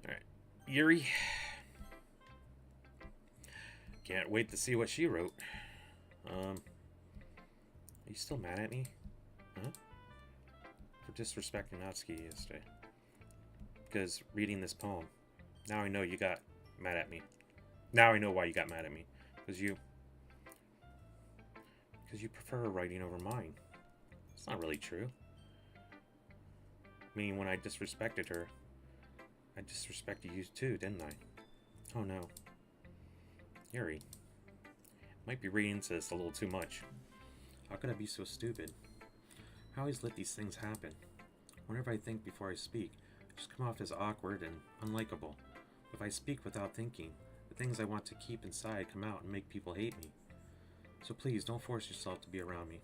Alright. Yuri. Can't wait to see what she wrote. Are you still mad at me? Huh? For disrespecting Natsuki yesterday. Because reading this poem. Now I know you got mad at me. Now I know why you got mad at me. Because you prefer her writing over mine. It's not really true. I mean, when I disrespected her, I disrespected you too, didn't I? Oh no. Yuri. Might be reading into this a little too much. How could I be so stupid? I always let these things happen. Whenever I think before I speak, I just come off as awkward and unlikable. If I speak without thinking, the things I want to keep inside come out and make people hate me. So please, don't force yourself to be around me.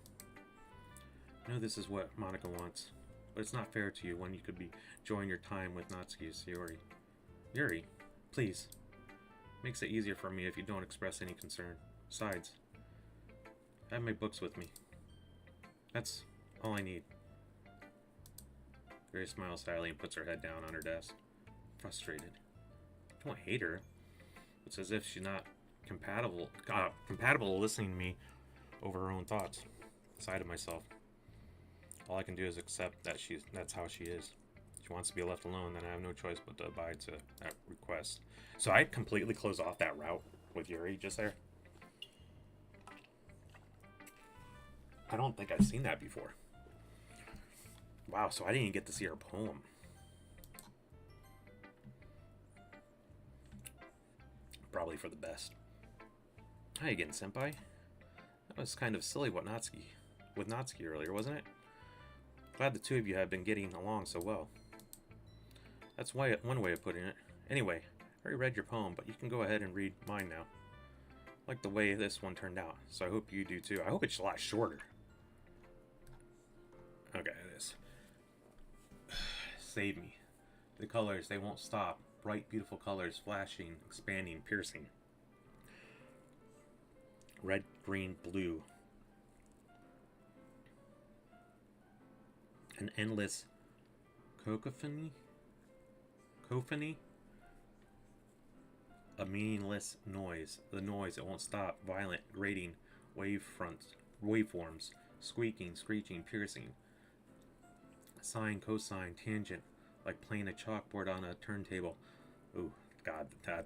I know this is what Monica wants, but it's not fair to you when you could be enjoying your time with Natsuki Sayori. Yuri, please. Makes it easier for me if you don't express any concern. Besides, I have my books with me. That's all I need. Grace smiles sadly and puts her head down on her desk. Frustrated. I don't hate her. It's as if she's not compatible listening to me over her own thoughts. Inside of myself. All I can do is accept that that's how she is. She wants to be left alone, then I have no choice but to abide to that request. So I completely closed off that route with Yuri just there. I don't think I've seen that before. Wow, so I didn't even get to see her poem. Probably for the best. Hi again, senpai. That was kind of silly with Natsuki earlier, wasn't it? Glad the two of you have been getting along so well. That's one way of putting it. Anyway, I already read your poem, but you can go ahead and read mine now. I like the way this one turned out, so I hope you do too. I hope it's a lot shorter. Okay, it is. Save me. The colors, they won't stop. Bright, beautiful colors, flashing, expanding, piercing. Red, green, blue. An endless cacophony? A meaningless noise. The noise, it won't stop. Violent, grating, waveforms. Squeaking, screeching, piercing. Sine, cosine, tangent. Like playing a chalkboard on a turntable. Ooh, God, that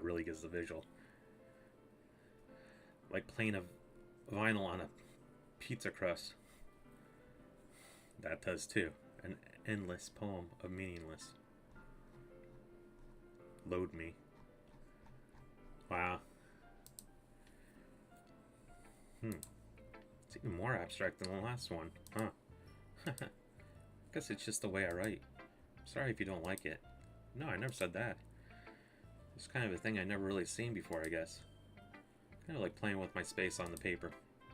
really gives the visual. Like playing a vinyl on a pizza crust. That does too. An endless poem of meaningless. Load me. Wow. It's even more abstract than the last one, huh? Guess it's just the way I write. Sorry if you don't like it. No, I never said that. It's kind of a thing I never really seen before, I guess. Kind of like playing with my space on the paper.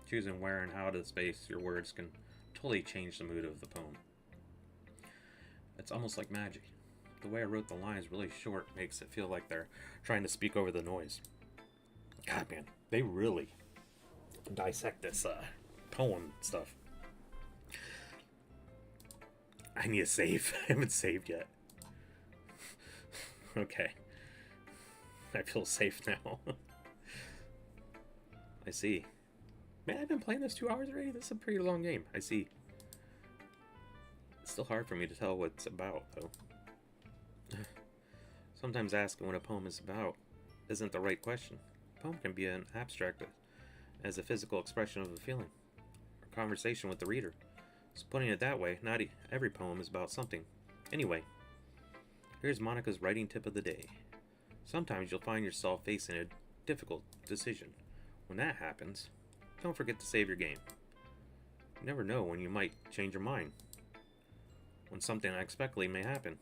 Choosing where and how to space your words can totally change the mood of the poem. It's almost like magic. The way I wrote the lines really short makes it feel like they're trying to speak over the noise. God, man, they really dissect this poem stuff. I need a save. I haven't saved yet. Okay. I feel safe now. I see. Man, I've been playing this 2 hours already? This is a pretty long game. I see. It's still hard for me to tell what it's about, though. Sometimes asking what a poem is about isn't the right question. A poem can be an abstract as a physical expression of a feeling, or conversation with the reader. So putting it that way, not every poem is about something. Anyway, here's Monica's writing tip of the day. Sometimes you'll find yourself facing a difficult decision. When that happens, don't forget to save your game. You never know when you might change your mind. When something unexpectedly may happen.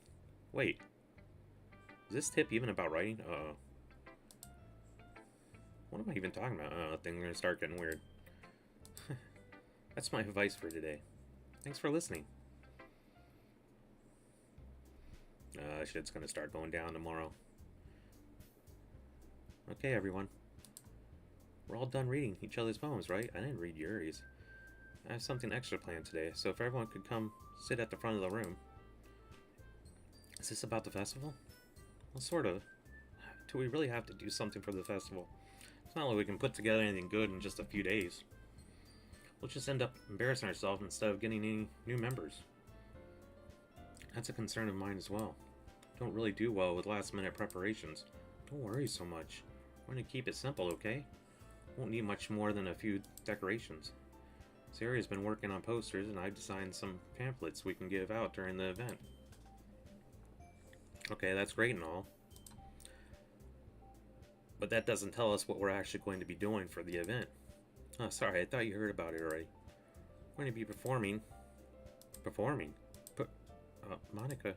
Wait, is this tip even about writing? What am I even talking about? Things are going to start getting weird. That's my advice for today. Thanks for listening. Shit's gonna start going down tomorrow. Okay, everyone. We're all done reading each other's poems, right? I didn't read Yuri's. I have something extra planned today, so if everyone could come sit at the front of the room. Is this about the festival? Well, sort of. Do we really have to do something for the festival? It's not like we can put together anything good in just a few days. We'll just end up embarrassing ourselves instead of getting any new members. That's a concern of mine as well. Don't really do well with last-minute preparations. Don't worry so much. We're going to keep it simple, okay? Won't need much more than a few decorations. Saria's been working on posters, and I've designed some pamphlets we can give out during the event. Okay, that's great and all. But that doesn't tell us what we're actually going to be doing for the event. Oh, sorry, I thought you heard about it already. We're going to be performing. Performing? Monica.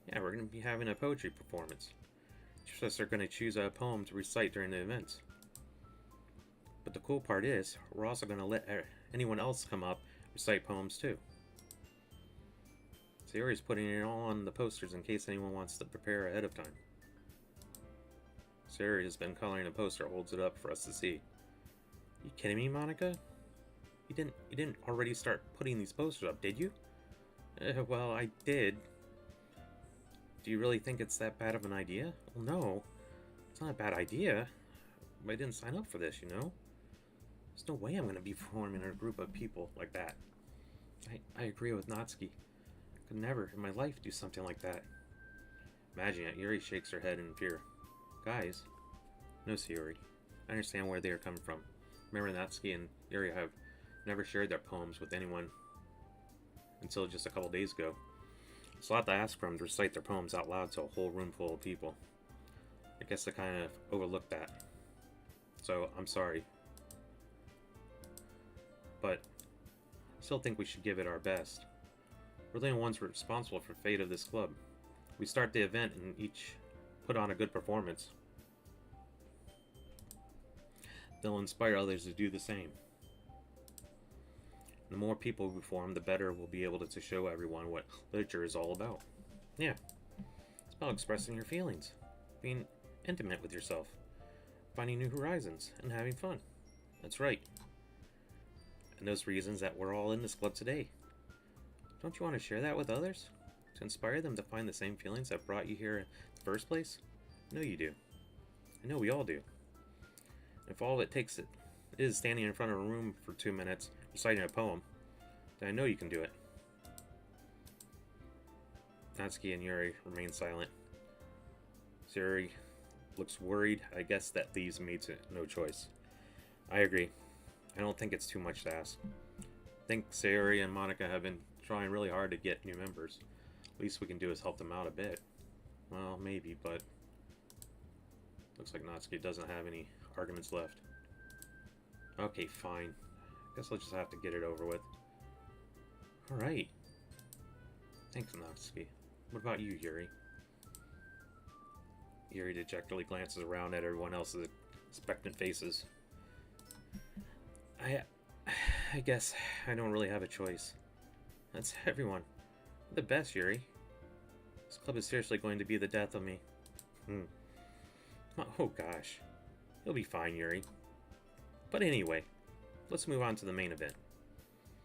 Yeah, we're going to be having a poetry performance. Just are going to choose a poem to recite during the events. But the cool part is, we're also going to let anyone else come up recite poems too. Sayori's putting it all on the posters in case anyone wants to prepare ahead of time. Sayori has been coloring a poster, holds it up for us to see. You kidding me, Monica? You didn't already start putting these posters up, did you? Well, I did. Do you really think it's that bad of an idea? Well, no. It's not a bad idea. But I didn't sign up for this, you know? There's no way I'm going to be performing in a group of people like that. I agree with Natsuki. I could never in my life do something like that. Imagine it. Yuri shakes her head in fear. Guys. No, Sayori. I understand where they are coming from. Remember, Natsuki and Yuri have never shared their poems with anyone until just a couple days ago. It's a lot to ask for them to recite their poems out loud to a whole room full of people. I guess I kind of overlooked that. So, I'm sorry. But I still think we should give it our best. We're the only ones responsible for the fate of this club. We start the event and each put on a good performance. They'll inspire others to do the same. The more people we form, the better we'll be able to show everyone what literature is all about. Yeah, it's about expressing your feelings, being intimate with yourself, finding new horizons, and having fun. That's right. And those reasons that we're all in this club today. Don't you want to share that with others? To inspire them to find the same feelings that brought you here in the first place? I know you do. I know we all do. If all it takes is standing in front of a room for 2 minutes reciting a poem, then I know you can do it. Natsuki and Yuri remain silent. Sayori looks worried. I guess that leaves me to no choice. I agree. I don't think it's too much to ask. I think Sayori and Monica have been trying really hard to get new members. Least we can do is help them out a bit. Well, maybe, but looks like Natsuki doesn't have any arguments left. Okay, fine. Guess I'll just have to get it over with. Alright. Thanks, Natsuki. What about you, Yuri? Yuri dejectedly glances around at everyone else's expectant faces. I guess I don't really have a choice. That's everyone. You're the best, Yuri. This club is seriously going to be the death of me. Oh gosh. You'll be fine, Yuri. But anyway, let's move on to the main event.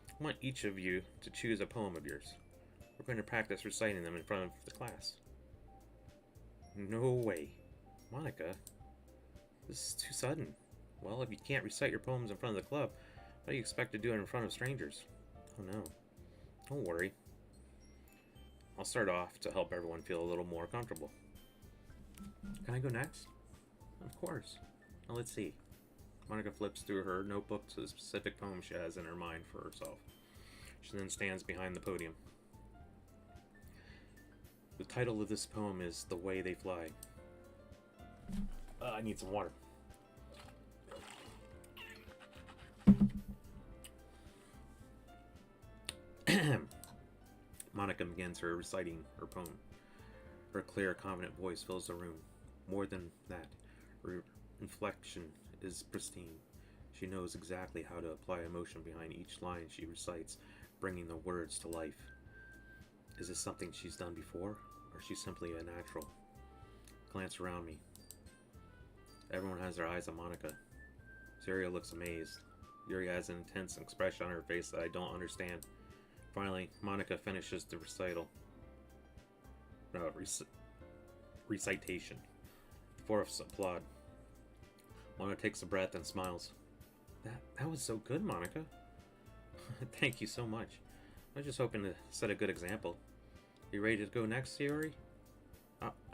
I want each of you to choose a poem of yours. We're going to practice reciting them in front of the class. No way. Monica, this is too sudden. Well, if you can't recite your poems in front of the club, how do you expect to do it in front of strangers? Oh no. Don't worry. I'll start off to help everyone feel a little more comfortable. Can I go next? Of course. Now let's see. Monica flips through her notebook to the specific poem she has in her mind for herself. She then stands behind the podium. The title of this poem is The Way They Fly. I need some water. Monica begins her reciting her poem. Her clear, confident voice fills the room. More than that, her inflection is pristine. She knows exactly how to apply emotion behind each line she recites, bringing the words to life. Is this something she's done before, or is she simply a natural? Glance around me. Everyone has their eyes on Monica. Saria looks amazed. Yuri has an intense expression on her face that I don't understand. Finally, Monica finishes the recitation. The four of us applaud. Monica takes a breath and smiles. That was so good, Monica. Thank you so much. I was just hoping to set a good example. You ready to go next, Yuri?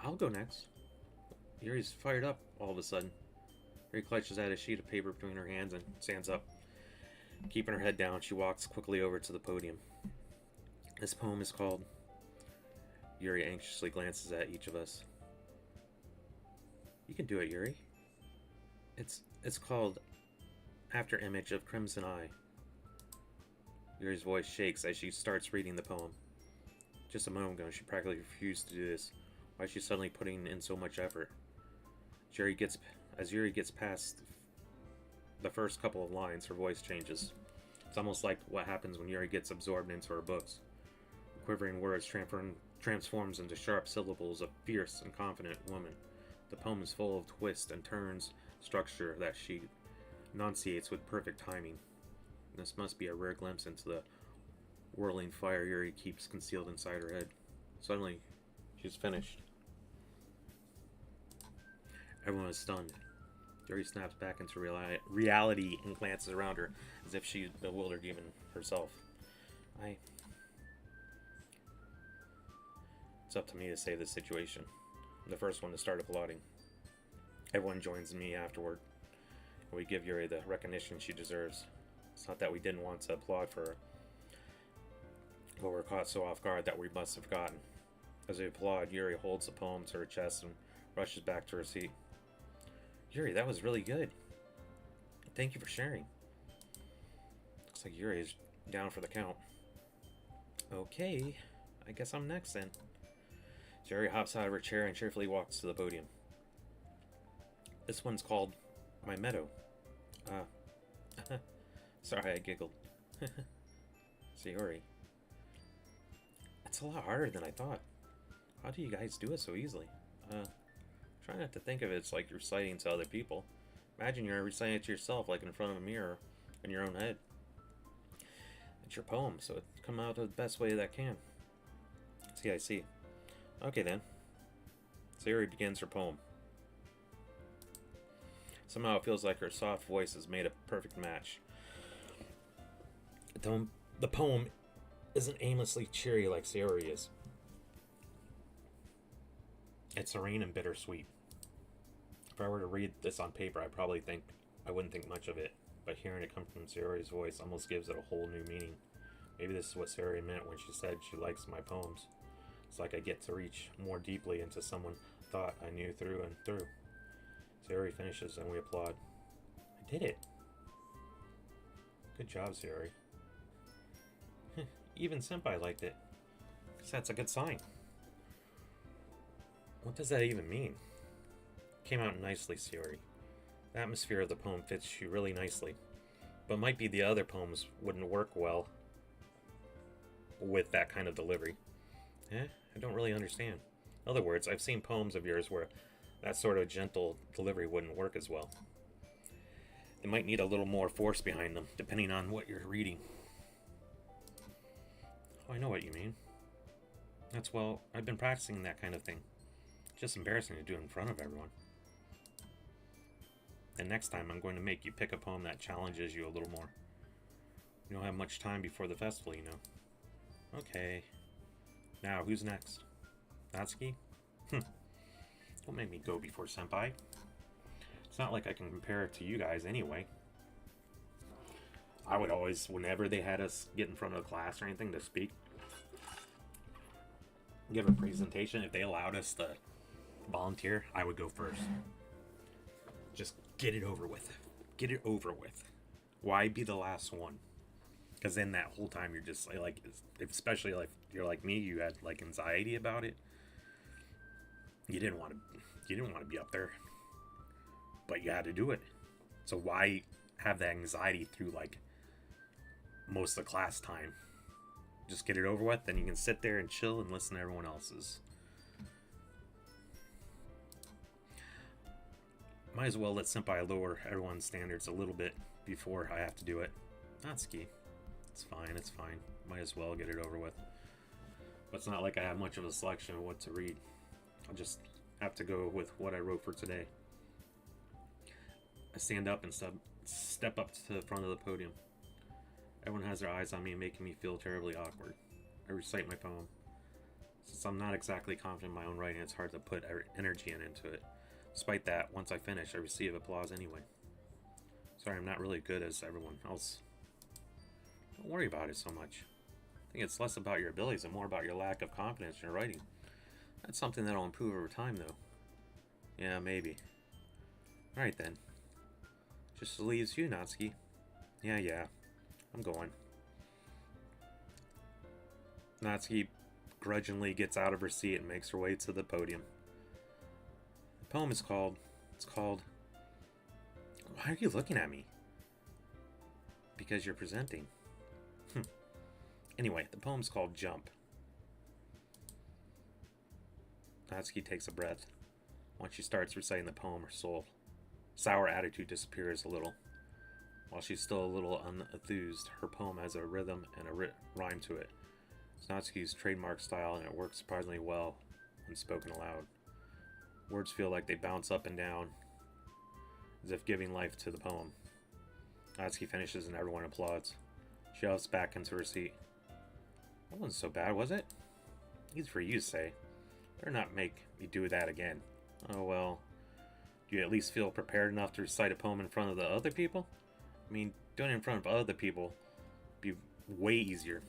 I'll go next. Yuri's fired up all of a sudden. Yuri clutches at a sheet of paper between her hands and stands up. Keeping her head down, she walks quickly over to the podium. This poem is called... Yuri anxiously glances at each of us. You can do it, Yuri. It's called After Image of Crimson Eye. Yuri's voice shakes as she starts reading the poem. Just a moment ago, she practically refused to do this. Why is she suddenly putting in so much effort? As Yuri gets past the first couple of lines, her voice changes. It's almost like what happens when Yuri gets absorbed into her books. The quivering words transforms into sharp syllables of fierce and confident woman. The poem is full of twists and turns, structure that she enunciates with perfect timing. This must be a rare glimpse into the whirling fire Yuri keeps concealed inside her head. Suddenly, she's finished. Everyone is stunned. Yuri snaps back into reality and glances around her as if she's bewildered even herself. It's up to me to save this situation. I'm the first one to start applauding. Everyone joins me afterward. We give Yuri the recognition she deserves. It's not that we didn't want to applaud for her, but we're caught so off guard that we must have forgotten. As we applaud, Yuri holds the poem to her chest and rushes back to her seat. Yuri, that was really good. Thank you for sharing. Looks like Yuri is down for the count. Okay, I guess I'm next then. Yuri hops out of her chair and cheerfully walks to the podium. This one's called My Meadow. Sorry, I giggled. Yuri. It's a lot harder than I thought. How do you guys do it so easily? Try not to think of it as like you're reciting to other people. Imagine you're reciting it to yourself, like in front of a mirror in your own head. It's your poem, so it come out the best way that can. I see. Okay then. Yuri begins her poem. Somehow it feels like her soft voice has made a perfect match. The poem isn't aimlessly cheery like Sayori is. It's serene and bittersweet. If I were to read this on paper, I wouldn't think much of it, but hearing it come from Sayori's voice almost gives it a whole new meaning. Maybe this is what Sayori meant when she said she likes my poems. It's like I get to reach more deeply into someone thought I knew through and through. Sayori finishes and we applaud. I did it. Good job, Sayori. Even Senpai liked it. So that's a good sign. What does that even mean? Came out nicely, Sayori. The atmosphere of the poem fits you really nicely. But might be the other poems wouldn't work well with that kind of delivery. I don't really understand. In other words, I've seen poems of yours where that sort of gentle delivery wouldn't work as well. They might need a little more force behind them, depending on what you're reading. Oh, I know what you mean. I've been practicing that kind of thing. It's just embarrassing to do it in front of everyone. And next time I'm going to make you pick a poem that challenges you a little more. You don't have much time before the festival, you know. Okay. Now, who's next? Natsuki? Don't make me go before Senpai. It's not like I can compare it to you guys anyway. I would always, whenever they had us get in front of a class or anything to speak, give a presentation, if they allowed us to volunteer, I would go first. Just get it over with. Get it over with. Why be the last one? Because then that whole time you're just like, especially like you're like me, you had like anxiety about it. You didn't want to be up there, but you had to do it. So why have that anxiety through like most of the class time? Just get it over with, then you can sit there and chill and listen to everyone else's. Might as well let Senpai lower everyone's standards a little bit before I have to do it. Natsuki. It's fine, it's fine. Might as well get it over with. But it's not like I have much of a selection of what to read. I'll just have to go with what I wrote for today. I stand up and step up to the front of the podium. Everyone has their eyes on me, making me feel terribly awkward. I recite my poem. Since I'm not exactly confident in my own writing, it's hard to put energy into it. Despite that, once I finish, I receive applause anyway. Sorry, I'm not really good as everyone else. Don't worry about it so much. I think it's less about your abilities and more about your lack of confidence in your writing. That's something that'll improve over time, though. Yeah, maybe. Alright then. Just leaves you, Natsuki. Yeah. I'm going. Natsuki grudgingly gets out of her seat and makes her way to the podium. The poem is called... Why are you looking at me? Because you're presenting. Anyway, the poem's called Jump. Natsuki takes a breath. Once she starts reciting the poem, her sour attitude disappears a little. While she's still a little unenthused, her poem has a rhythm and a rhyme to it. It's Natsuki's trademark style, and it works surprisingly well when spoken aloud. Words feel like they bounce up and down, as if giving life to the poem. Natsuki finishes and everyone applauds. She hops back into her seat. That wasn't so bad, was it? Easy for you to say. Better not make me do that again. Oh well. Do you at least feel prepared enough to recite a poem in front of the other people? I mean, doing it in front of other people would be way easier.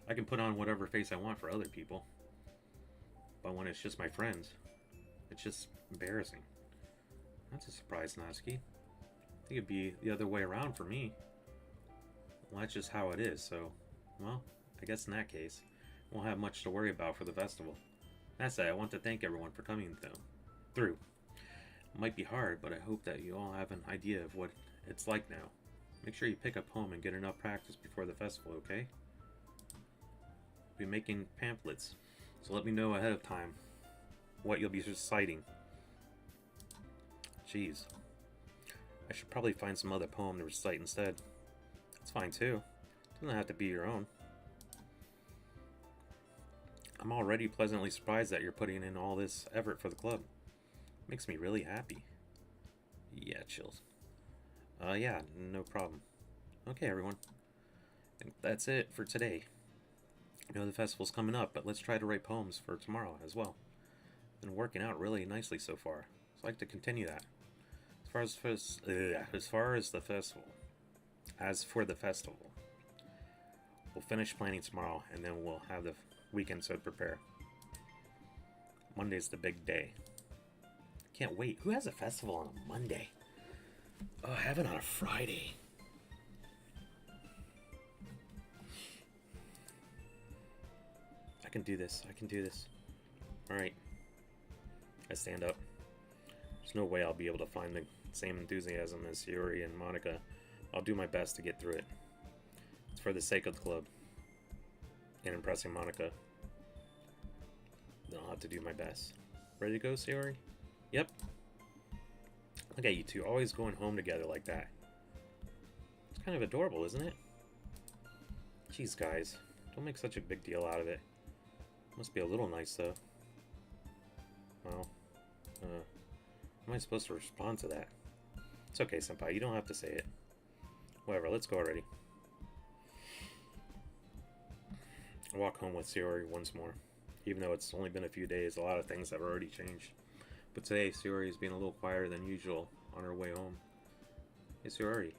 I can put on whatever face I want for other people. But when it's just my friends, it's just embarrassing. That's a surprise, Natsuki. I think it'd be the other way around for me. Well, that's just how it is, so... Well, I guess in that case, we won't have much to worry about for the festival. That said, I want to thank everyone for coming through. It might be hard, but I hope that you all have an idea of what it's like now. Make sure you pick up home and get enough practice before the festival, okay? We'll be making pamphlets, so let me know ahead of time what you'll be reciting. Jeez. I should probably find some other poem to recite instead. That's fine too. It doesn't have to be your own. I'm already pleasantly surprised that you're putting in all this effort for the club. Makes me really happy. Yeah, chills. Yeah, no problem. Okay, everyone. I think that's it for today. I know the festival's coming up, but let's try to write poems for tomorrow as well. Been working out really nicely so far. So I'd like to continue that. As for the festival, we'll finish planning tomorrow, and then we'll have the weekend to prepare. Monday's the big day. Can't wait. Who has a festival on a Monday? Oh, have it on a Friday. I can do this. Alright. I stand up. There's no way I'll be able to find the same enthusiasm as Yuri and Monica. I'll do my best to get through it. It's for the sake of the club. And impressing Monica. Then I'll have to do my best. Ready to go, Sayori? Yep. Look at you two, always going home together like that. It's kind of adorable, isn't it? Jeez, guys. Don't make such a big deal out of it. Must be a little nice, though. Well, how am I supposed to respond to that? It's okay, Senpai. You don't have to say it. Whatever, let's go already. I walk home with Sayori once more. Even though it's only been a few days, a lot of things have already changed. But today, Sayori is being a little quieter than usual on her way home. Hey, Sayori.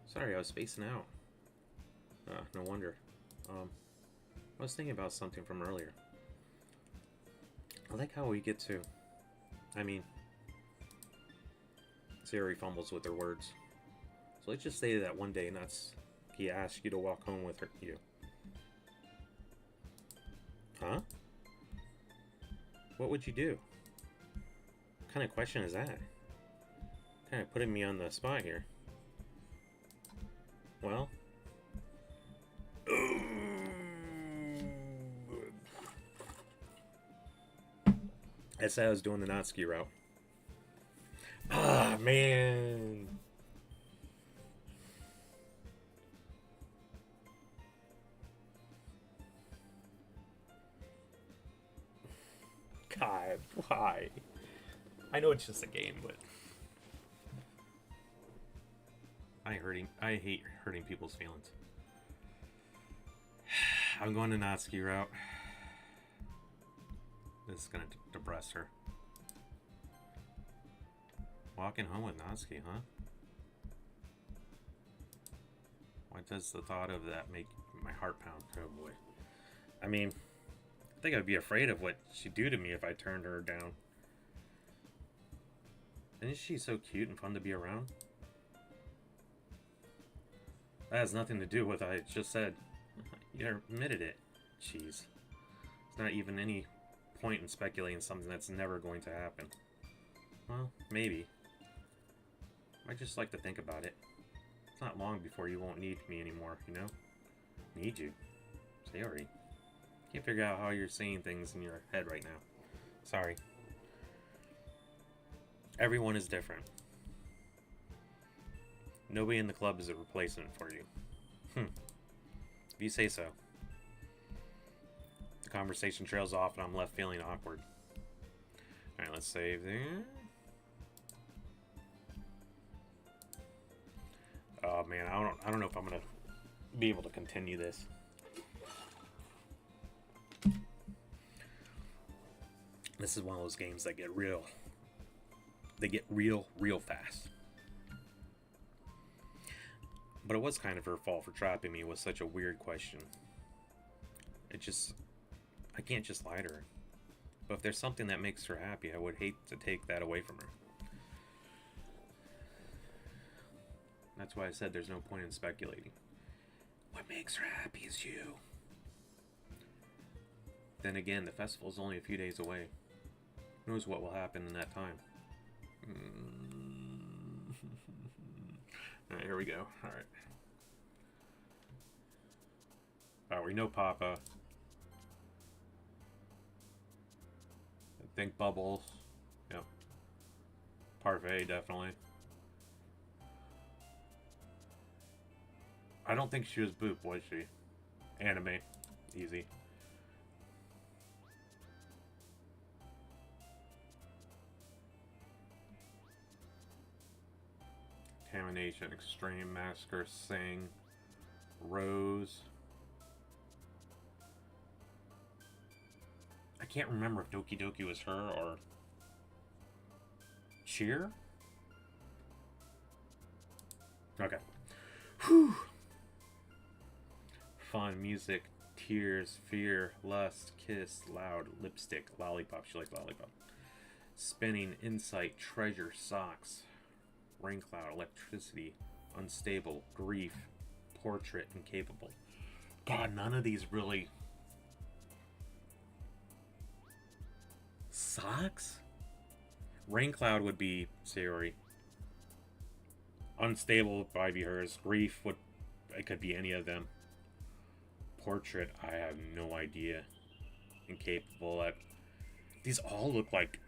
Sorry, I was spacing out. No wonder. I was thinking about something from earlier. I like how we get to... Sayori fumbles with her words. So let's just say that one day Natsuki asked you to walk home with you. Huh? What would you do? What kind of question is that? Kind of putting me on the spot here. Well, I said I was doing the Natsuki route. Ah, man. God, why? I know it's just a game, but I hate hurting people's feelings. I'm going to Natsuki route. This is gonna depress her. Walking home with Natsuki, huh? Why does the thought of that make my heart pound? Oh boy. I mean, I think I'd be afraid of what she'd do to me if I turned her down. Isn't she so cute and fun to be around? That has nothing to do with what I just said. You admitted it. Jeez. There's not even any point in speculating something that's never going to happen. Well, maybe. I just like to think about it. It's not long before you won't need me anymore, you know? Need you? Sayori. Can't figure out how you're saying things in your head right now. Sorry. Everyone is different. Nobody in the club is a replacement for you. If you say so. The conversation trails off and I'm left feeling awkward. Alright, let's save there. Oh man, I don't know if I'm gonna be able to continue this. This is one of those games that get real. They get real fast. But it was kind of her fault for trapping me with such a weird question. I can't just lie to her. But if there's something that makes her happy, I would hate to take that away from her. That's why I said there's no point in speculating. What makes her happy is you. Then again, the festival's only a few days away. Who knows what will happen in that time? Alright, here we go. Alright. Oh, we know Papa. I think Bubbles. Yep. Parfait, definitely. I don't think she was Boop, was she? Anime. Easy. Contamination, Extreme, Massacre, Sing, Rose. I can't remember if Doki Doki was her or Cheer? Okay. Whew. Fun, music, tears, fear, lust, kiss, loud, lipstick, lollipop. She likes lollipop. Spinning, insight, treasure, socks, rain cloud, electricity, unstable, grief, portrait, incapable. God, none of these really. Socks? Rain cloud would be Sayori. Unstable would probably be hers. Grief would. It could be any of them. Portrait, I have no idea. Incapable. These all look like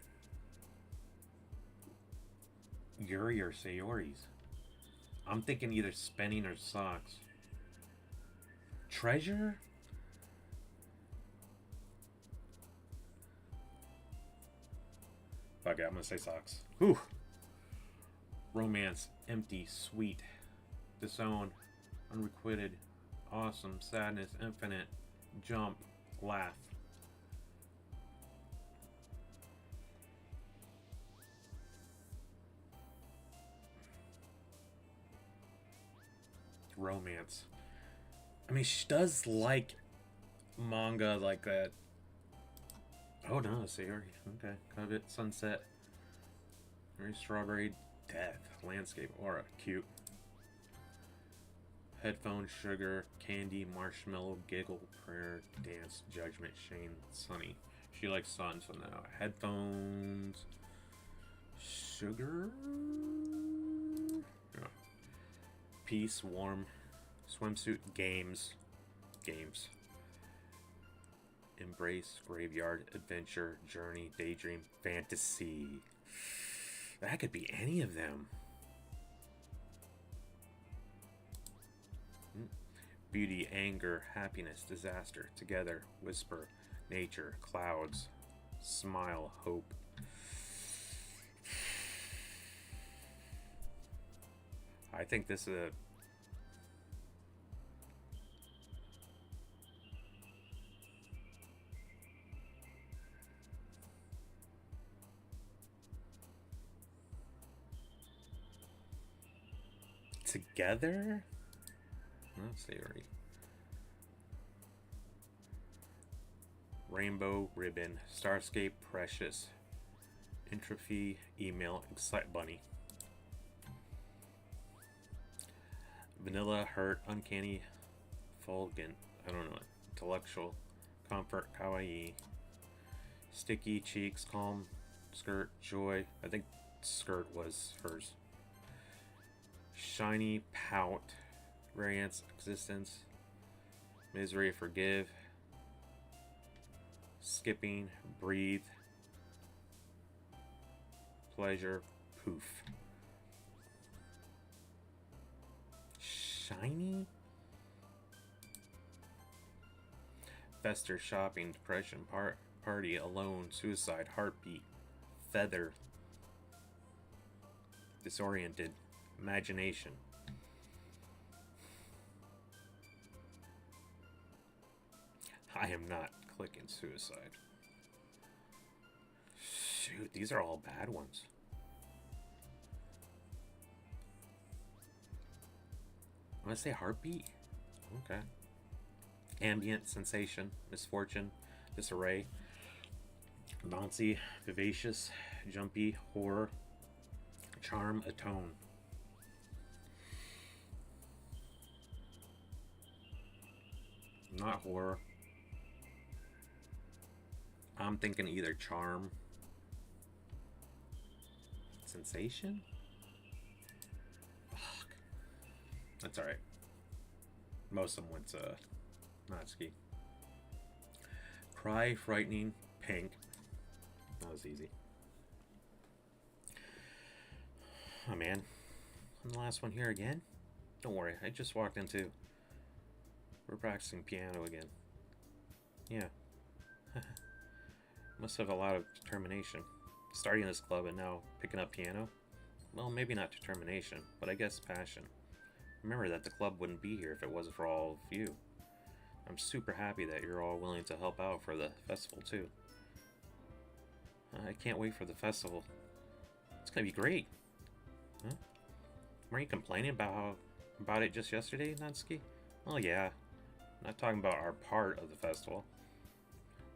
Yuri or Sayori's. I'm thinking either spinning or socks. Treasure? Fuck it, I'm gonna say socks. Whew. Romance, empty, sweet, disown, unrequited, awesome, sadness, infinite, jump, laugh. Romance. I mean, she does like manga like that. Oh no, Sayori. Okay. Covet, sunset. Very strawberry, death, landscape, aura, cute. Headphone, sugar, candy, marshmallow, giggle, prayer, dance, judgment, Shane, sunny. She likes sun, so now headphones, sugar, yeah. Peace, warm, swimsuit, games, embrace, graveyard, adventure, journey, daydream, fantasy. That could be any of them. Beauty, anger, happiness, disaster, together, whisper, nature, clouds, smile, hope. I think this is a... Together? Let's see. Rainbow, ribbon, starscape, precious, entropy, email, excite bunny. Vanilla, hurt, uncanny, fulgent, I don't know, intellectual, comfort, kawaii, sticky, cheeks, calm, skirt, joy, I think skirt was hers, shiny, pout, variance, existence, misery, forgive, skipping, breathe, pleasure, poof. Shiny? Fester, shopping, depression, party, alone, suicide, heartbeat, feather, disoriented, imagination. I am not clicking suicide. Shoot, these are all bad ones. I'm gonna say heartbeat. Okay. Ambient, sensation, misfortune, disarray, bouncy, vivacious, jumpy, horror, charm, atone. Not horror. I'm thinking either charm, sensation. Fuck. That's all right. Most of them went to Natsuki. Cry, frightening, pink. That was easy. Oh man, I'm the last one here again. Don't worry, I just walked into. We're practicing piano again. Yeah. Must have a lot of determination. Starting this club and now picking up piano. Well, maybe not determination, but I guess passion. Remember that the club wouldn't be here if it wasn't for all of you. I'm super happy that you're all willing to help out for the festival too. I can't wait for the festival. It's gonna be great. Huh? Weren't you complaining about it just yesterday, Natsuki? Well, yeah. I'm not talking about our part of the festival.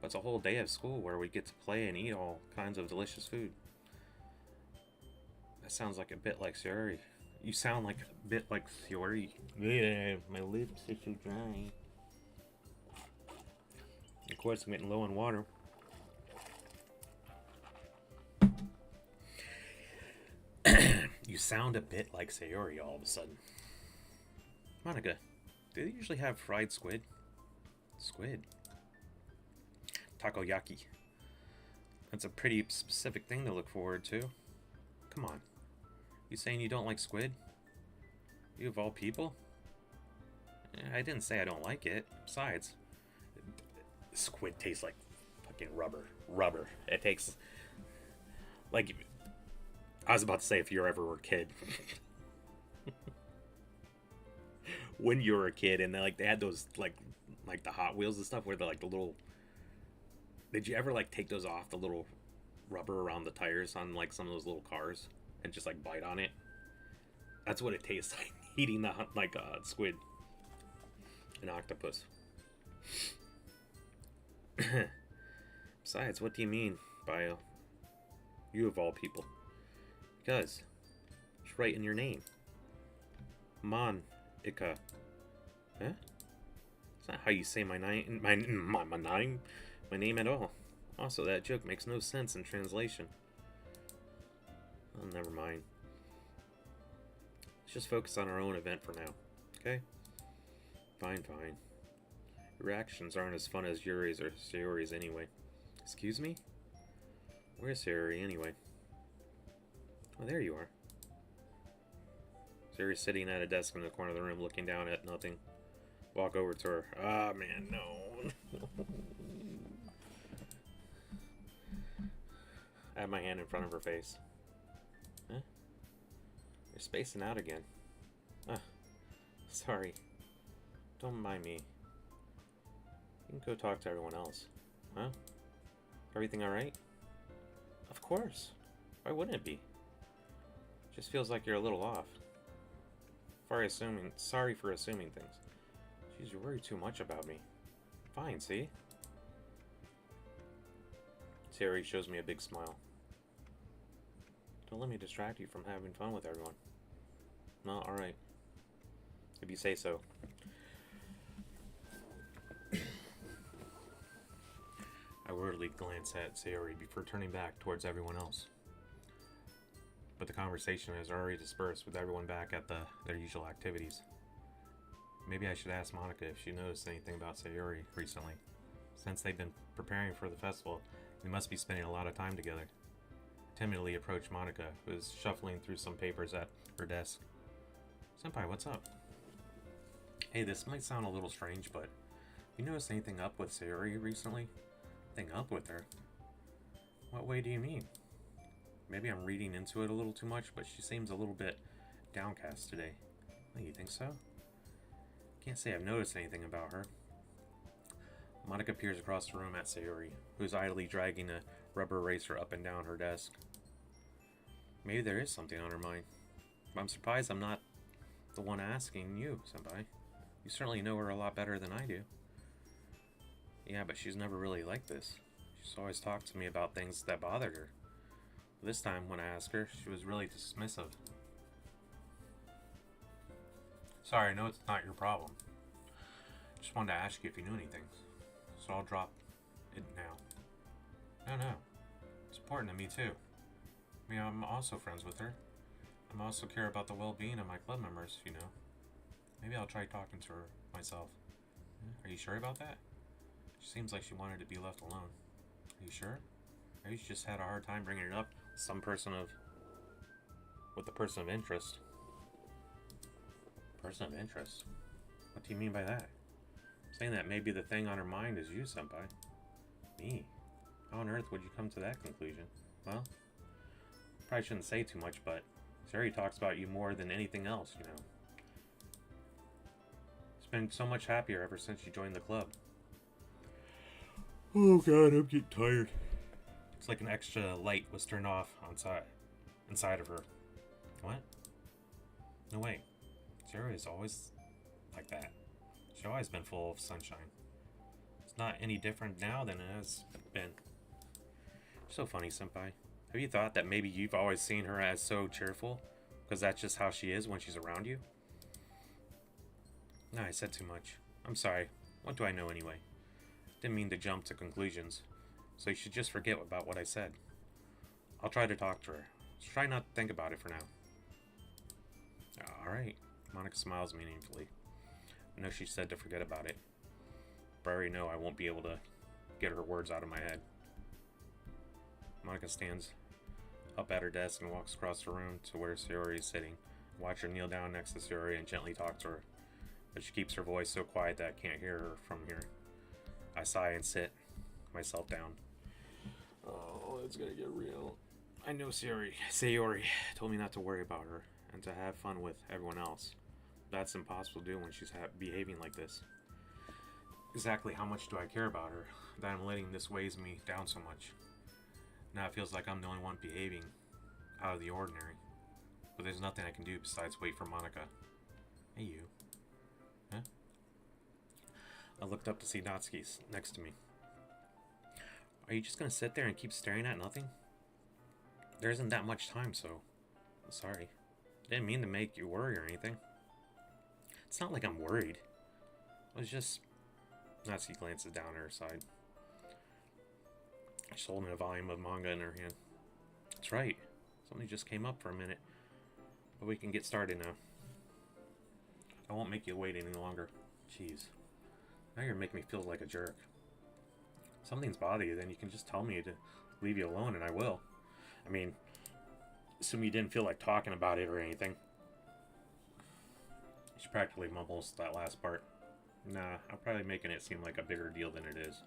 But it's a whole day of school where we get to play and eat all kinds of delicious food. That sounds like a bit like Sayori. You sound like a bit like Sayori. Yeah, my lips are so dry. Of course, I'm getting low on water. You sound a bit like Sayori all of a sudden. Monica, do they usually have fried squid? Squid. Takoyaki. That's a pretty specific thing to look forward to. Come on. You saying you don't like squid? You of all people? I didn't say I don't like it. Besides, squid tastes like fucking rubber. Rubber. It takes... Like... I was about to say if you ever were a kid. When you were a kid and they had those like the Hot Wheels and stuff where they're like the little... Did you ever like take those off, the little rubber around the tires on like some of those little cars and just like bite on it? That's what it tastes like, eating the squid. An octopus. Besides, what do you mean by you of all people? Because it's right in your name. Monica. Huh? It's not how you say my name. My name at all. Also, that joke makes no sense in translation. Oh, never mind. Let's just focus on our own event for now. Okay? Fine, fine. Reactions aren't as fun as Yuri's or Sayori's anyway. Excuse me? Where's Sayori anyway? Oh, there you are. Sayori's sitting at a desk in the corner of the room looking down at nothing. Walk over to her. Ah, man, no. I have my hand in front of her face. Huh? You're spacing out again. Ah, sorry. Don't mind me. You can go talk to everyone else. Huh? Everything alright? Of course. Why wouldn't it be? Just feels like you're a little off. Sorry for assuming things. Jeez, you worry too much about me. Fine, see? Sayori shows me a big smile. Don't let me distract you from having fun with everyone. No, alright. If you say so. I worriedly glance at Sayori before turning back towards everyone else. But the conversation has already dispersed with everyone back at their usual activities. Maybe I should ask Monica if she noticed anything about Sayori recently. Since they've been preparing for the festival, they must be spending a lot of time together. I timidly approach Monica, who is shuffling through some papers at her desk. Senpai, what's up? Hey, this might sound a little strange, but you noticed anything up with Sayori recently? Anything up with her? What way do you mean? Maybe I'm reading into it a little too much, but she seems a little bit downcast today. Oh, you think so? Can't say I've noticed anything about her. Monica peers across the room at Sayori, who's idly dragging a rubber eraser up and down her desk. Maybe there is something on her mind. But I'm surprised I'm not the one asking you, Senpai. You certainly know her a lot better than I do. Yeah, but she's never really like this. She's always talked to me about things that bothered her. This time, when I asked her, she was really dismissive. Sorry, I know it's not your problem. Just wanted to ask you if you knew anything. So I'll drop it now. No. It's important to me too. I mean, I'm also friends with her. I also care about the well-being of my club members, you know. Maybe I'll try talking to her myself. Are you sure about that? She seems like she wanted to be left alone. Are you sure? Maybe she just had a hard time bringing it up with the person of interest. Person of interest? What do you mean by that? Saying that maybe the thing on her mind is you, Senpai. Me? How on earth would you come to that conclusion? Well, probably shouldn't say too much, but Sayori talks about you more than anything else, you know. She's been so much happier ever since she joined the club. Oh god, I'm getting tired. It's like an extra light was turned off inside of her. What? No way. Sayori is always like that. She's always been full of sunshine. It's not any different now than it has been. So funny, Senpai. Have you thought that maybe you've always seen her as so cheerful? Because that's just how she is when she's around you? Nah, I said too much. I'm sorry. What do I know anyway? Didn't mean to jump to conclusions. So you should just forget about what I said. I'll try to talk to her. Just try not to think about it for now. Alright. Monica smiles meaningfully. I know she said to forget about it. But I already know I won't be able to get her words out of my head. Monica stands up at her desk and walks across the room to where Sayori is sitting. Watch her kneel down next to Sayori and gently talk to her. But she keeps her voice so quiet that I can't hear her from here. I sigh and sit myself down. Oh, it's gonna get real. I know Sayori told me not to worry about her and to have fun with everyone else. That's impossible to do when she's behaving like this. Exactly how much do I care about her that I'm letting this weighs me down so much? Now it feels like I'm the only one behaving out of the ordinary. But there's nothing I can do besides wait for Monica. Hey, you. Huh? I looked up to see Natsuki next to me. Are you just gonna sit there and keep staring at nothing? There isn't that much time, so... I'm sorry. Didn't mean to make you worry or anything. It's not like I'm worried. It was just... Natsuki glances down at her side. She's holding a volume of manga in her hand. That's right. Something just came up for a minute. But we can get started now. I won't make you wait any longer. Jeez. Now you're making me feel like a jerk. If something's bothering you, then you can just tell me to leave you alone, and I will. I mean, assume you didn't feel like talking about it or anything. She practically mumbles that last part. Nah, I'm probably making it seem like a bigger deal than it is.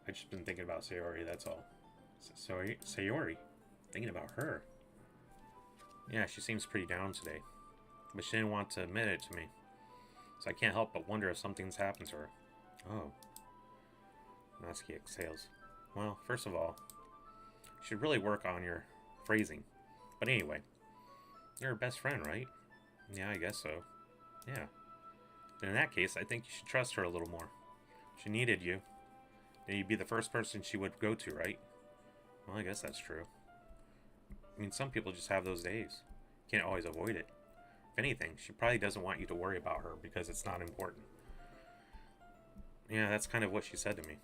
I've just been thinking about Sayori, that's all. Sayori? Thinking about her? Yeah, she seems pretty down today. But she didn't want to admit it to me. So I can't help but wonder if something's happened to her. Oh. Natsuki exhales. Well, first of all, you should really work on your phrasing. But anyway, you're her best friend, right? Yeah, I guess so. Yeah. But in that case, I think you should trust her a little more. If she needed you, then you'd be the first person she would go to, right? Well, I guess that's true. I mean, some people just have those days. You can't always avoid it. If anything, she probably doesn't want you to worry about her because it's not important. Yeah, that's kind of what she said to me.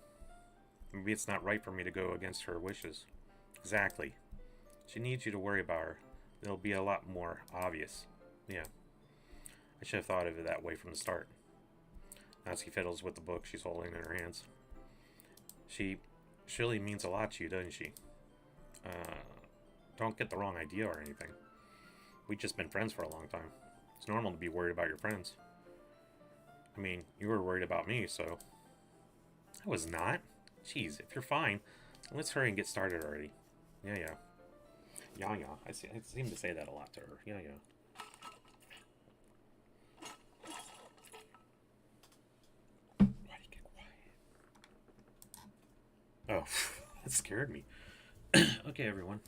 Maybe it's not right for me to go against her wishes. Exactly. She needs you to worry about her. It'll be a lot more obvious. Yeah. I should have thought of it that way from the start. Natsuki fiddles with the book she's holding in her hands. She surely means a lot to you, doesn't she? Don't get the wrong idea or anything. We've just been friends for a long time. It's normal to be worried about your friends. I mean, you were worried about me, so... I was not. Jeez, if you're fine, let's hurry and get started already. Yeah. Yeah. I seem to say that a lot to her. Yeah. Why do you get quiet? Oh, that scared me. Okay, everyone.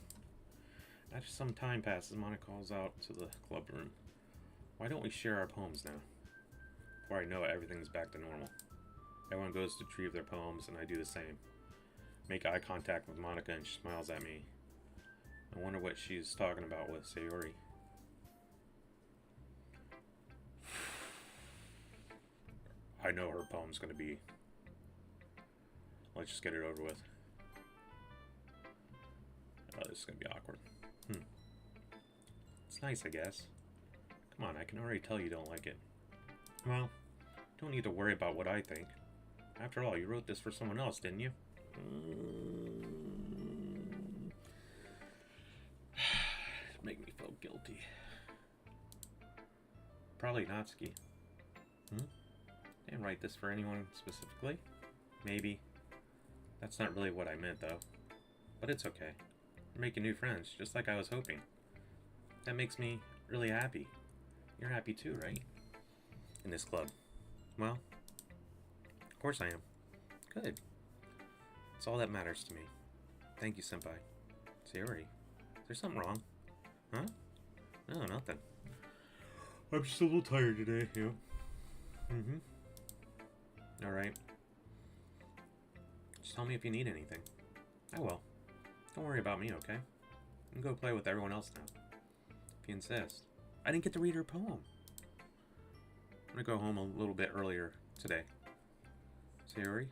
After some time passes, Monica calls out to the club room. Why don't we share our poems now? Before I know it, everything's back to normal. Everyone goes to retrieve their poems, and I do the same. Make eye contact with Monica, and she smiles at me. I wonder what she's talking about with Sayori. I know her poem's gonna be... Let's just get it over with. Oh, this is gonna be awkward. It's nice, I guess. Come on, I can already tell you don't like it. Well, don't need to worry about what I think. After all, you wrote this for someone else, didn't you? Make me feel guilty. Probably Natsuki. Didn't write this for anyone specifically. Maybe. That's not really what I meant, though. But it's okay. We're making new friends, just like I was hoping. That makes me really happy. You're happy too, right? In this club. Well, of course I am. Good. It's all that matters to me. Thank you, Senpai. Sayori, is there something wrong? Huh? No, nothing. I'm just a little tired today, yeah. Alright. Just tell me if you need anything. I will. Don't worry about me, okay? You can go play with everyone else now. If you insist. I didn't get to read her poem. I'm gonna go home a little bit earlier today. Sayori?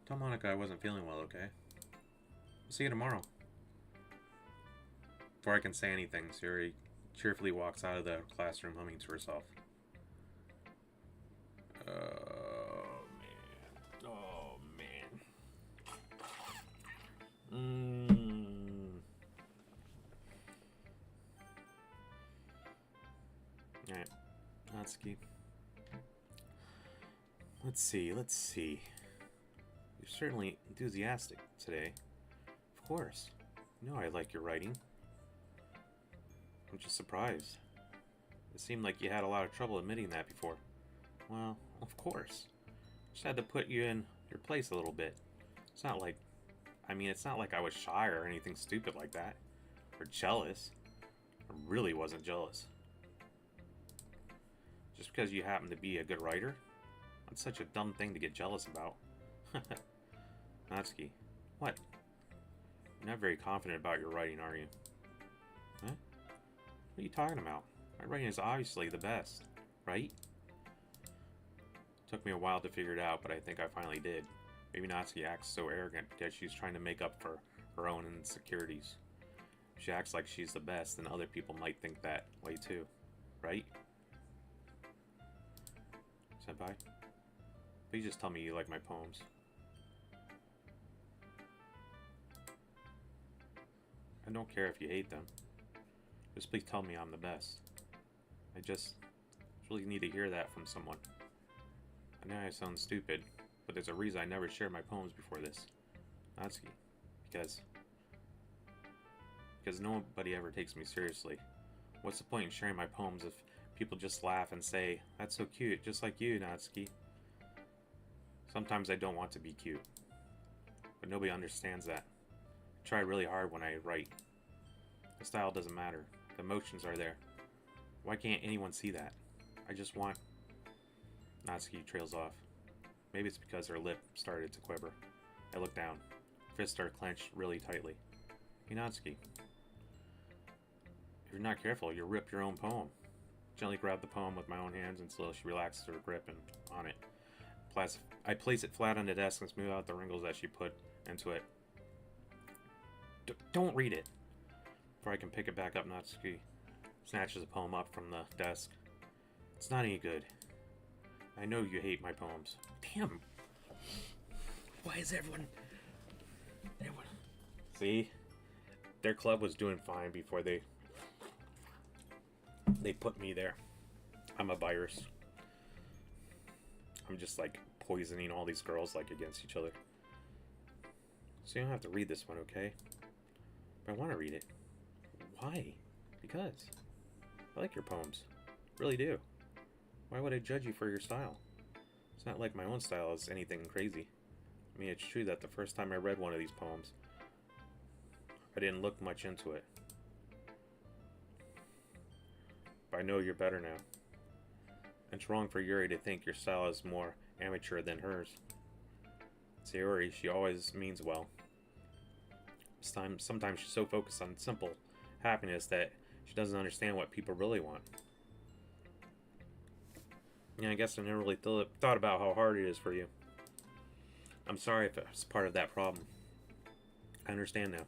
Tell Monica I wasn't feeling well, okay? I'll see you tomorrow. Before I can say anything, Sayori cheerfully walks out of the classroom humming to herself. Oh, man. Alright. Natsuki. Let's see. You're certainly enthusiastic today. Of course. You know I like your writing. I'm just surprised. It seemed like you had a lot of trouble admitting that before. Well, of course. Just had to put you in your place a little bit. It's not like I was shy or anything stupid like that. Or jealous. I really wasn't jealous. Just because you happen to be a good writer? That's such a dumb thing to get jealous about. Natsuki, what? You're not very confident about your writing, are you? Huh? What are you talking about? My writing is obviously the best, right? Took me a while to figure it out, but I think I finally did. Maybe Natsuki acts so arrogant because she's trying to make up for her own insecurities. If she acts like she's the best, then other people might think that way too, right? Senpai? Please just tell me you like my poems. I don't care if you hate them. Just please tell me I'm the best. I just really need to hear that from someone. I know I sound stupid, but there's a reason I never shared my poems before this. Natsuki. Because nobody ever takes me seriously. What's the point in sharing my poems if people just laugh and say, "That's so cute, just like you, Natsuki"? Sometimes I don't want to be cute, but nobody understands that. I try really hard when I write. The style doesn't matter. The emotions are there. Why can't anyone see that? I just want... Natsuki trails off. Maybe it's because her lip started to quiver. I look down. Fists are clenched really tightly. Hey, Natsuki. If you're not careful, you'll rip your own poem. Gently grab the poem with my own hands and slowly she relaxes her grip on it. I place it flat on the desk and smooth out the wrinkles that she put into it. Don't read it! Before I can pick it back up, Natsuki snatches the poem up from the desk. It's not any good. I know you hate my poems. Damn! Why is everyone... See? Their club was doing fine before they put me there. I'm a virus. I'm just like poisoning all these girls like against each other. So you don't have to read this one, okay? But I want to read it. Why? Because I like your poems. Really do. Why would I judge you for your style? It's not like my own style is anything crazy. I mean, it's true that the first time I read one of these poems, I didn't look much into it. But I know you're better now. It's wrong for Yuri to think your style is more amateur than hers. Sayori, she always means well. Sometimes she's so focused on simple happiness that she doesn't understand what people really want. Yeah, I guess I never really thought about how hard it is for you. I'm sorry if it's part of that problem. I understand now.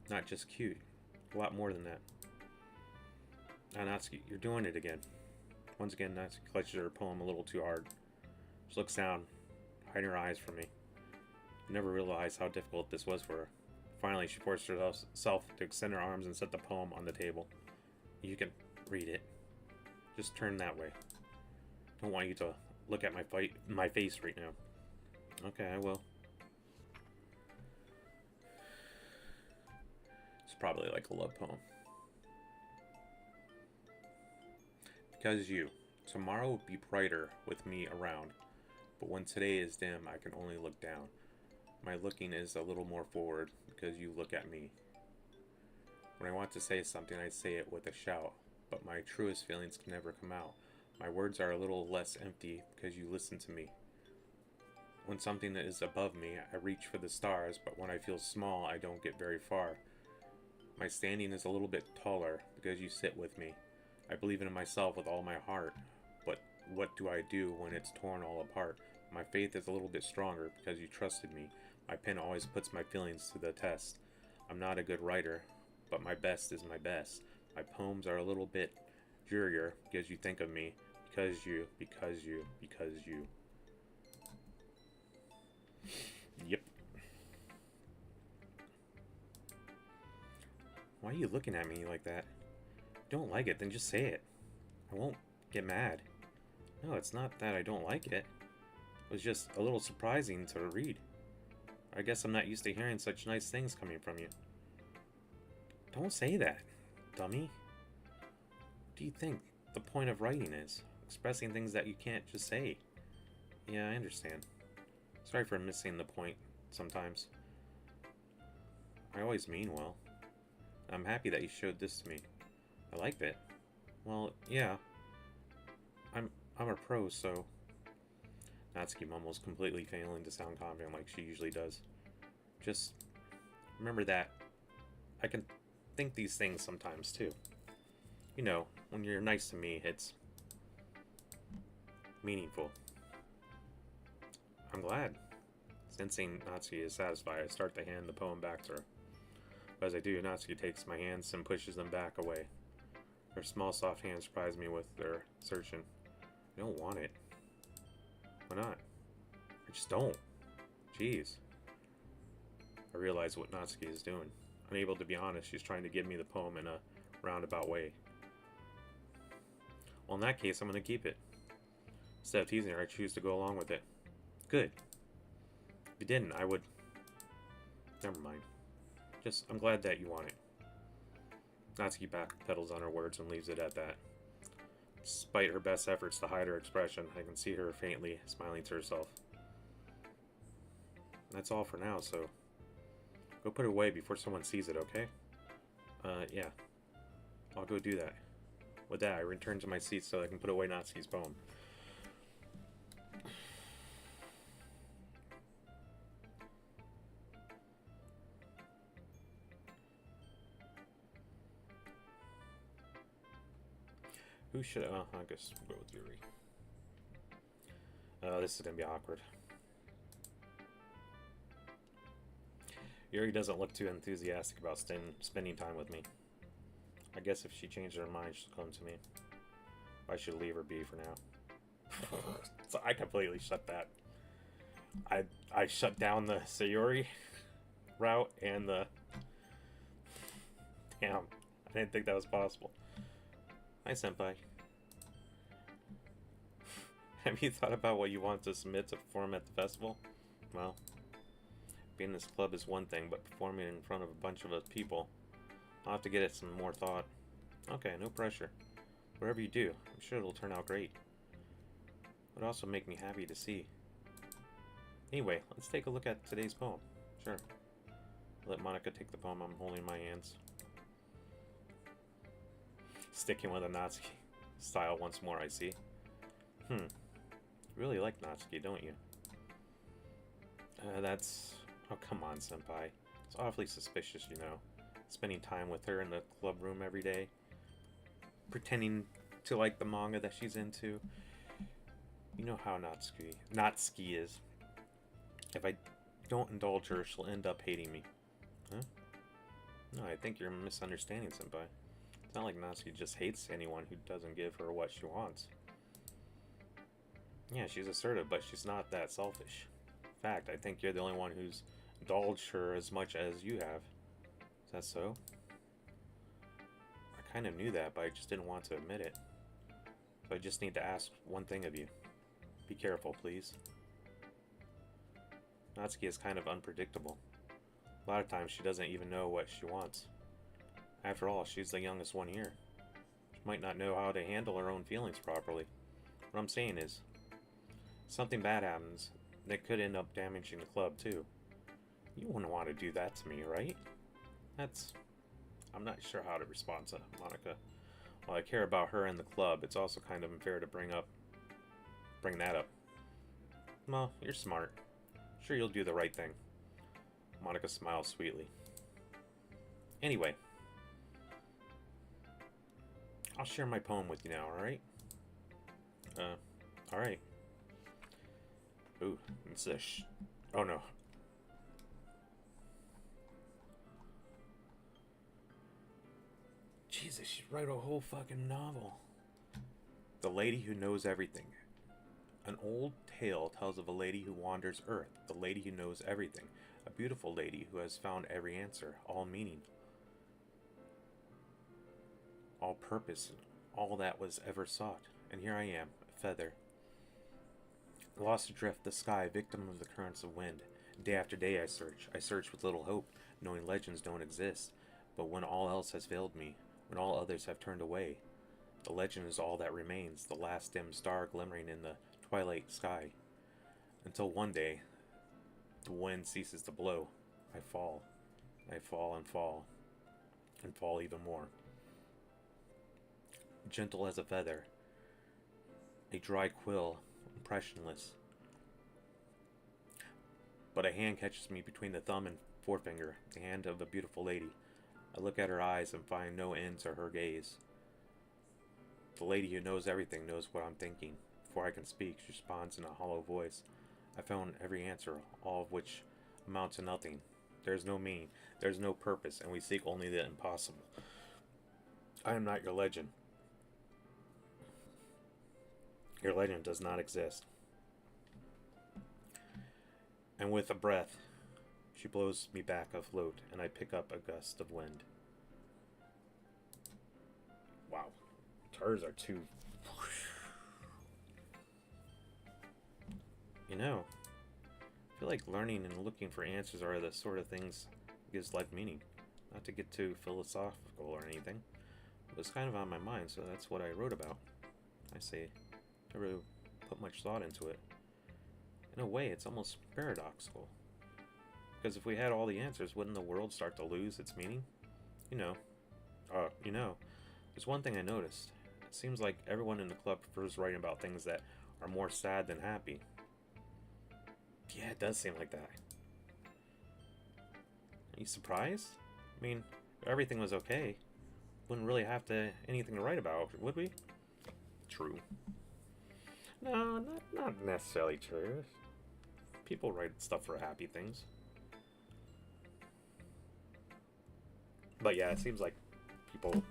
Not just cute. A lot more than that. Natsuki, you're doing it again. Once again, Natsuki clutches her poem a little too hard. She looks down, hiding her eyes from me. I never realized how difficult this was for her. Finally, she forced herself to extend her arms and set the poem on the table. You can read it. Just turn that way. I don't want you to look at my face right now. Okay, I will. It's probably like a love poem. Because you. Tomorrow will be brighter with me around, but when today is dim, I can only look down. My looking is a little more forward because you look at me. When I want to say something, I say it with a shout, but my truest feelings can never come out. My words are a little less empty because you listen to me. When something is above me, I reach for the stars, but when I feel small, I don't get very far. My standing is a little bit taller because you sit with me. I believe in myself with all my heart, but what do I do when it's torn all apart? My faith is a little bit stronger because you trusted me. My pen always puts my feelings to the test. I'm not a good writer, but my best is my best. My poems are a little bit drearier because you think of me, because you. Yep. Why are you looking at me like that? If you don't like it, then just say it. I won't get mad. No, it's not that I don't like it. It was just a little surprising to read. I guess I'm not used to hearing such nice things coming from you. Don't say that, dummy. What do you think the point of writing is? Expressing things that you can't just say. Yeah, I understand. Sorry for missing the point sometimes. I always mean well. I'm happy that you showed this to me. I liked it. Well, yeah. I'm a pro, so... Natsuki mumbles, completely failing to sound confident like she usually does. Just remember that I can think these things sometimes, too. You know, when you're nice to me, it's meaningful. I'm glad. Sensing Natsuki is satisfied, I start to hand the poem back to her. But as I do, Natsuki takes my hands and pushes them back away. Her small, soft hands surprise me with their assertion. I don't want it. Why not? I just don't. Jeez. I realize what Natsuki is doing. Unable to be honest, she's trying to give me the poem in a roundabout way. Well, in that case, I'm going to keep it. Instead of teasing her, I choose to go along with it. Good. If you didn't, I would... Never mind. I'm glad that you want it. Natsuki backpedals on her words and leaves it at that. Despite her best efforts to hide her expression, I can see her faintly smiling to herself. That's all for now, so... Go put it away before someone sees it, okay? Yeah. I'll go do that. With that, I return to my seat so I can put away Natsuki's poem. Who should I guess we'll go with Yuri. This is gonna be awkward. Yuri doesn't look too enthusiastic about spending time with me. I guess if she changed her mind, she'll come to me. I should leave her be for now. So I completely shut that. I shut down the Sayori route and the... Damn, I didn't think that was possible. Hi, senpai. Have you thought about what you want to submit to perform at the festival? Well, being in this club is one thing, but performing in front of a bunch of us people, I'll have to get it some more thought. Okay, no pressure. Whatever you do, I'm sure it'll turn out great. It would also make me happy to see. Anyway, let's take a look at today's poem. Sure. Let Monica take the poem I'm holding in my hands. Sticking with a Natsuki style once more, I see. You really like Natsuki, don't you? That's... Oh, come on, senpai. It's awfully suspicious, you know. Spending time with her in the club room every day. Pretending to like the manga that she's into. You know how Natsuki is. If I don't indulge her, she'll end up hating me. Huh? No, I think you're misunderstanding, senpai. It's not like Natsuki just hates anyone who doesn't give her what she wants. Yeah, she's assertive, but she's not that selfish. In fact, I think you're the only one who's indulged her as much as you have. Is that so? I kind of knew that, but I just didn't want to admit it. So I just need to ask one thing of you. Be careful, please. Natsuki is kind of unpredictable. A lot of times she doesn't even know what she wants. After all, she's the youngest one here. She might not know how to handle her own feelings properly. What I'm saying is, something bad happens that could end up damaging the club too. You wouldn't want to do that to me, right? I'm not sure how to respond to Monica. While I care about her and the club, it's also kind of unfair to bring that up. Well, you're smart. Sure you'll do the right thing. Monica smiles sweetly. Anyway, I'll share my poem with you now, alright? Alright. Ooh, it's a oh no. Jesus, she'd write a whole fucking novel. The Lady Who Knows Everything. An old tale tells of a lady who wanders Earth, the lady who knows everything, a beautiful lady who has found every answer, all meaning, all purpose, all that was ever sought. And here I am, a feather, lost adrift the sky, victim of the currents of wind. Day after day I search with little hope, knowing legends don't exist. But when all else has failed me, when all others have turned away, the legend is all that remains, the last dim star glimmering in the twilight sky. Until one day, the wind ceases to blow. I fall and fall, and fall even more. Gentle as a feather, a dry quill, impressionless. But a hand catches me between the thumb and forefinger, the hand of a beautiful lady. I look at her eyes and find no end to her gaze. The lady who knows everything knows what I'm thinking. Before I can speak, she responds in a hollow voice. I found every answer, all of which amount to nothing. There is no meaning, there is no purpose, and we seek only the impossible. I am not your legend. Your legend does not exist. And with a breath, she blows me back afloat, and I pick up a gust of wind. Wow. Hers are too... You know, I feel like learning and looking for answers are the sort of things that gives life meaning. Not to get too philosophical or anything. It was kind of on my mind, so that's what I wrote about. I say, I really put much thought into it. In a way, it's almost paradoxical. Because if we had all the answers, wouldn't the world start to lose its meaning? You know, there's one thing I noticed. It seems like everyone in the club prefers writing about things that are more sad than happy. Yeah, it does seem like that. Are you surprised? I mean, if everything was okay, wouldn't really have anything to write about, would we? True. No, not necessarily true. People write stuff for happy things. But yeah, it seems like people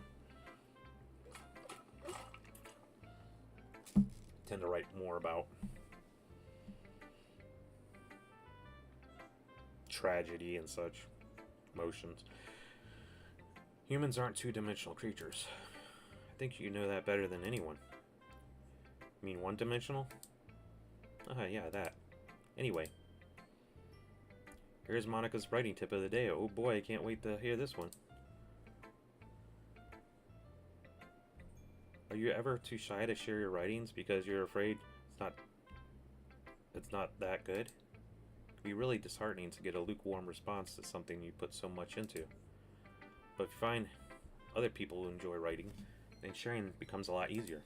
tend to write more about tragedy and such emotions. Humans aren't two-dimensional creatures. I think you know that better than anyone. You mean one-dimensional? Yeah, that. Anyway, here's Monica's writing tip of the day. Oh boy, I can't wait to hear this one. Are you ever too shy to share your writings because you're afraid it's not that good? It can be really disheartening to get a lukewarm response to something you put so much into. But if you find other people who enjoy writing, then sharing becomes a lot easier.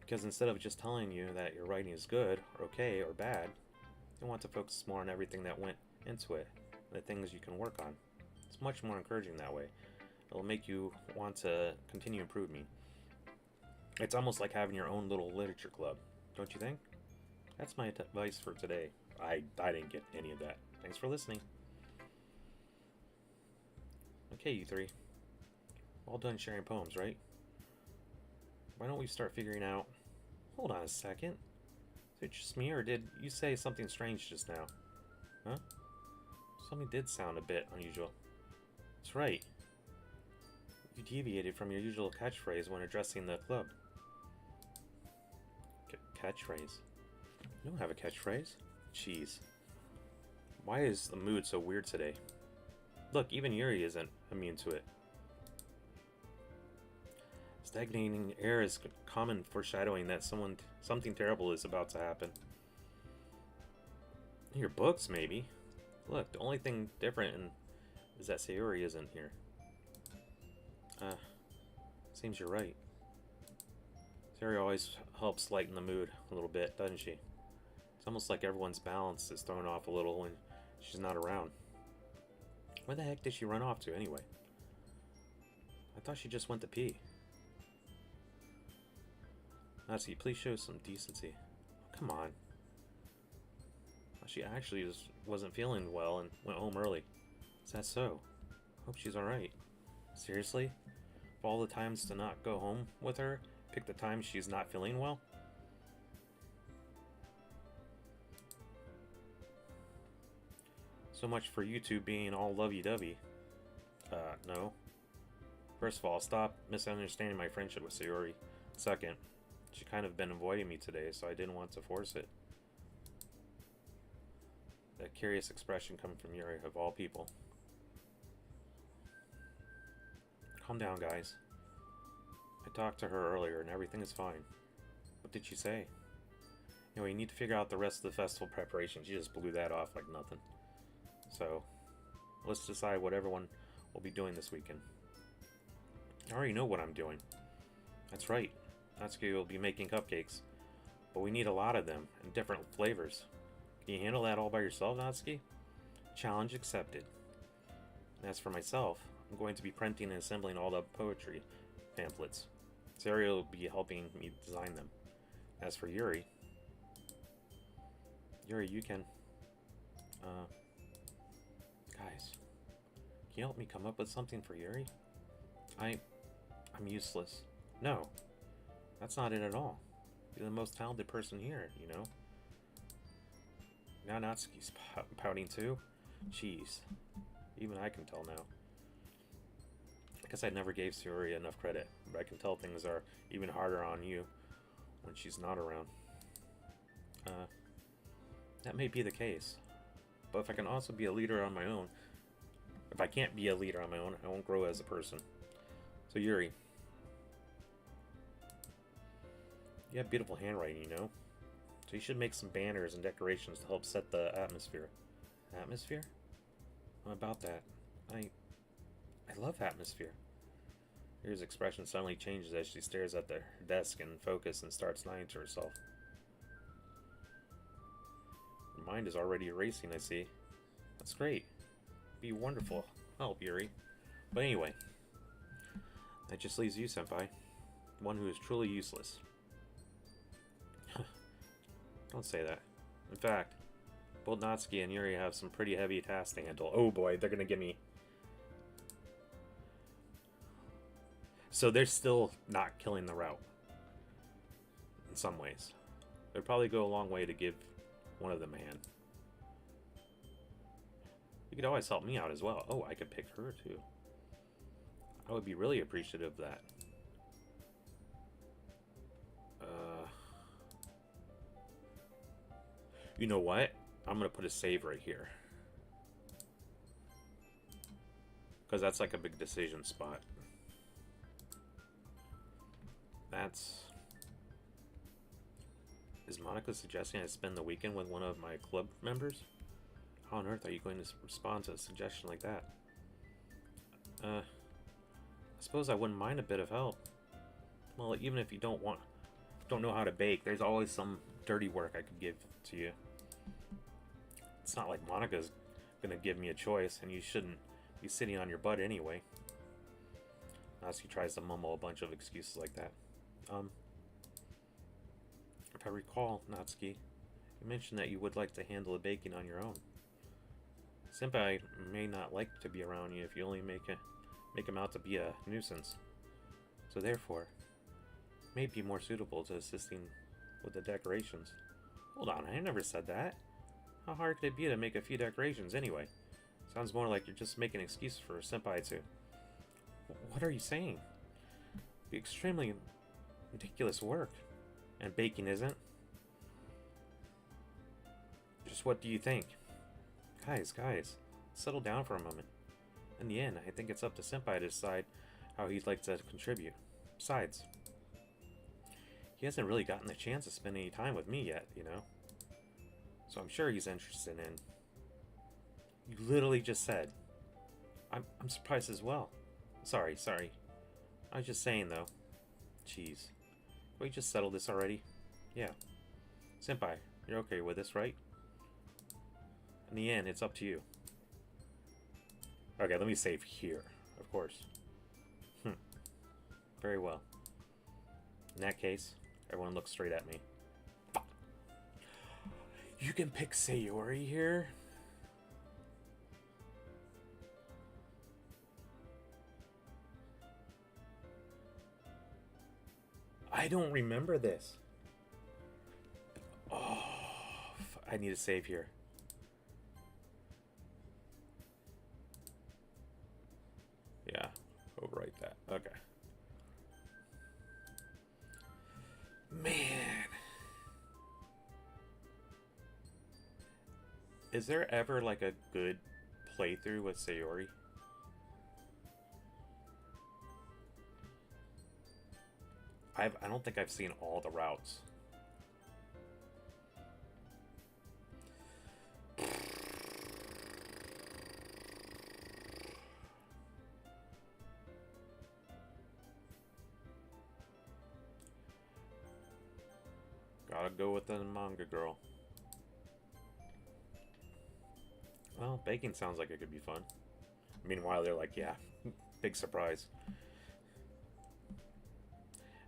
Because instead of just telling you that your writing is good, or okay, or bad, they want to focus more on everything that went into it, and the things you can work on. It's much more encouraging that way. It'll make you want to continue improving. It's almost like having your own little literature club, don't you think? That's my advice for today. I didn't get any of that. Thanks for listening. Okay, you three. All done sharing poems, right? Why don't we start figuring out... Hold on a second. Is it just me, or did you say something strange just now? Huh? Something did sound a bit unusual. That's right. You deviated from your usual catchphrase when addressing the club. Catchphrase? You don't have a catchphrase? Jeez. Why is the mood so weird today? Look, even Yuri isn't immune to it. Stagnating air is common foreshadowing that something terrible is about to happen. Your books, maybe. Look, the only thing different is that Sayori isn't here. Seems you're right. Sayori always helps lighten the mood a little bit, doesn't she? It's almost like everyone's balance is thrown off a little when she's not around. Where the heck did she run off to, anyway? I thought she just went to pee. Natsuki, please show some decency. Oh, come on. She actually wasn't feeling well and went home early. Is that so? Hope she's alright. Seriously? Of all the times to not go home with her, pick the time she's not feeling well? So much for you two being all lovey-dovey. No. First of all, stop misunderstanding my friendship with Sayori. Second, she kind of been avoiding me today, so I didn't want to force it. That curious expression coming from Yuri, of all people. Calm down, guys. I talked to her earlier, and everything is fine. What did she say? Anyway, you need to figure out the rest of the festival preparation. She just blew that off like nothing. So, let's decide what everyone will be doing this weekend. I already know what I'm doing. That's right. Natsuki will be making cupcakes. But we need a lot of them, and different flavors. Can you handle that all by yourself, Natsuki? Challenge accepted. And as for myself, I'm going to be printing and assembling all the poetry pamphlets. Sari will be helping me design them. As for Yuri, you can... Guys, can you help me come up with something for Yuri? I'm useless. No, that's not it at all. You're the most talented person here, you know? Now Natsuki's pouting too? Jeez. Even I can tell now. I guess I never gave Sayori enough credit, but I can tell things are even harder on you when she's not around. That may be the case. But if I can also be a leader on my own, if I can't be a leader on my own, I won't grow as a person. So Yuri, you have beautiful handwriting, you know? So you should make some banners and decorations to help set the atmosphere. Atmosphere? What about that? I love atmosphere. Yuri's expression suddenly changes as she stares at her desk and focus and starts lying to herself. Her mind is already erasing, I see. That's great. Be wonderful. Help, Yuri. But anyway, that just leaves you, Senpai. One who is truly useless. Don't say that. In fact, both Natsuki and Yuri have some pretty heavy tasks to handle. Oh boy, they're gonna give me... So they're still not killing the route. In some ways. It'd probably go a long way to give one of them a hand. You could always help me out as well. Oh, I could pick her too. I would be really appreciative of that. You know what? I'm gonna put a save right here. Because that's like a big decision spot. That's... Is Monica suggesting I spend the weekend with one of my club members? How on earth are you going to respond to a suggestion like that? I suppose I wouldn't mind a bit of help. Well, even if you don't know how to bake, there's always some dirty work I could give to you. It's not like Monica's gonna give me a choice, and you shouldn't be sitting on your butt anyway. Natsuki tries to mumble a bunch of excuses like that. If I recall, Natsuki, you mentioned that you would like to handle the baking on your own. Senpai may not like to be around you if you only make him out to be a nuisance. So therefore, it may be more suitable to assisting with the decorations. Hold on, I never said that. How hard could it be to make a few decorations anyway? Sounds more like you're just making an excuse for Senpai to... What are you saying? It'd be extremely ridiculous work. And baking isn't. Just what do you think? Guys, settle down for a moment. In the end, I think it's up to Senpai to decide how he'd like to contribute. Besides, he hasn't really gotten the chance to spend any time with me yet, you know? So I'm sure he's interested in... You literally just said. I'm surprised as well. Sorry. I was just saying, though. Jeez. Can we just settle this already? Yeah. Senpai, you're okay with this, right? In the end, it's up to you. Okay, let me save here, of course. Very well. In that case, everyone looks straight at me. You can pick Sayori here? I don't remember this. Oh, I need to save here. Yeah, overwrite that. Okay. Man. Is there ever like a good playthrough with Sayori? I don't think I've seen all the routes. Gotta go with the manga girl. Well, baking sounds like it could be fun. Meanwhile, they're like, yeah, big surprise.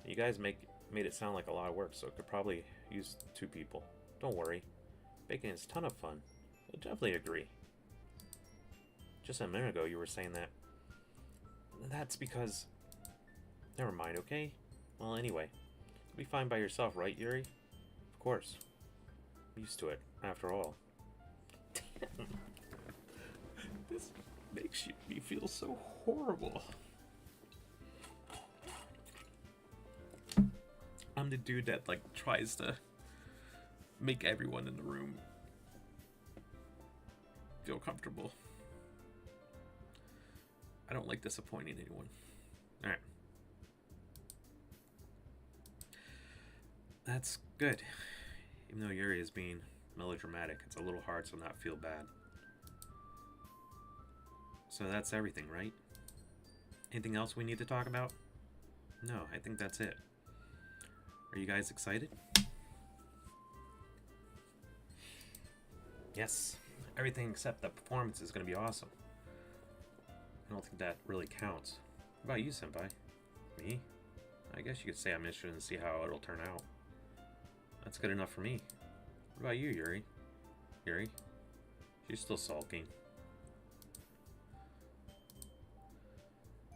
You guys made it sound like a lot of work, so it could probably use 2 people. Don't worry. Baking is a ton of fun. I definitely agree. Just a minute ago, you were saying that. That's because... Never mind, okay? Well, anyway. You'll be fine by yourself, right, Yuri? Of course. I'm used to it, after all. This makes me feel so horrible. I'm the dude that like tries to make everyone in the room feel comfortable. I don't like disappointing anyone. Alright. That's good. Even though Yuri is being melodramatic, it's a little hard to not feel bad. So that's everything, right? Anything else we need to talk about? No, I think that's it. Are you guys excited? Yes. Everything except the performance is going to be awesome. I don't think that really counts. What about you, Senpai? Me? I guess you could say I'm interested to see how it'll turn out. That's good enough for me. What about you, Yuri? Yuri? She's still sulking.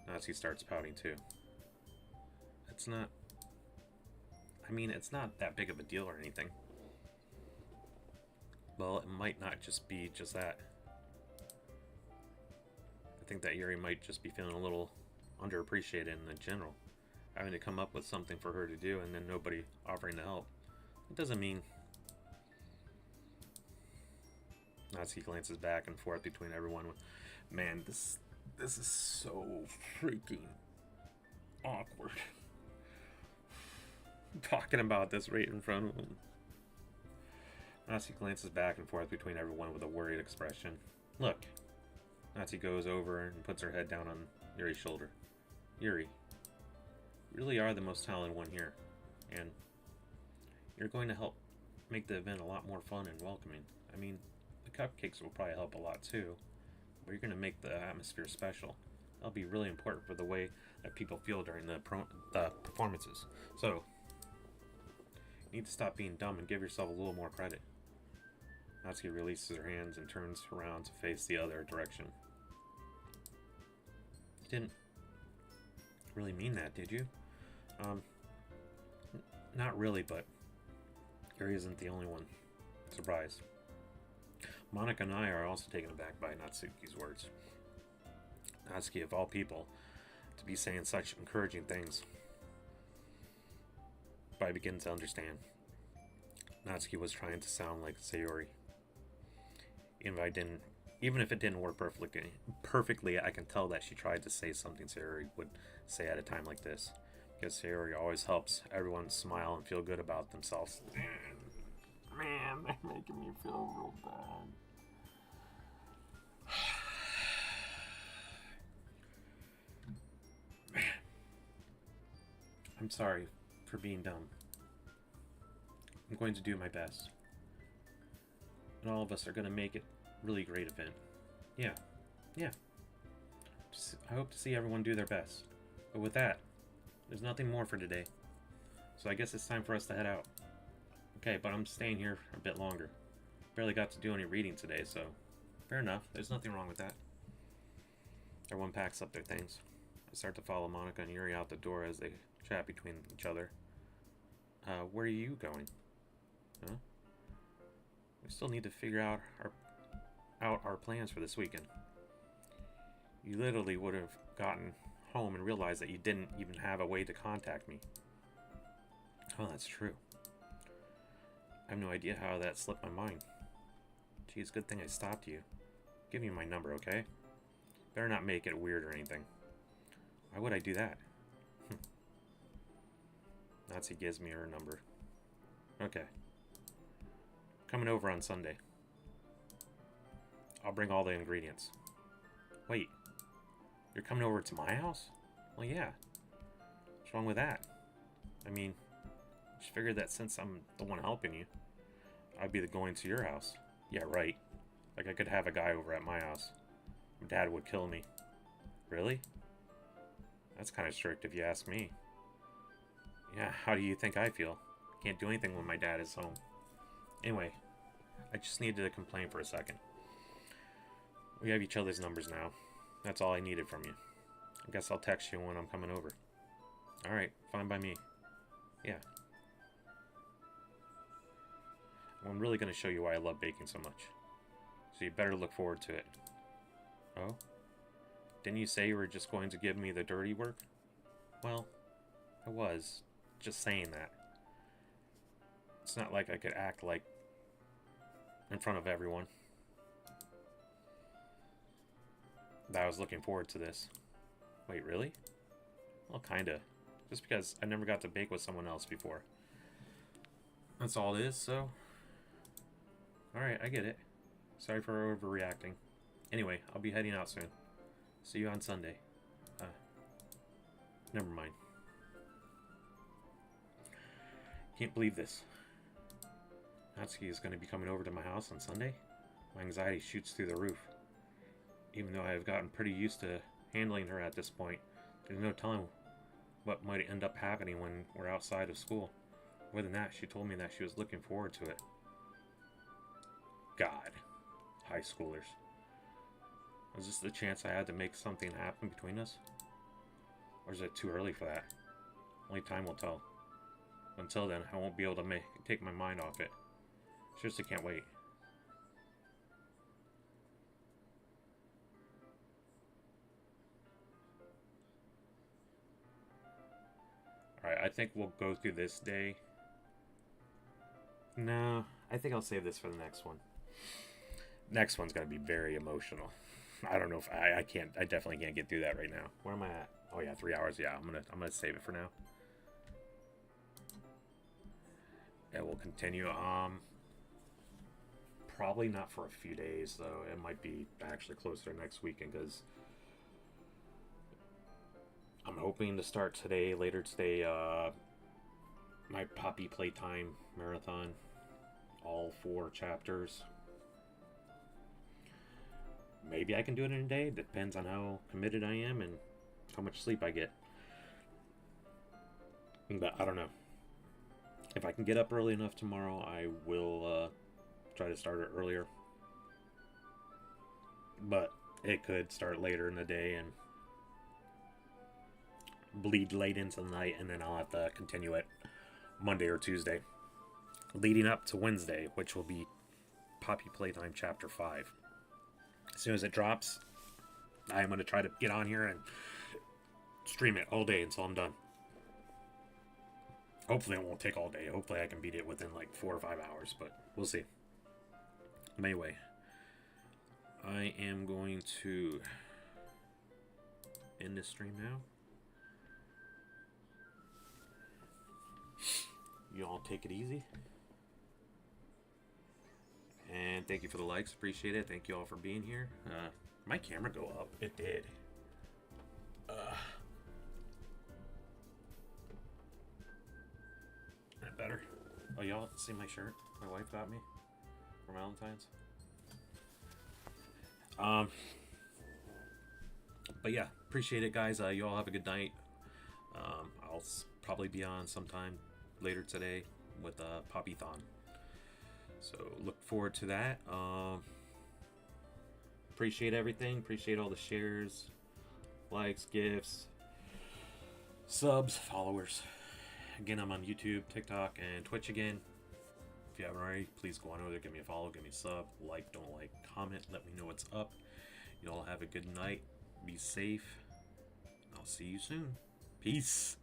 Natsuki starts pouting too. It's not... I mean, it's not that big of a deal or anything. Well, it might not just be just that. I think that Yuri might just be feeling a little underappreciated in the general. Having to come up with something for her to do and then nobody offering to help. It doesn't mean... Natsuki glances back and forth between everyone. Man, this is so freaking awkward. I'm talking about this right in front of him. Natsuki glances back and forth between everyone with a worried expression. Look. Natsuki goes over and puts her head down on Yuri's shoulder. Yuri, you really are the most talented one here. And you're going to help make the event a lot more fun and welcoming. I mean, the cupcakes will probably help a lot too. But you're going to make the atmosphere special. That'll be really important for the way that people feel during the performances. So, you need to stop being dumb and give yourself a little more credit. Natsuki releases her hands and turns around to face the other direction. You didn't really mean that, did you? Not really, but Yuri isn't the only one. Surprise. Monica and I are also taken aback by Natsuki's words. Natsuki, of all people, to be saying such encouraging things. But I begin to understand. Natsuki was trying to sound like Sayori. Even if it didn't work perfectly, I can tell that she tried to say something Sayori would say at a time like this. Because Sayori always helps everyone smile and feel good about themselves. Man, they're making me feel real bad. Man. I'm sorry for being dumb. I'm going to do my best. And all of us are going to make it a really great event. Yeah. I hope to see everyone do their best. But with that, there's nothing more for today. So I guess it's time for us to head out. Okay, but I'm staying here a bit longer. Barely got to do any reading today, so fair enough. There's nothing wrong with that. Everyone packs up their things. I start to follow Monica and Yuri out the door as they chat between each other. Where are you going? Huh? We still need to figure out our plans for this weekend. You literally would have gotten home and realized that you didn't even have a way to contact me. Oh, that's true. I have no idea how that slipped my mind. Geez, good thing I stopped you. Give me my number, okay? Better not make it weird or anything. Why would I do that? Natsuki gives me her number. Okay. Coming over on Sunday. I'll bring all the ingredients. Wait. You're coming over to my house? Well, yeah. What's wrong with that? I mean, just figured that since I'm the one helping you, I'd be going to your house. Yeah, right. Like I could have a guy over at my house. My dad would kill me. Really? That's kind of strict if you ask me. Yeah, how do you think I feel? Can't do anything when my dad is home. Anyway, I just needed to complain for a second. We have each other's numbers now. That's all I needed from you. I guess I'll text you when I'm coming over. Alright, fine by me. Yeah. I'm really going to show you why I love baking so much. So you better look forward to it. Oh? Didn't you say you were just going to give me the dirty work? Well, I was. Just saying that. It's not like I could act like in front of everyone that I was looking forward to this. Wait, really? Well, kinda. Just because I never got to bake with someone else before. That's all it is, so... Alright, I get it. Sorry for overreacting. Anyway, I'll be heading out soon. See you on Sunday. Never mind. Can't believe this. Natsuki is going to be coming over to my house on Sunday? My anxiety shoots through the roof. Even though I have gotten pretty used to handling her at this point, there's no telling what might end up happening when we're outside of school. More than that, she told me that she was looking forward to it. God. High schoolers. Was this the chance I had to make something happen between us? Or is it too early for that? Only time will tell. Until then, I won't be able to take my mind off it. Seriously can't wait. Alright, I think we'll go through this day. No, I think I'll save this for the next one. Next one's gonna be very emotional. I don't know if I can't. I definitely can't get through that right now. Where am I at? Oh yeah, 3 hours. Yeah, I'm gonna save it for now. And we'll continue. Probably not for a few days though. It might be actually closer next weekend because I'm hoping to start today, later today. My Poppy Playtime Marathon, all 4 chapters. Maybe I can do it in a day. Depends on how committed I am and how much sleep I get. But I don't know. If I can get up early enough tomorrow, I will try to start it earlier. But it could start later in the day and bleed late into the night, and then I'll have to continue it Monday or Tuesday, leading up to Wednesday, which will be Poppy Playtime Chapter 5. As soon as it drops, I'm going to try to get on here and stream it all day until I'm done. Hopefully it won't take all day. Hopefully I can beat it within like 4 or 5 hours, but we'll see. Anyway, I am going to end this stream now. You all take it easy. And thank you for the likes. Appreciate it. Thank you all for being here. My camera go up? It did. That better. Oh, y'all see my shirt? My wife got me for Valentine's. But yeah, appreciate it, guys. You all have a good night. I'll probably be on sometime later today with Poppython. So look forward to that. Appreciate everything. Appreciate all the shares, likes, gifts, subs, followers. Again, I'm on YouTube, TikTok, and Twitch again. If you haven't already, please go on over there, give me a follow, give me a sub, like, don't like, comment, let me know what's up. You all have a good night. Be safe. I'll see you soon. Peace.